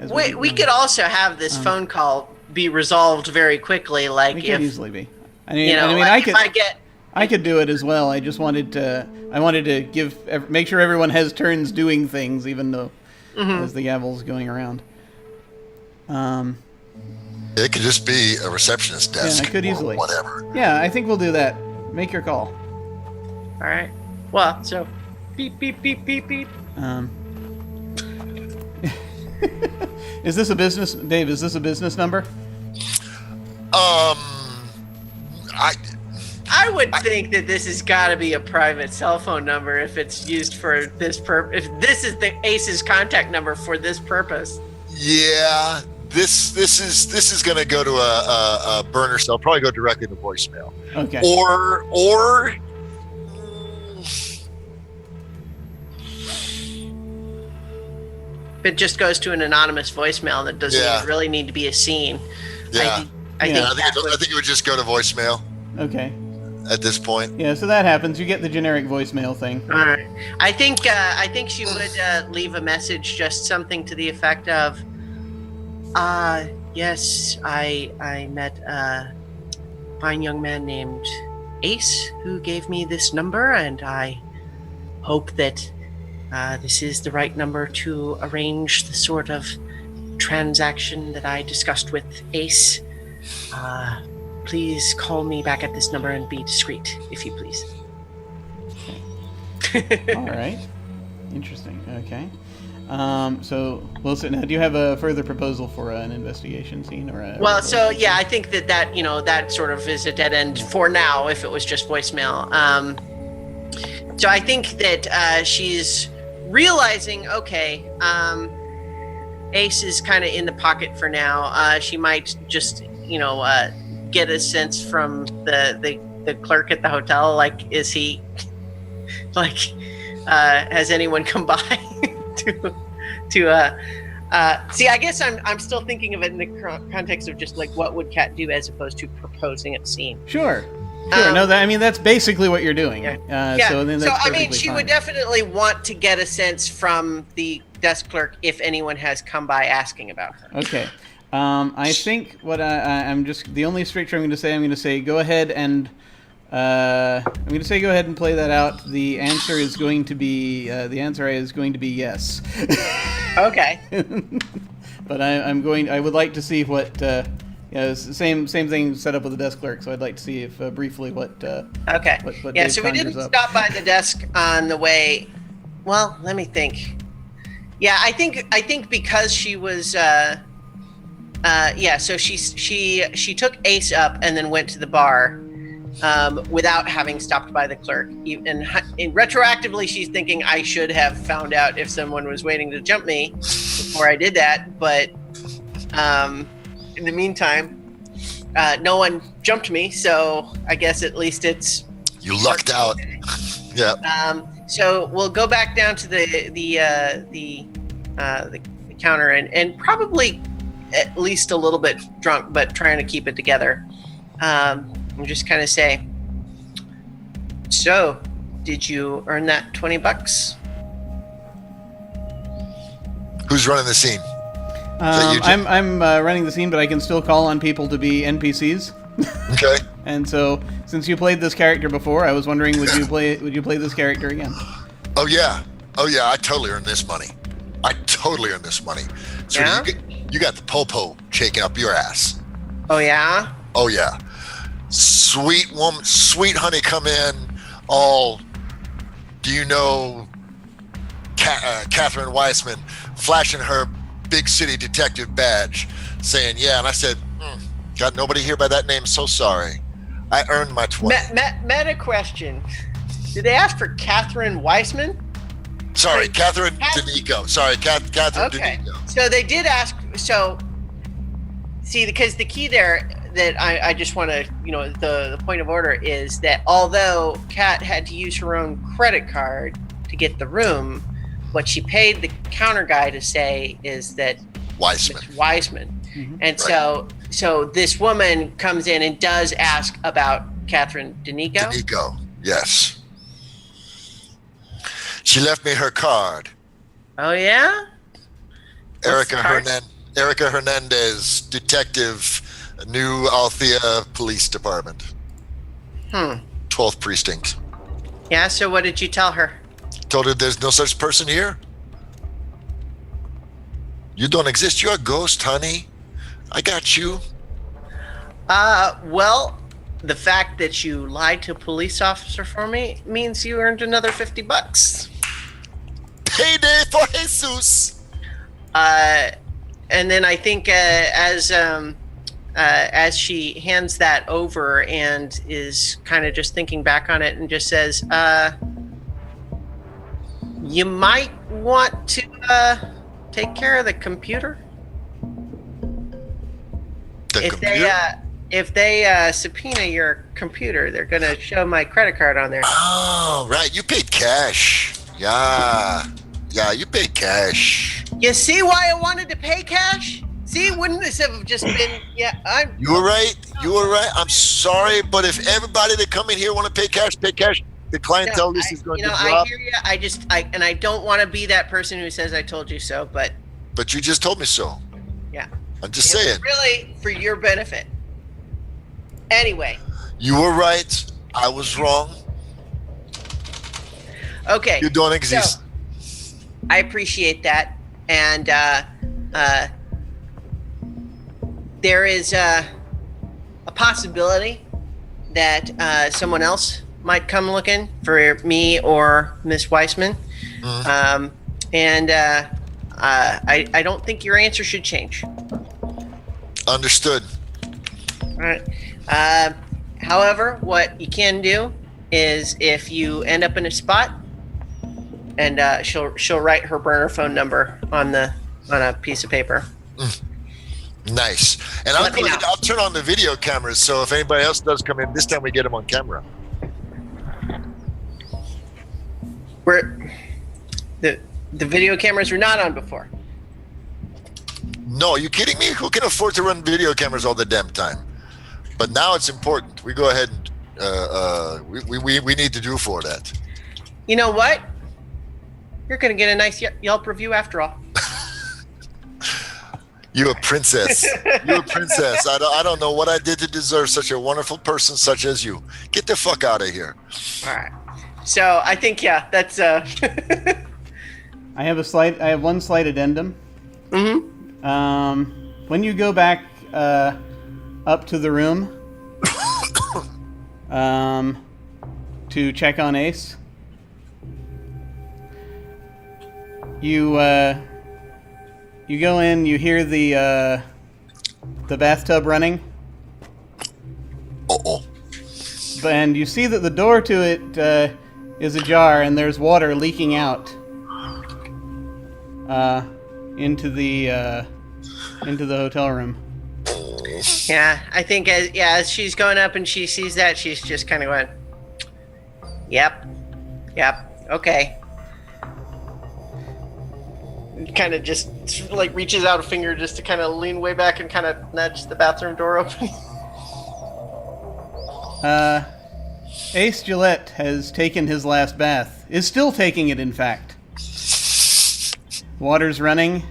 We could also have this phone call be resolved very quickly. Like it could easily be. I could do it as well. I just wanted to. I wanted to make sure everyone has turns doing things, even though as the gavel's going around. It could just be a receptionist desk. Yeah, it could easily. Whatever. Yeah, I think we'll do that. Make your call. All right. Well, so beep beep beep beep beep. Is this a business, Dave? Is this a business number? I would think that this has got to be a private cell phone number if it's used for this purpose. If this is the Ace's contact number for this purpose. Yeah, this is going to go to a burner cell. Probably go directly to voicemail. Okay. Or if it just goes to an anonymous voicemail that doesn't even really need to be a scene. Yeah. I think it would just go to voicemail. Okay. At this point. Yeah, so that happens. You get the generic voicemail thing. All right. I think she would leave a message, just something to the effect of, yes, I met a fine young man named Ace who gave me this number, and I hope that this is the right number to arrange the sort of transaction that I discussed with Ace. Please call me back at this number and be discreet, if you please. All right. Interesting. Okay. So, Wilson, do you have a further proposal for an investigation scene or a? Well, so yeah, I think that sort of is a dead end for now. If it was just voicemail, so I think that she's realizing, okay, Ace is kind of in the pocket for now. She might just, get a sense from the clerk at the hotel, like, is he, like, has anyone come by to see, I guess I'm still thinking of it in the context of just like what would Kat do as opposed to proposing a scene. Sure. No, that's basically what you're doing. Yeah. So then that's she fine. would definitely want to get a sense from the desk clerk if anyone has come by asking about her. Okay. I think what I'm just the only stricture I'm going to say go ahead and play that out. The answer is going to be yes. Okay. But I would like to see what same thing set up with the desk clerk. So I'd like to see if briefly what. Okay. What yeah. Dave So we didn't conjures up. stop by the desk on the way. Well, let me think. Yeah, I think because she was. So she took Ace up and then went to the bar without having stopped by the clerk. And retroactively, she's thinking I should have found out if someone was waiting to jump me before I did that. But in the meantime, no one jumped me, so I guess at least it's you lucked out. Yeah. So we'll go back down to the counter and probably at least a little bit drunk, but trying to keep it together. And just kind of say, so did you earn that $20? Who's running the scene? I'm running the scene, but I can still call on people to be NPCs. Okay. And so, since you played this character before, I was wondering, would you play this character again? Oh yeah. I totally earned this money. So Yeah? you got the popo shaking up your ass. Oh yeah. Oh yeah. Sweet woman, sweet honey, come in. All. Do you know Catherine Weissman flashing her big city detective badge, saying yeah? And I said, got nobody here by that name. So sorry. I earned my 20. Meta question. Did they ask for Catherine Weissman? Sorry, Catherine D'Anico. Sorry, Catherine Okay. D'Anico. So they did ask. So, see, because the key there that I just want to, the point of order is that although Kat had to use her own credit card to get the room, what she paid the counter guy to say is that Wiseman. Miss Wiseman. Mhm. And so this woman comes in and does ask about Catherine D'Anico. D'Anico, yes. She left me her card. Oh yeah? What's the card? Erica Hernandez, detective, New Althea Police Department. 12th Precinct. Yeah, so what did you tell her? Told her there's no such person here. You don't exist. You're a ghost, honey. I got you. Well, the fact that you lied to a police officer for me means you earned another $50. Payday for Jesus. And then I think as she hands that over and is kind of just thinking back on it and just says, you might want to take care of the computer. If they subpoena your computer, they're going to show my credit card on there. Oh, right. You paid cash. Yeah, you paid cash. You see why I wanted to pay cash? See, wouldn't this have just been? Yeah, You were right. I'm sorry, but if everybody that come in here want to pay cash, the clientele list is going to drop. I hear you. I don't want to be that person who says I told you so, but you just told me so. Yeah. I'm just saying. Really, for your benefit. Anyway. You were right. I was wrong. Okay. You don't exist. So, I appreciate that. And there is a possibility that someone else might come looking for me or Miss Weissman. Mm-hmm. I don't think your answer should change. Understood. All right. However, what you can do is if you end up in a spot, and she'll write her burner phone number on a piece of paper. Nice. And I'll turn on the video cameras, so if anybody else does come in, this time we get them on camera. The video cameras were not on before. No, are you kidding me? Who can afford to run video cameras all the damn time? But now it's important. We go ahead and we need to do for that. You know what? You're going to get a nice Yelp review after all. You're a princess. You're a princess. I don't know what I did to deserve such a wonderful person such as you. Get the fuck out of here. All right. So I think, that's... I have one slight addendum. Mm-hmm. When you go back up to the room to check on Ace, you go in, you hear the bathtub running. Uh-oh. And you see that the door to it is ajar, and there's water leaking out into the hotel room. Yeah, I think as she's going up and she sees that, she's just kind of going, yep, okay. Kind of just like reaches out a finger just to kind of lean way back and kind of nudge the bathroom door open. Ace Gillette has taken his last bath. Is still taking it, in fact. Water's running.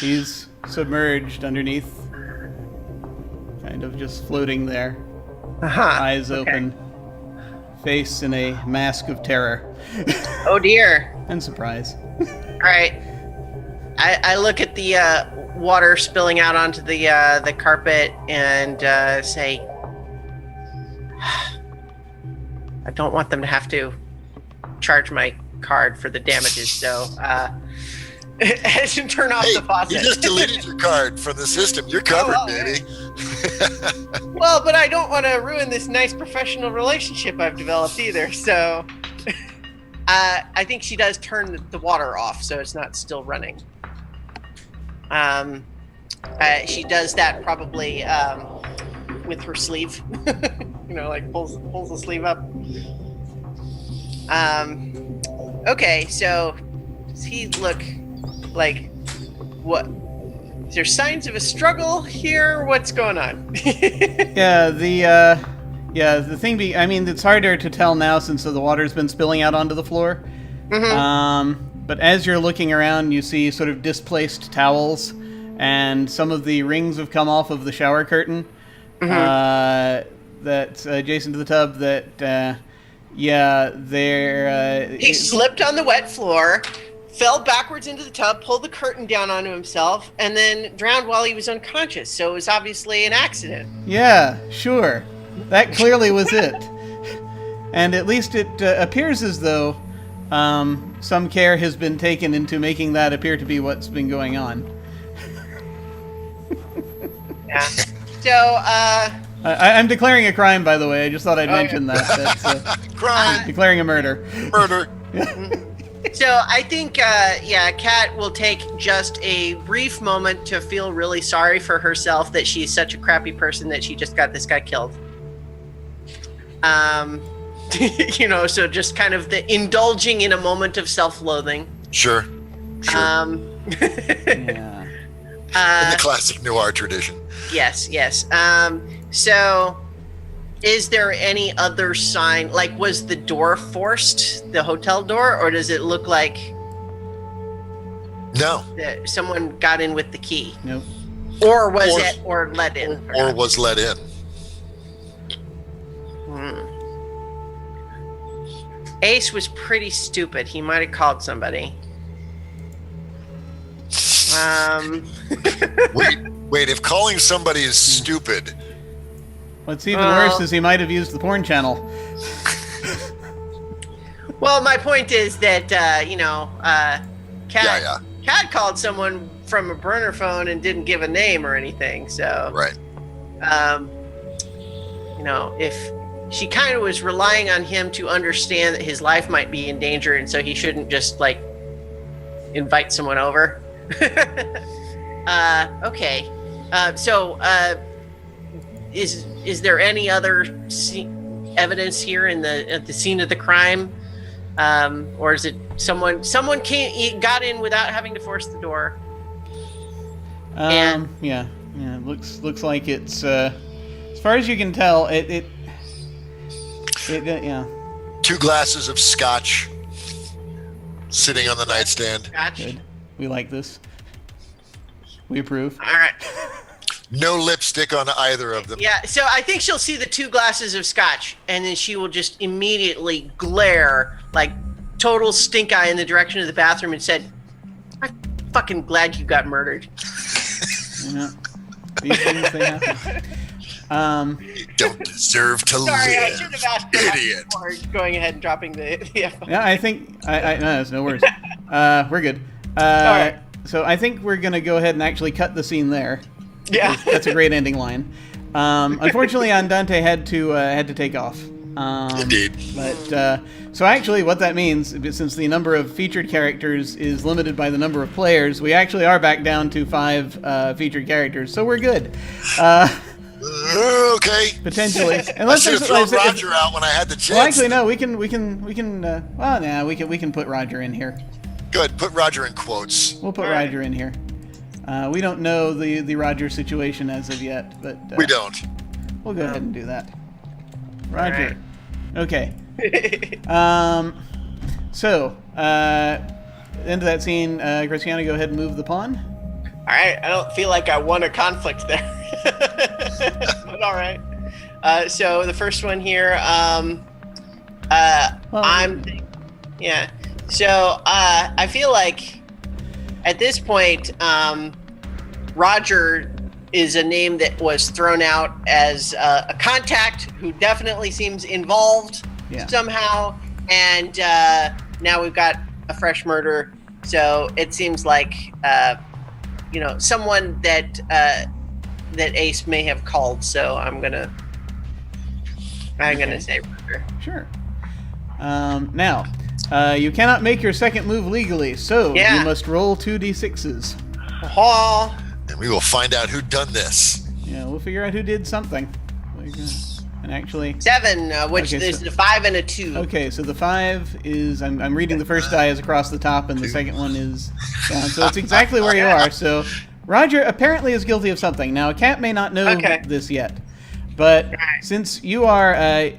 He's submerged underneath. Kind of just floating there. Eyes open. Face in a mask of terror. Oh dear. And surprise. All right. I look at the water spilling out onto the carpet and say, I don't want them to have to charge my card for the damages, so I should turn off the faucet. You just deleted your card from the system. You're covered, baby. Well, but I don't want to ruin this nice professional relationship I've developed either, so I think she does turn the water off so it's not still running. She does that probably with her sleeve. Like pulls the sleeve up. Okay, so Does he look like what? Is there signs of a struggle here? What's going on? Yeah, the thing I mean, it's harder to tell now since the water's been spilling out onto the floor. But as you're looking around, you see sort of displaced towels, and some of the rings have come off of the shower curtain that's adjacent to the tub. That, He slipped on the wet floor, fell backwards into the tub, pulled the curtain down onto himself, and then drowned while he was unconscious. So it was obviously an accident. Yeah, sure. That clearly was it. And at least it appears as though some care has been taken into making that appear to be what's been going on. Yeah. So, I'm declaring a crime, by the way. I just thought I'd mention that. That's Crime. declaring a murder. Murder. So I think, Kat will take just a brief moment to feel really sorry for herself that she's such a crappy person that she just got this guy killed. So just kind of the indulging in a moment of self-loathing. Sure. Yeah. In the classic noir tradition. Yes. So is there any other sign? Like, was the door forced, the hotel door, or does it look like No. that someone got in with the key? Nope. Or was it let in? Or was let in. Ace was pretty stupid. He might have called somebody. Wait, if calling somebody is stupid. What's even worse is he might have used the porn channel. Well, my point is that, Kat called someone from a burner phone and didn't give a name or anything. So, Right. If she kind of was relying on him to understand that his life might be in danger, and so he shouldn't just invite someone over. Okay. Is there any other evidence here at the scene of the crime, or is it someone got in without having to force the door? Yeah. It looks like it's as far as you can tell. It yeah. 2 glasses of scotch sitting on the nightstand. Gotcha. Good. We like this. We approve. All right. No lipstick on either of them. Yeah, so I think she'll see the 2 glasses of scotch, and then she will just immediately glare like total stink eye in the direction of the bathroom and said, "I'm fucking glad you got murdered." These things, they happen. You don't deserve to Sorry, I live. should have asked her Idiot. before going ahead and dropping the F-bomb. Yeah, I think no, there's no worries. We're good. All right. So I think we're gonna go ahead and actually cut the scene there. Yeah. That's a great ending line. Unfortunately, Andante had to take off. Indeed. But so actually, what that means, since the number of featured characters is limited by the number of players, we actually are back down to 5 featured characters. So we're good. Okay. Potentially, I unless should have thrown Roger out when I had the chance. Well, actually, no. We can put Roger in here. Good. Put Roger in quotes. We'll put Roger in here. We don't know the Roger situation as of yet, but We don't. We'll go ahead and do that. Roger. Right. Okay. So, into that scene, Cristiano, go ahead and move the pawn. All right, I don't feel like I won a conflict there. But all right. So the first one here, So I feel like at this point, Roger is a name that was thrown out as a contact who definitely seems involved somehow, and now we've got a fresh murder. So it seems like someone that Ace may have called. So I'm gonna say Roger. Sure. Now, you cannot make your second move legally, so you must roll 2d6s. Oh. And we will find out who done this. Yeah, we'll figure out who did something. And actually, 7, which Okay, there's so- a 5 and a 2. okay, so the 5 is I'm reading the first die is across the top, and the second one is down. So it's exactly where you are. So Roger apparently is guilty of something. Now, Kat may not know Okay. this yet, but since you are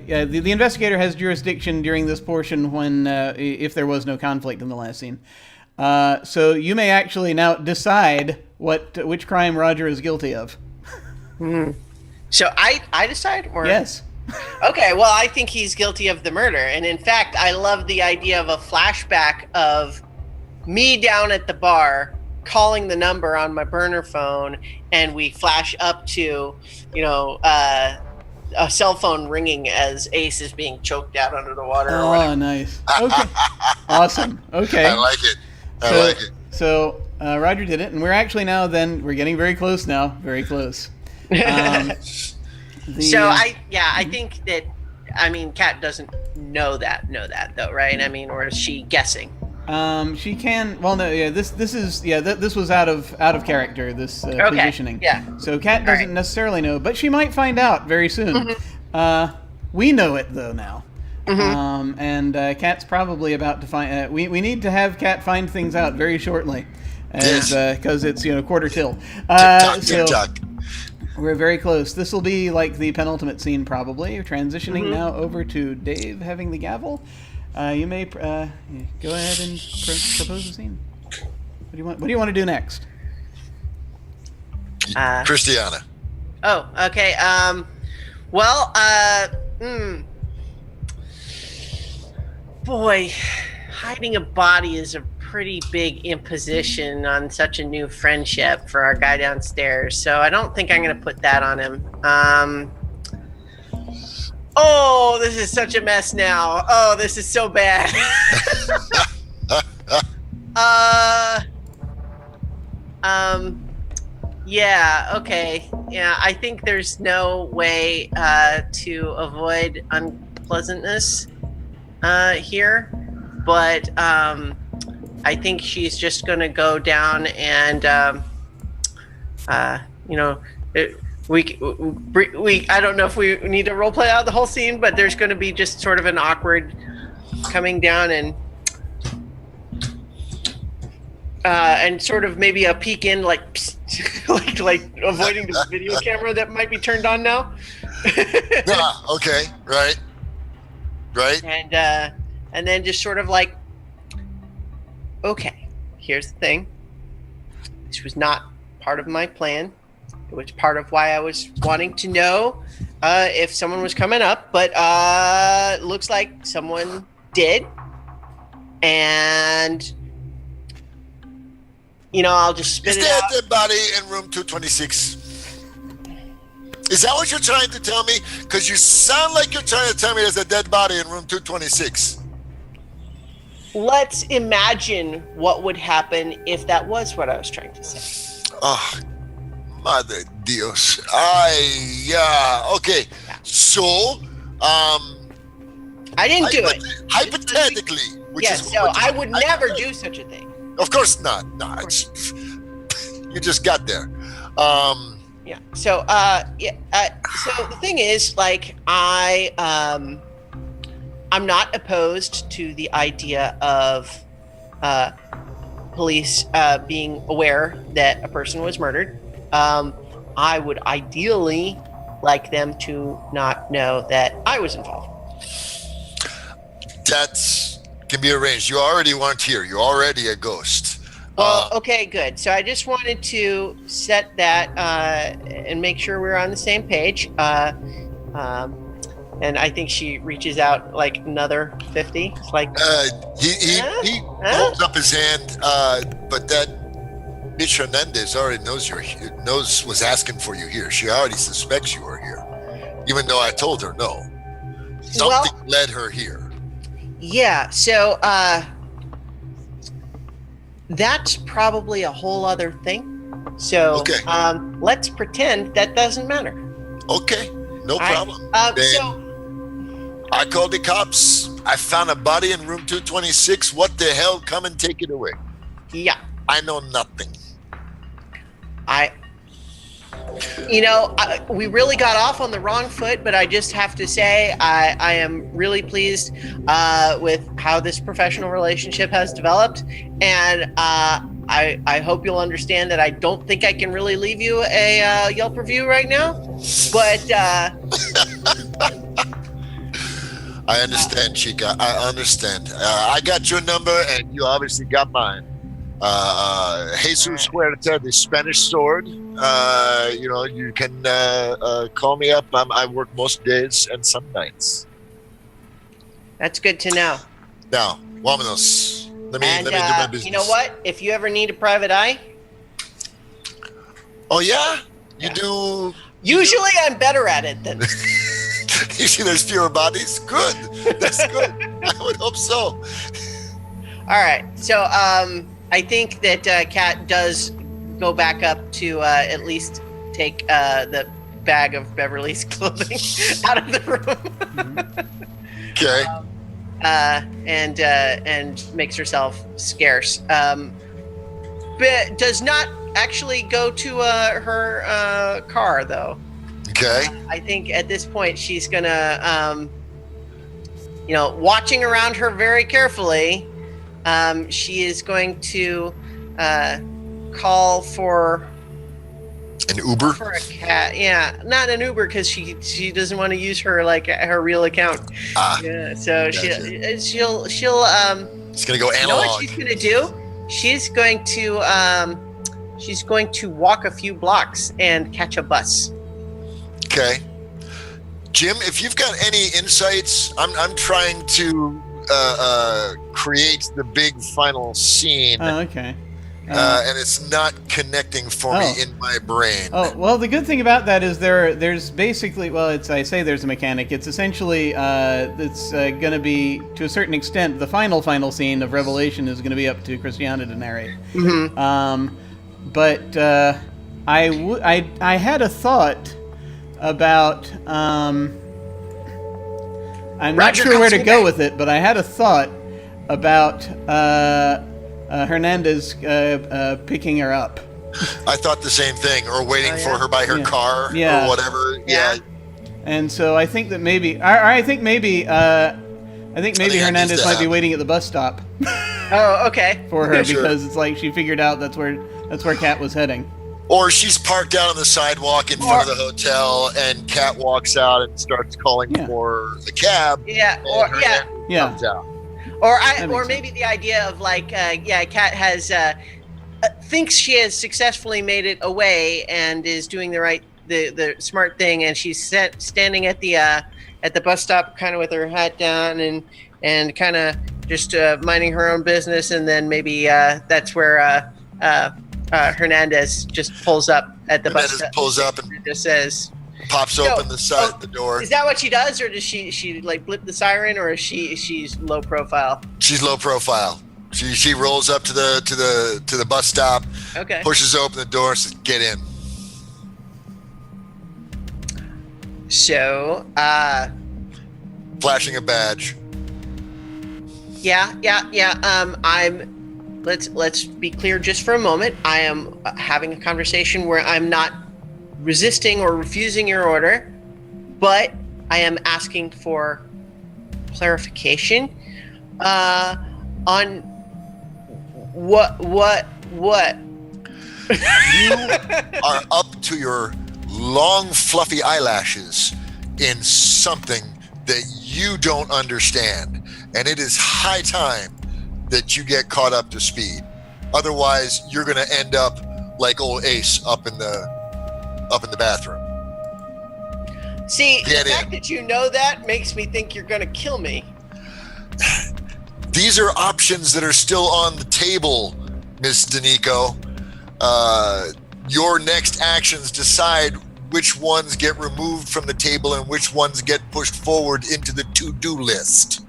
the investigator has jurisdiction during this portion when if there was no conflict in the last scene. So you may actually now decide which crime Roger is guilty of. So I decide? Or? Yes. Okay, well, I think he's guilty of the murder. And in fact, I love the idea of a flashback of me down at the bar calling the number on my burner phone, and we flash up to, a cell phone ringing as Ace is being choked out under the water or Oh, whatever. nice. Okay. Awesome. Okay. I like it. I like it. So Roger did it, and we're actually now we're getting very close now. Very close. So I think that, Kat doesn't know that though, right? Or is she guessing? She can. Well, no. Yeah. This was out of character. This positioning. Yeah. So Kat doesn't necessarily know, but she might find out very soon. We know it though now. And Kat's probably about to find. We need to have Kat find things out very shortly, because it's quarter till. Tick-tock. We're very close. This will be like the penultimate scene, probably. We're transitioning now over to Dave having the gavel. You may go ahead and propose a scene. What do you want to do next? Christiana. Oh, okay. Boy, hiding a body is a pretty big imposition on such a new friendship for our guy downstairs. So I don't think I'm going to put that on him. Oh, this is such a mess now. Oh, this is so bad. Yeah, okay. Yeah, I think there's no way to avoid unpleasantness here, but I think she's just going to go down and we I don't know if we need to role play out the whole scene, but there's going to be just sort of an awkward coming down and sort of maybe a peek in, like like avoiding the video camera that might be turned on now. Okay, right. And then just sort of like, okay, here's the thing. This was not part of my plan. It was part of why I was wanting to know if someone was coming up, but looks like someone did. And I'll just spit it out. Is that the body in room 226? Is that what you're trying to tell me? Because you sound like you're trying to tell me there's a dead body in room 226. Let's imagine what would happen if that was what I was trying to say. Oh, Madre Dios. Okay. So, I didn't do it. Hypothetically, I would never do such a thing. Of course not. No, you just got there. Yeah. So, so the thing is, like, I'm not opposed to the idea of police being aware that a person was murdered. I would ideally like them to not know that I was involved. That can be arranged. You already weren't here. You're already a ghost. Well, okay, good. So I just wanted to set that and make sure we're on the same page. And I think she reaches out like another 50. It's like he holds up his hand, but that bitch Hernandez already was asking for you here. She already suspects you are here, even though I told her no. Something led her here. Yeah. So that's probably a whole other thing. So let's pretend that doesn't matter. Okay, no problem. So I called the cops. I found a body in room 226. What the hell? Come and take it away. Yeah. I know nothing. We really got off on the wrong foot, but I just have to say I am really pleased with how this professional relationship has developed, and I hope you'll understand that I don't think I can really leave you a Yelp review right now, but I understand, Chica. I understand. I got your number, and you obviously got mine. Jesus Huerta, the Spanish sword. You can call me up. I work most days and some nights. That's good to know. Now, vámonos. Let me do my business. You know what? If you ever need a private eye. Oh, yeah? You do? Usually I'm better at it than... Usually there's fewer bodies? Good. That's good. I would hope so. All right. So I think that Kat does go back up to at least take the bag of Beverly's clothing out of the room. Okay. And makes herself scarce. But does not actually go to her car, though. Okay. I think at this point she's gonna, watching around her very carefully. She is going to call for an Uber. For a cat, yeah, not an Uber because she doesn't want to use her her real account. Yeah, so gotcha. she'll It's gonna go analog. You know what she's gonna do? She's going to walk a few blocks and catch a bus. Okay, Jim, if you've got any insights, I'm trying to create the big final scene. Oh, okay. And it's not connecting for me in my brain. Oh, well, the good thing about that is there's basically, I say there's a mechanic. It's essentially, it's going to be, to a certain extent, the final scene of Revelation is going to be up to Christiana to narrate. Mm-hmm. But I had a thought about, I'm not sure where to go with it, but I had a thought about Hernandez picking her up. I thought the same thing, or waiting for her by her car, or whatever. Yeah. And so I think that maybe Hernandez might be waiting at the bus stop. Oh, okay. For her because it's like she figured out that's where Kat was heading. Or she's parked out on the sidewalk in front of the hotel, and Kat walks out and starts calling for the cab. Yeah. Comes out. Or maybe the idea of Kat has thinks she has successfully made it away and is doing the smart thing, and she's standing at the bus stop, kind of with her hat down and kind of just minding her own business, and then maybe that's where Hernandez just pulls up at the bus stop. Pulls up and just says. Pops open the door. Is that what she does, or does she blip the siren, or is she's low profile? She's low profile. She rolls up to the bus stop. Okay. Pushes open the door and says, "Get in." So, flashing a badge. Yeah. Let's be clear just for a moment. I am having a conversation where I'm not resisting or refusing your order, but I am asking for clarification on what you are up to your long fluffy eyelashes in something that you don't understand, and it is high time that you get caught up to speed. Otherwise, you're going to end up like old Ace up in the bathroom. See, the fact that you know that makes me think you're going to kill me. These are options that are still on the table, Miss Danico. Your next actions decide which ones get removed from the table and which ones get pushed forward into the to-do list.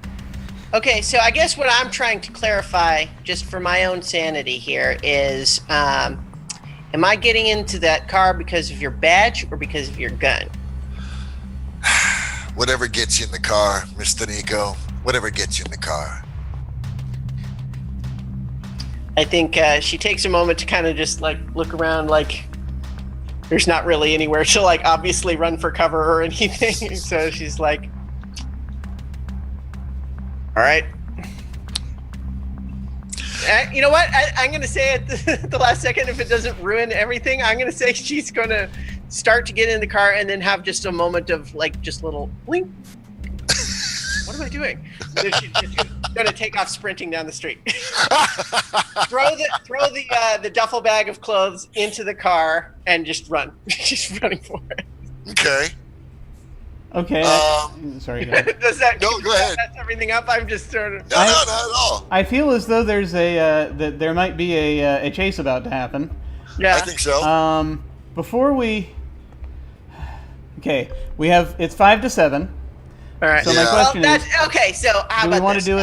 Okay, so I guess what I'm trying to clarify, just for my own sanity here, is am I getting into that car because of your badge or because of your gun? Whatever gets you in the car, Miss Danico. Whatever gets you in the car. I think she takes a moment to kind of just look around there's not really anywhere to like obviously run for cover or anything. So she's like, all right. You know what? I'm going to say at the last second, if it doesn't ruin everything, I'm going to say she's going to start to get in the car and then have just a moment of like just little blink. What am I doing? Then she's just going to take off sprinting down the street. throw the duffel bag of clothes into the car and just run. She's running for it. Okay. Okay. Sorry. Go ahead. Does that? No, go ahead. That's everything up. I'm just sort of. No, not at all. I feel as though there's that there might be a chase about to happen. Yeah. I think so. Before we. Okay, it's 5-7. All right. So my question is, okay. So how do we about want this? to do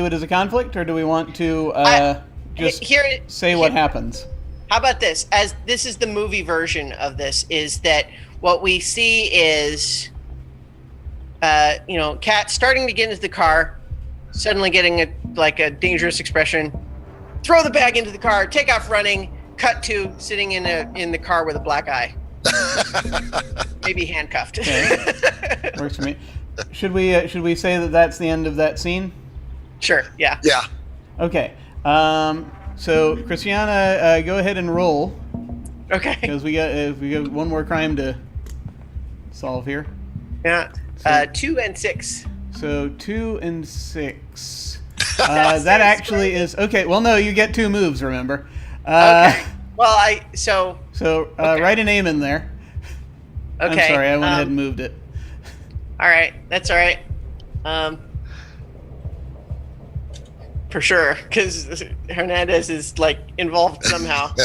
it as a conflict, or do we want to just say what happens? How about this? As this is the movie version of this, is that what we see is, Kat starting to get into the car, suddenly getting a dangerous expression, throw the bag into the car, take off running, cut to sitting in the car with a black eye, maybe handcuffed. Okay. Works for me. Should we say that that's the end of that scene? Sure. Yeah. Yeah. Okay. So Christiana, go ahead and roll, Okay. because we got one more crime to solve here. Yeah. 2 and 6. So 2 and 6. That actually is okay. Well, no, you get 2 moves. Remember. Okay. Well, So okay. write a name in there. Okay. I'm sorry, I went ahead and moved it. All right, that's all right. For sure, because Hernandez is like involved somehow.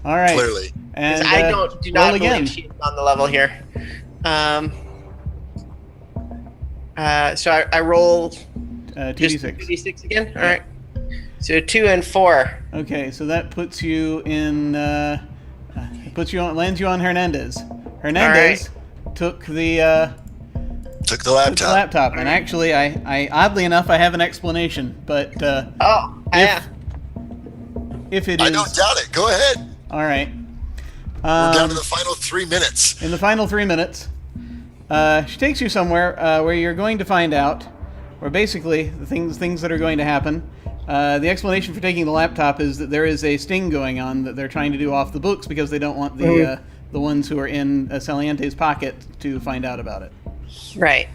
All right. Clearly. And I do not roll again. believe she's on the level here. So I rolled 2d6. 2d6 again. All right. So 2 and 4. Okay, so that puts you in. Lands you on Hernandez. Hernandez took the laptop, and actually, I oddly enough, I have an explanation, but if it is, I don't doubt it. Go ahead. all right. We're down to the final 3 minutes. In the final 3 minutes, she takes you somewhere where you're going to find out, or basically the things that are going to happen. The explanation for taking the laptop is that there is a sting going on that they're trying to do off the books because they don't want the ones who are in Saliente's pocket to find out about it. Right.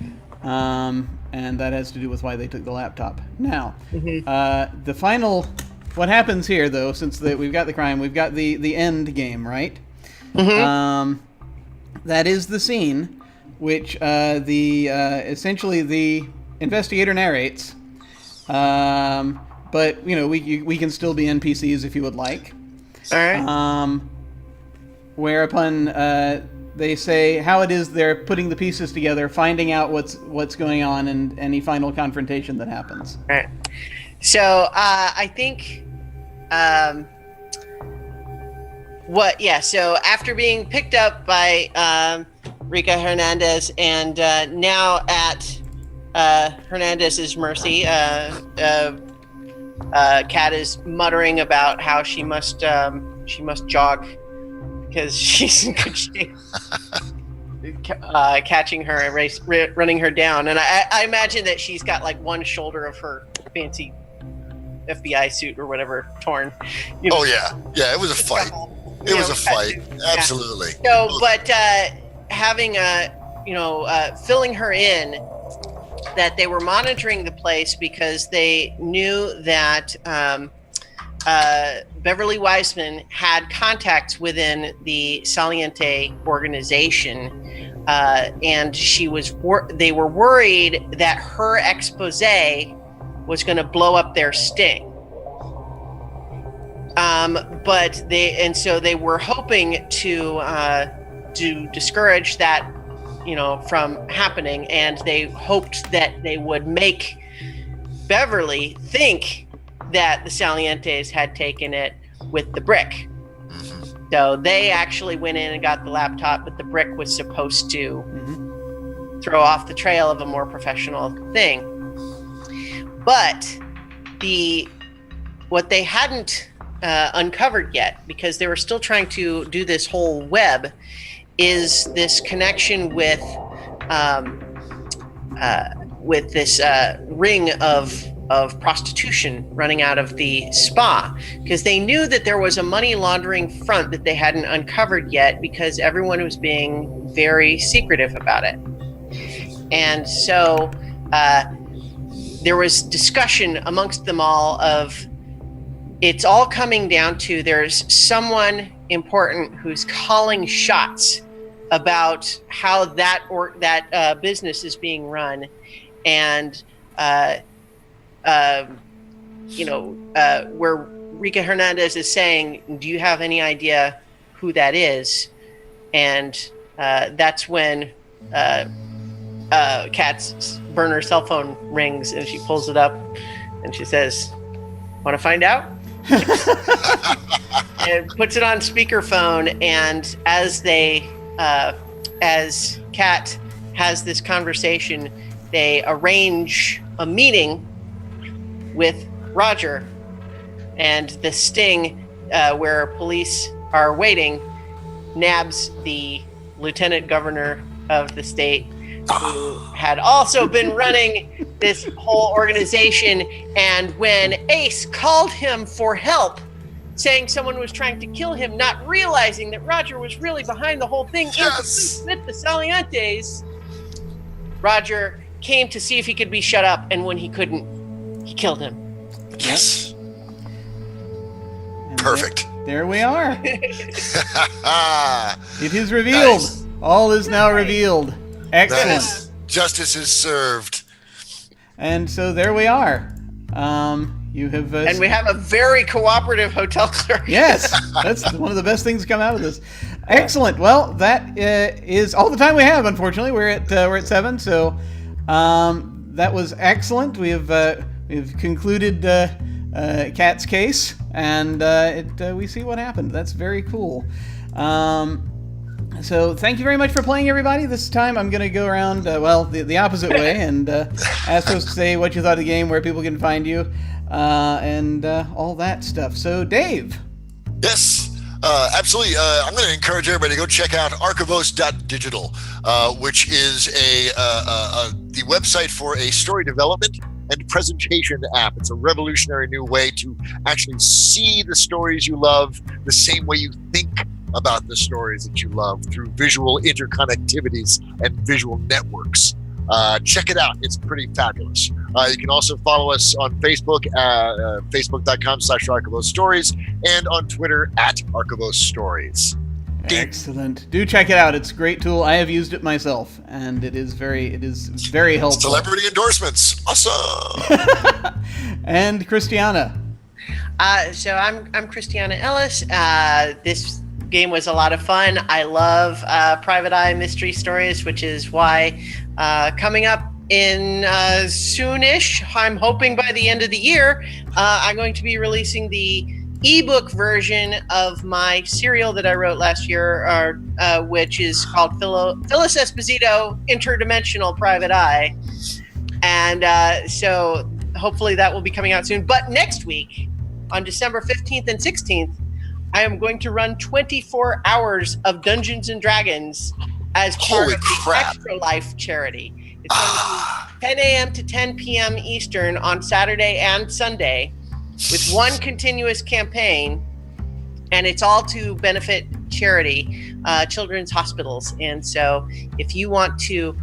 And that has to do with why they took the laptop. Now, the final, what happens here though, since we've got the crime, we've got the end game, right? That is the scene which essentially the investigator narrates. But we can still be NPCs if you would like. All right. Whereupon they say how it is they're putting the pieces together, finding out what's going on, and any final confrontation that happens. All right. So I think so after being picked up by Rika Hernandez and now at Hernandez's mercy, Kat is muttering about how she must jog because she's in good shape. Catching her and running her down, and I imagine that she's got like one shoulder of her fancy FBI suit or whatever torn. Oh yeah, it was a fight. It was a fight, absolutely. So, but having filling her in that they were monitoring the place because they knew that Beverly Wiseman had contacts within the Saliente organization, and they were worried that her expose was going to blow up their sting. So they were hoping to discourage that, from happening, and they hoped that they would make Beverly think that the Salientes had taken it with the brick. So they actually went in and got the laptop, but the brick was supposed to throw off the trail of a more professional thing. But what they hadn't uncovered yet, because they were still trying to do this whole web, is this connection with this ring of prostitution running out of the spa, because they knew that there was a money laundering front that they hadn't uncovered yet, because everyone was being very secretive about it. And so there was discussion amongst them all of, it's all coming down to, there's someone important who's calling shots about how that business is being run, and where Rika Hernandez is saying, do you have any idea who that is? And that's when Kat's burner cell phone rings, and she pulls it up and she says, want to find out? And puts it on speakerphone, and as Kat has this conversation, they arrange a meeting with Roger, and the sting where police are waiting nabs the lieutenant governor of the state, who had also been running this whole organization. And when Ace called him for help, saying someone was trying to kill him, not realizing that Roger was really behind the whole thing, Yes. with the Salientes, Roger came to see if he could be shut up, and when he couldn't, he killed him. Yes. And Perfect. There we are. It is revealed. Nice. All is now revealed. Excellent. Nice. Justice is served. And so there we are. You have. And we have a very cooperative hotel clerk. Yes, that's one of the best things to come out of this. Excellent. Well, that is all the time we have. Unfortunately, we're at 7. So that was excellent. We've concluded Kat's case, and we see what happened. That's very cool. So thank you very much for playing, everybody. This time I'm going to go around, the opposite way, and ask folks to say what you thought of the game, where people can find you, and all that stuff. So, Dave. Yes, absolutely. I'm going to encourage everybody to go check out archivos.digital, which is the website for a story development and presentation app. It's a revolutionary new way to actually see the stories you love the same way you think about the stories that you love, through visual interconnectivities and visual networks. Check it out. It's pretty fabulous. You can also follow us on Facebook, facebook.com/Archivos Stories, and on Twitter @Archivos Stories. Excellent. Do check it out. It's a great tool. I have used it myself, and it is very helpful. Celebrity endorsements. Awesome. And Christiana. So I'm Christiana Ellis. This game was a lot of fun. I love Private Eye mystery stories, which is why coming up in soonish, I'm hoping by the end of the year, I'm going to be releasing the ebook version of my serial that I wrote last year, which is called Phyllis Esposito Interdimensional Private Eye. And so hopefully that will be coming out soon. But next week, on December 15th and 16th, I am going to run 24 hours of Dungeons and Dragons as part Holy of crap. the Extra Life charity. It's going to be 10 a.m. to 10 p.m. Eastern on Saturday and Sunday, with one continuous campaign, and it's all to benefit charity, children's hospitals. And so if you want to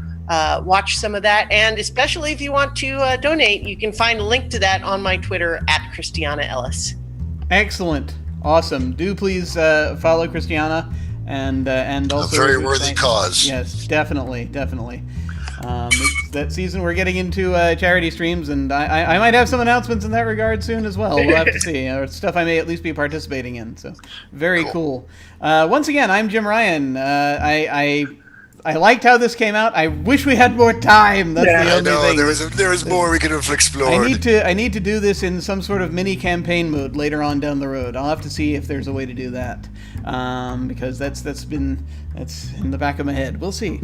watch some of that, and especially if you want to donate, you can find a link to that on my Twitter @Christiana Ellis. Excellent. Awesome. Do please follow Christiana, and also A very worthy cause. Yes, definitely. It's that season we're getting into charity streams, and I might have some announcements in that regard soon as well. We'll have to see. Stuff I may at least be participating in. So very cool. Once again, I'm Jim Ryan. I liked how this came out. I wish we had more time. That's the only thing. There was more we could have explored. I need to do this in some sort of mini campaign mode later on down the road. I'll have to see if there's a way to do that, because that's in the back of my head. We'll see.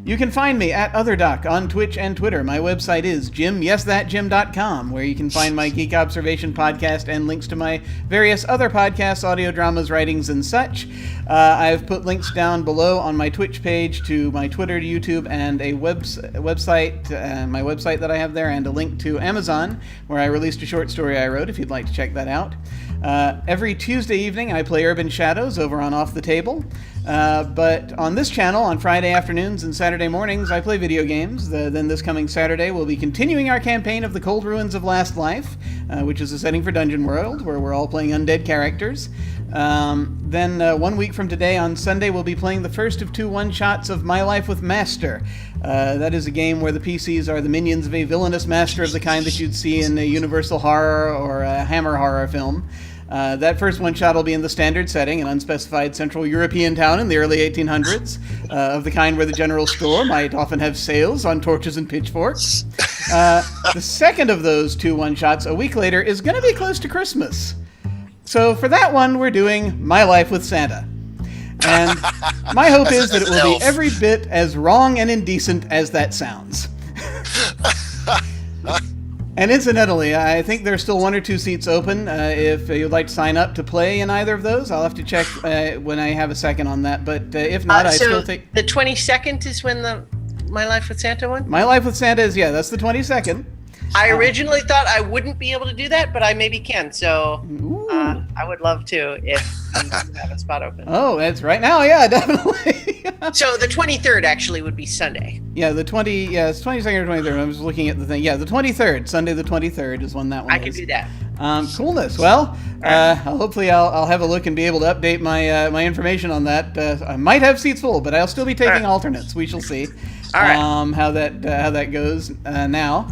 You can find me at OtherDoc on Twitch and Twitter. My website is jimyesthatjim.com, where you can find my Geek Observation podcast and links to my various other podcasts, audio dramas, writings, and such. I've put links down below on my Twitch page to my Twitter, to YouTube, and a website, my website that I have there, and a link to Amazon, where I released a short story I wrote, if you'd like to check that out. Every Tuesday evening, I play Urban Shadows over on Off the Table. But on this channel, on Friday afternoons and Saturday mornings, I play video games. Then this coming Saturday, we'll be continuing our campaign of the Cold Ruins of Last Life, which is a setting for Dungeon World, where we're all playing undead characters. Then 1 week from today, on Sunday, we'll be playing the first of 2 one-shots of My Life with Master. That is a game where the PCs are the minions of a villainous master of the kind that you'd see in a Universal horror or a Hammer horror film. That first one-shot will be in the standard setting, an unspecified Central European town in the early 1800s, of the kind where the general store might often have sales on torches and pitchforks. The second of those 2 one-shots, a week later, is going to be close to Christmas. So for that one, we're doing My Life with Santa. And my hope is that it will be every bit as wrong and indecent as that sounds. And incidentally, I think there's still 1 or 2 seats open. If you'd like to sign up to play in either of those, I'll have to check when I have a second on that. But if not, I still take... The 22nd is when the My Life with Santa one? My Life with Santa is, yeah, that's the 22nd. I originally thought I wouldn't be able to do that, but I maybe can. So I would love to if you have a spot open. Oh, it's right now, yeah, definitely. So the 23rd actually would be Sunday. Yeah, it's 22nd or 23rd. I was looking at the thing. Yeah, the 23rd, Sunday the 23rd is when that one is. I can do that. Coolness. Well, hopefully I'll have a look and be able to update my my information on that. I might have seats full, but I'll still be taking alternates. We shall see. All right. How that goes now.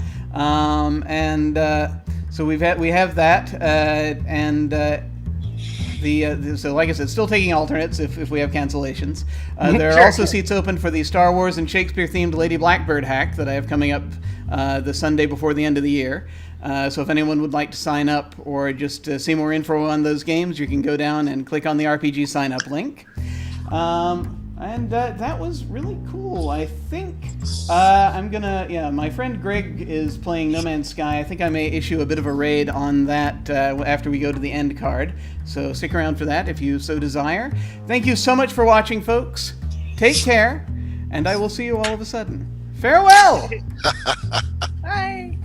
So we have that, so like I said, still taking alternates if we have cancellations. There are also seats open for the Star Wars and Shakespeare-themed Lady Blackbird hack that I have coming up the Sunday before the end of the year. So if anyone would like to sign up or just see more info on those games, you can go down and click on the RPG sign-up link. That was really cool. I think my friend Greg is playing No Man's Sky. I think I may issue a bit of a raid on that after we go to the end card. So stick around for that if you so desire. Thank you so much for watching, folks. Take care, and I will see you all of a sudden. Farewell! Bye!